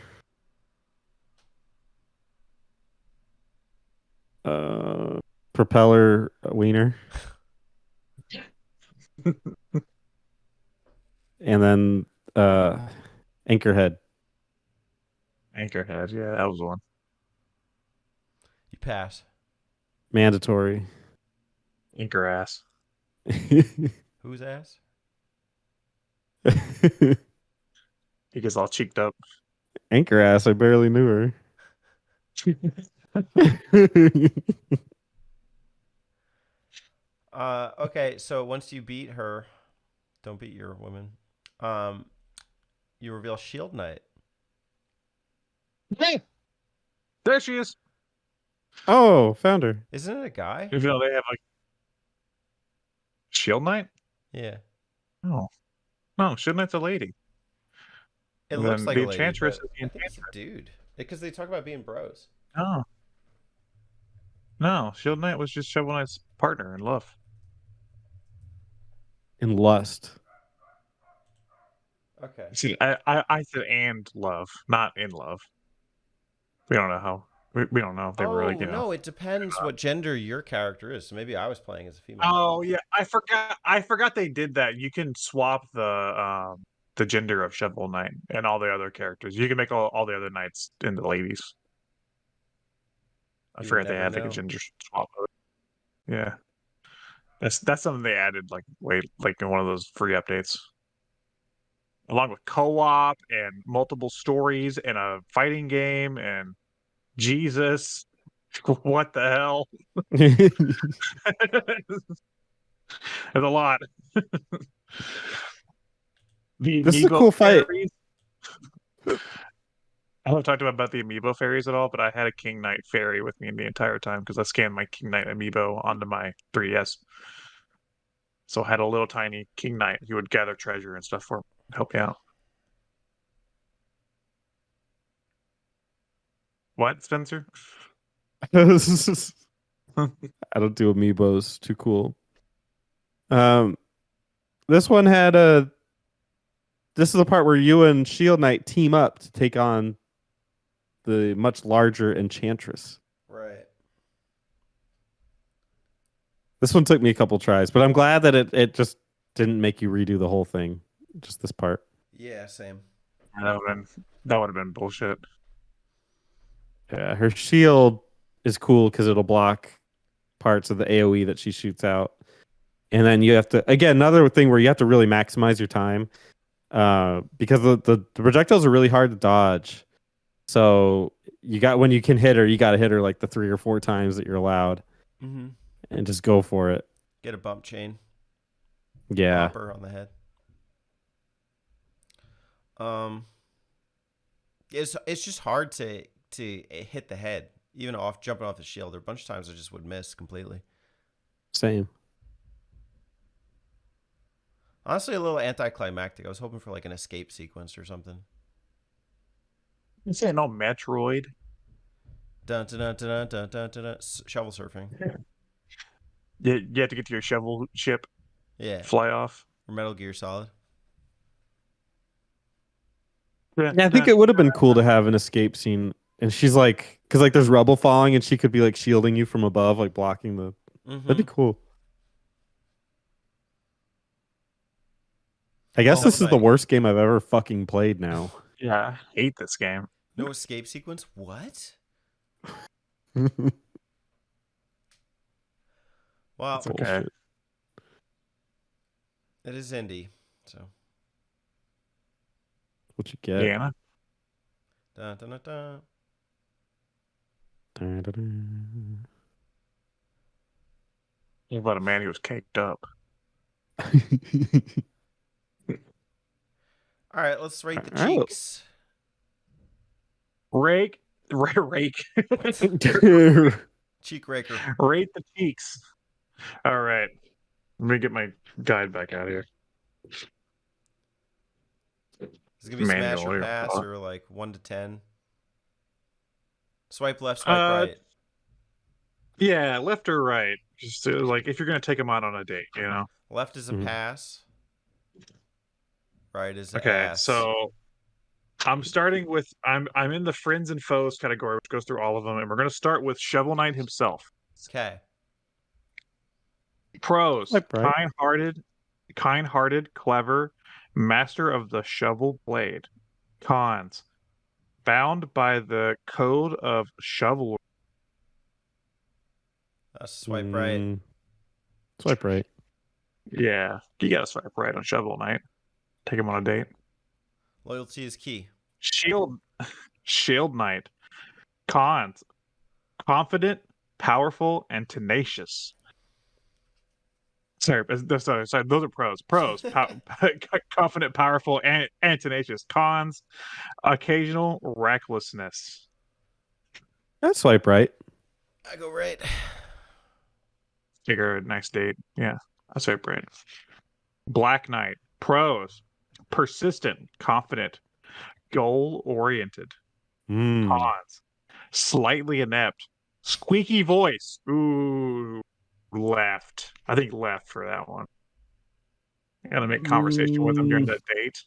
Propeller wiener. And then Anchorhead. Anchorhead. Yeah, that was one. You pass. Mandatory. Anchor ass. Whose ass? He gets all cheeked up. Anchor ass. I barely knew her. Okay, so once you beat her, don't beat your woman. You reveal Shield Knight. Hey, there she is. Oh, found her. Isn't it a guy? Even though they have like Shield Knight. Yeah. No, no, Shield Knight's a lady. It And looks then like the a lady, Enchantress but is the I think it's a dude. Because they talk about being bros. No, no, Shield Knight was just Shovel Knight's partner in love. In lust. Okay. See, I said and love, not in love. We don't know how. We don't know if they were like, No, it depends what gender your character is. So maybe I was playing as a female. Oh yeah, I forgot. I forgot they did that. You can swap the gender of Shovel Knight and all the other characters. You can make all the other knights into ladies. I You would forgot they never had like a know. gender swap. Yeah, that's something they added like in one of those free updates, along with co-op and multiple stories and a fighting game and Jesus, what the hell? There's a lot. The This is a amiibo cool fight. fairies. I haven't talked about the amiibo fairies at all, but I had a King Knight fairy with me the entire time because I scanned my King Knight amiibo onto my 3DS. So I had a little tiny King Knight. He would gather treasure and stuff for me, help me out. What, Spencer? I don't do amiibos. Too cool. This one had a. This is the part where you and Shield Knight team up to take on the much larger Enchantress. Right. This one took me a couple tries, but I'm glad that it just didn't make you redo the whole thing. Just this part. Yeah, same. That would have been bullshit. Yeah, her shield is cool because it'll block parts of the AoE that she shoots out. And then you have to, again, another thing where you have to really maximize your time because the projectiles are really hard to dodge. So when you can hit her, you got to hit her like the 3 or 4 times that you're allowed Mm-hmm. and just go for it. Get a bump chain. Yeah. Bumper on the head. It's just hard to hit the head, even jumping off the shield. There are a bunch of times I just would miss completely. Same. Honestly, a little anticlimactic. I was hoping for like an escape sequence or something. You saying no Metroid? Dun dun dun dun dun dun dun, dun. Shovel surfing. You have to get to your shovel ship, Yeah. fly off. Or Metal Gear Solid. Yeah, I think it would have been cool to have an escape scene. And she's like, because like there's rubble falling and she could be like shielding you from above, like blocking the. That'd be cool. I guess this is the worst game I've ever fucking played now. Yeah, I hate this game. No escape sequence? What? Well, It's okay. it is indie, so. What you get? Diana? Dun, dun, dun, dun. Dun-dun-dun. About a man who was caked up. All right, let's rate the All right. cheeks. Rake. Cheek raker. Rate the cheeks. All right. Let me get my guide back out here. Is it gonna be Manual smash or here. pass or like 1 to 10? Swipe left, swipe right. Yeah, left or right. Just like if you're gonna take them out on a date, you know. Left is a pass. Right is a Okay, ass. so I'm starting with I'm in the friends and foes category, which goes through all of them, and we're gonna start with Shovel Knight himself. Okay. Pros: Like, right. kind-hearted, clever, master of the shovel blade. Cons: bound by the code of shovel. Swipe right. Swipe right. Yeah, you gotta swipe right on Shovel Knight. Take him on a date. Loyalty is key. Shield Knight. Cons: confident, powerful, and tenacious. Sorry. Those are pros. Pros: confident, powerful, and tenacious. Cons: occasional recklessness. That's swipe right. I go right. Figure a nice date. Yeah, I swipe right. Black Knight. Pros: persistent, confident, goal-oriented. Cons: slightly inept, squeaky voice. Ooh, left. I think left for that one. I gotta make conversation with him during that date.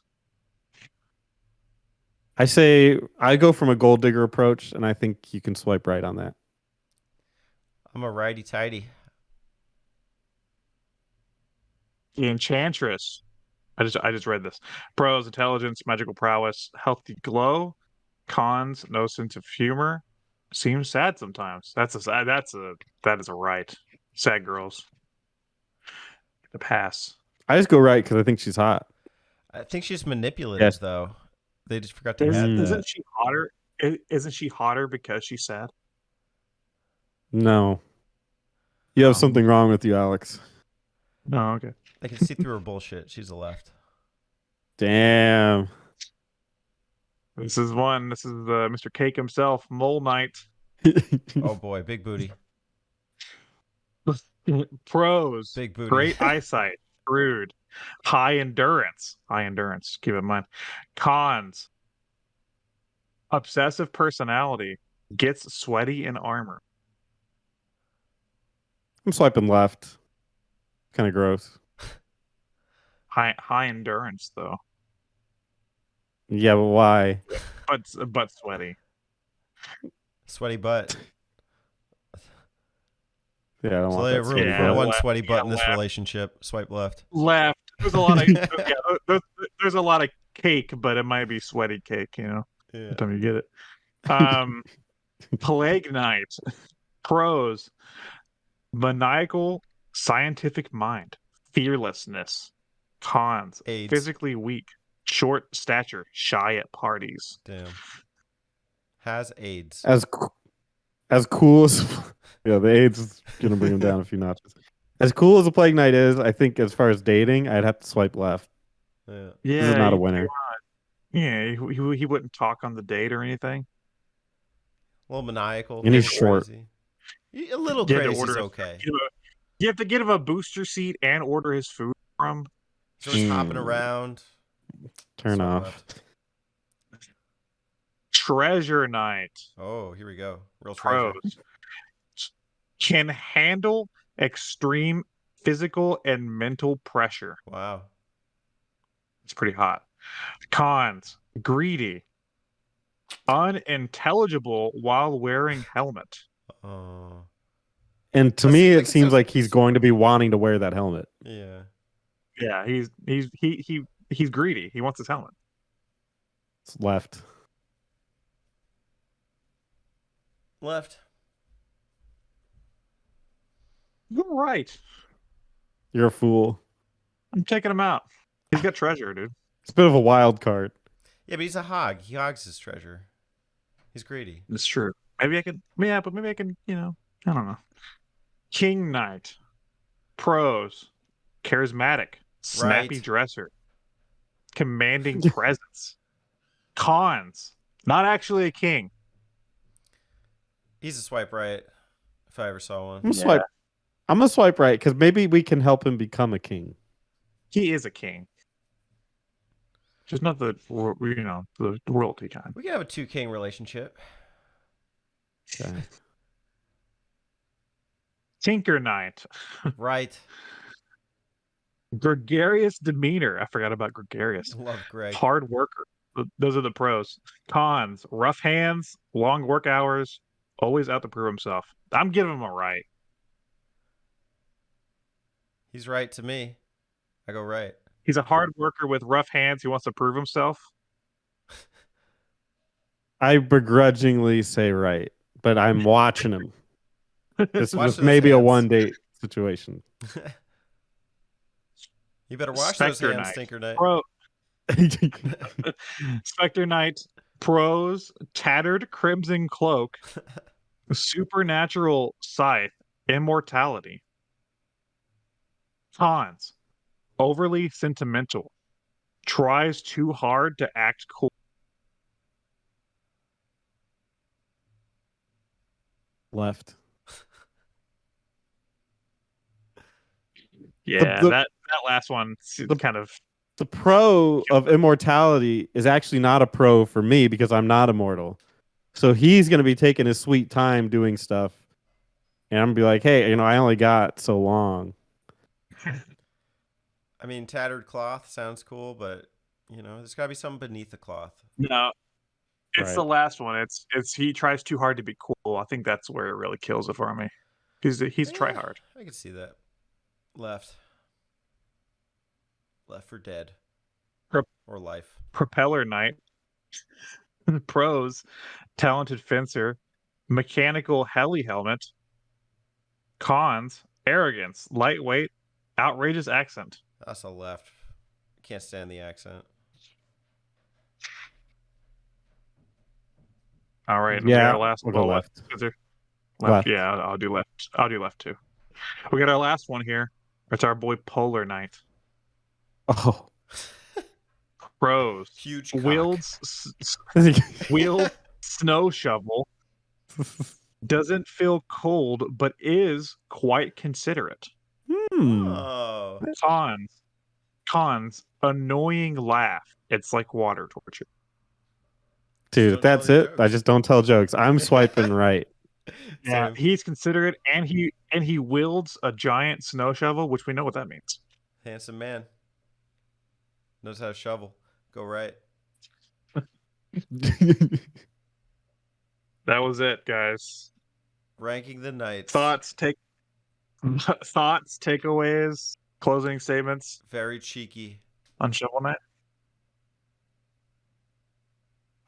I say I go from a gold digger approach, and I think you can swipe right on that. I'm a righty tighty. The Enchantress. I just read this. Pros: intelligence, magical prowess, healthy glow. Cons: no sense of humor. Seems sad sometimes. That is a right. Sad girls. The pass. I just go right because I think she's hot. I think she's manipulative, Yes. though. They just forgot to add that. Isn't she hotter? Isn't she hotter because she's sad? No. You have something wrong with you, Alex. No, okay. They can see through her bullshit. She's a left. Damn. This is Mr. Cake himself, Mole Knight. Oh boy, big booty. Pros: Big booty. great eyesight, shrewd, high endurance. High endurance. Keep in mind. Cons: obsessive personality, gets sweaty in armor. I'm swiping left. Kind of gross. High endurance though, Yeah, but why? but sweaty. Sweaty butt. Yeah, I don't So want they that. have room sweaty Yeah, for butt. one left. sweaty butt Yeah, in this left. relationship. Swipe left. Left. There's a lot of there's a lot of cake, but it might be sweaty cake. You know, by Yeah. the time you get it. Plague Knight. Pros: maniacal, scientific mind, fearlessness. Cons: AIDS. physically weak, short stature, shy at parties. Damn. Has AIDS. As cool as yeah, the AIDS is gonna bring him down a few notches. As cool as a Plague Knight is, I think as far as dating, I'd have to swipe left. Yeah. This Yeah, is not a winner. Yeah, he wouldn't talk on the date or anything. A little maniacal. And he's little short. Crazy. A little You had to crazy is order okay. You have to get him a booster seat and order his food from. So he's hopping around. Turn Swipe off. left. Treasure Knight. Oh, here we go. Real treasure. Pros: can handle extreme physical and mental pressure. Wow. It's pretty hot. Cons: greedy, unintelligible while wearing helmet. Oh. And to That me, seems it like it seems sounds like like he's it's- going to be wanting to wear that helmet. Yeah. Yeah, he's greedy. He wants his helmet. It's left. Left. You're right. You're a fool. I'm checking him out. He's got treasure, dude. It's a bit of a wild card. Yeah, but he's a hog. He hogs his treasure. He's greedy. It's true. Maybe I could. Yeah, but maybe I can. I don't know. King Knight. Pros: charismatic, snappy Right. dresser, commanding presence. Cons: not actually a king. He's a swipe right. If I ever saw one. I'm gonna swipe right because maybe we can help him become a king. He is a king, just not the the royalty kind. We could have a 2 king relationship. Okay. Tinker Knight. Right. Gregarious demeanor. I forgot about gregarious. Love Greg. Hard worker. Those are the pros. Cons: rough hands, long work hours, always out to prove himself. I'm giving him a right. He's right to me. I go right. He's a hard worker with rough hands. He wants to prove himself. I begrudgingly say right, but I'm watching him. This Watch was those maybe a hands. 1-date situation. You better wash Spectre those hands, Knight. Stinker Knight. Pro Spectre Knight. Pros: tattered crimson cloak, supernatural scythe, immortality. Cons: overly sentimental, tries too hard to act cool. Left. Yeah, the- that last one kind of. The pro of immortality is actually not a pro for me because I'm not immortal. So he's going to be taking his sweet time doing stuff. And I'm going to be like, hey, I only got so long. I mean, tattered cloth sounds cool, but there's got to be something beneath the cloth. No, It's Right. the last one. It's he tries too hard to be cool. I think that's where it really kills it for me. He's try hard. I can see that. Left for dead. Pro- Or life. Propeller Knight. Pros, talented fencer, mechanical heli helmet. Cons, arrogance, lightweight, outrageous accent. That's a left. Can't stand the accent. All right, and we got Yeah, our last we'll go left. Is there Left. Yeah, I'll do left. I'll do left too. We got our last one here. It's our boy Polar Knight. Oh. Pros, Huge cock. wheeled snow shovel. Doesn't feel cold, but is quite considerate. Oh. Cons, annoying laugh. It's like water torture. Dude, Don't if that's tell it, your I jokes. just don't tell jokes. I'm swiping right. Yeah, Same. he's considerate, and he wields a giant snow shovel, which we know what that means. Handsome man. Knows how to shovel. Go right. That was it, guys. Ranking the knights. Thoughts, takeaways, closing statements Very cheeky. on Shovel Knight.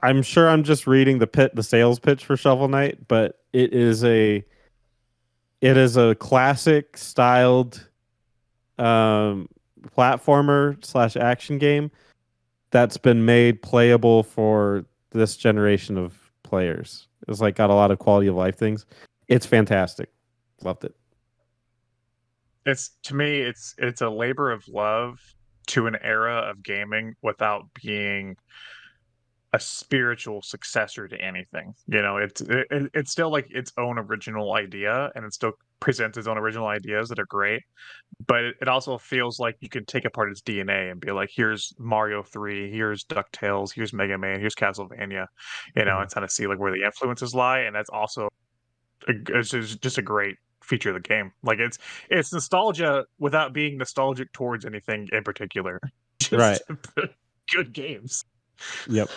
I'm sure I'm just reading the sales pitch for Shovel Knight, but it is a classic styled platformer / action game that's been made playable for this generation of players. It's like got a lot of quality of life things. It's fantastic. Loved it. To me, it's a labor of love to an era of gaming without being a spiritual successor to anything. You know, it's still like its own original idea, and it still presents its own original ideas that are great. But it also feels like you can take apart its DNA and be like, here's Mario 3, here's DuckTales, here's Mega Man, here's Castlevania, and kind of see like where the influences lie. And that's also it's just a great feature of the game. Like it's nostalgia without being nostalgic towards anything in particular. Just Right. good games. Yep.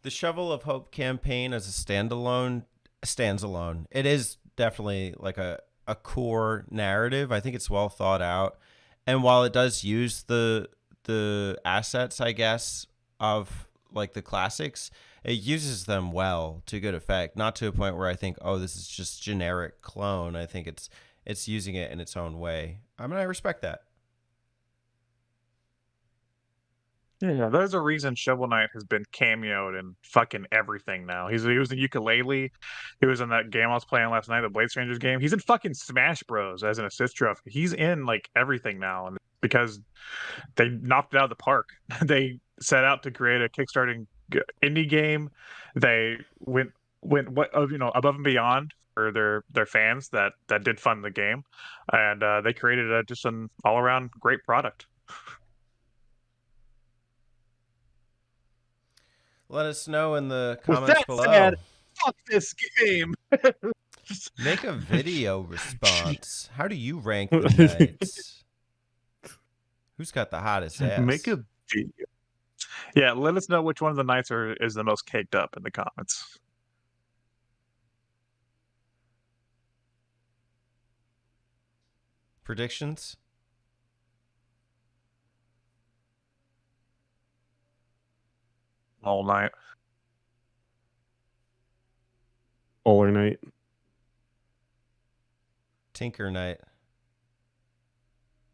The Shovel of Hope campaign as a standalone stands alone. It is definitely like a core narrative. I think it's well thought out. And while it does use the assets, I guess, of like the classics, it uses them well to good effect. Not to a point where I think, oh, this is just generic clone. I think it's using it in its own way. I mean, I respect that. Yeah, there's a reason Shovel Knight has been cameoed in fucking everything now. He was in Ukulele. He was in that game I was playing last night, the Blade Strangers game. He's in fucking Smash Bros. As an assist trophy. He's in like everything now, and because they knocked it out of the park. They set out to create a kickstarting indie game. They went above and beyond for their fans that did fund the game, and they created just an all around great product. Let us know in the comments that below. said, fuck this game. Make a video response. How do you rank the knights? Who's got the hottest ass? Make a video. Yeah, let us know which one of the knights is the most caked up in the comments. Predictions? All night. Polar Knight. Tinker Knight.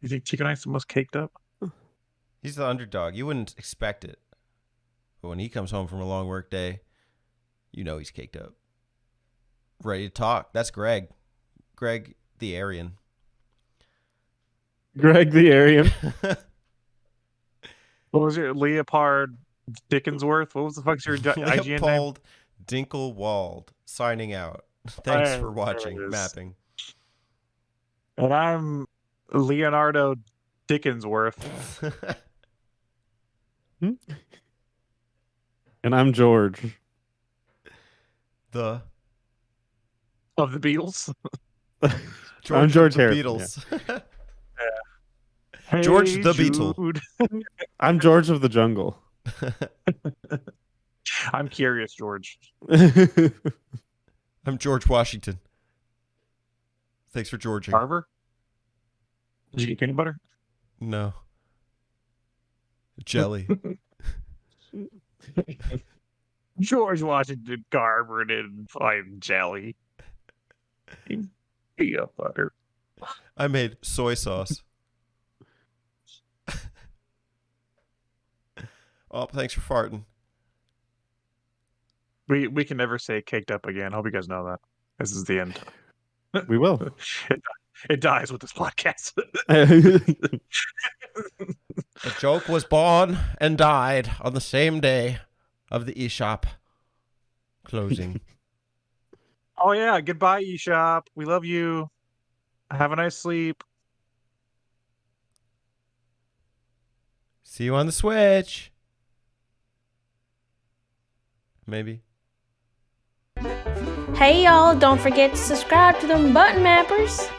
You think Chicken Knight's the most caked up? He's the underdog. You wouldn't expect it. But when he comes home from a long work day, you know he's caked up. Ready to talk. That's Greg. Greg the Aryan. Greg the Aryan. What was your Leopard Dickensworth? What was the fuck's your IGN name? Leopold Dinkelwald signing out. Thanks for There watching it is. Mapping. And I'm Leonardo Dickensworth. And I'm George. The Of the Beatles. I'm George of the Harrison, Beatles. Hey, George the Beetle. Jude. I'm George of the Jungle. I'm curious, George. I'm George Washington. Thanks for Georging. Carver? Did you get peanut butter? No. Jelly. George Washington Carver didn't find jelly. Peanut butter. I made soy sauce. Oh, thanks for farting. We can never say caked up again. I hope you guys know that. This is the end. We will. It dies with this podcast. A joke was born and died on the same day of the eShop closing. Oh yeah, goodbye eShop. We love you. Have a nice sleep. See you on the Switch. Maybe. Hey y'all, don't forget to subscribe to them button mappers.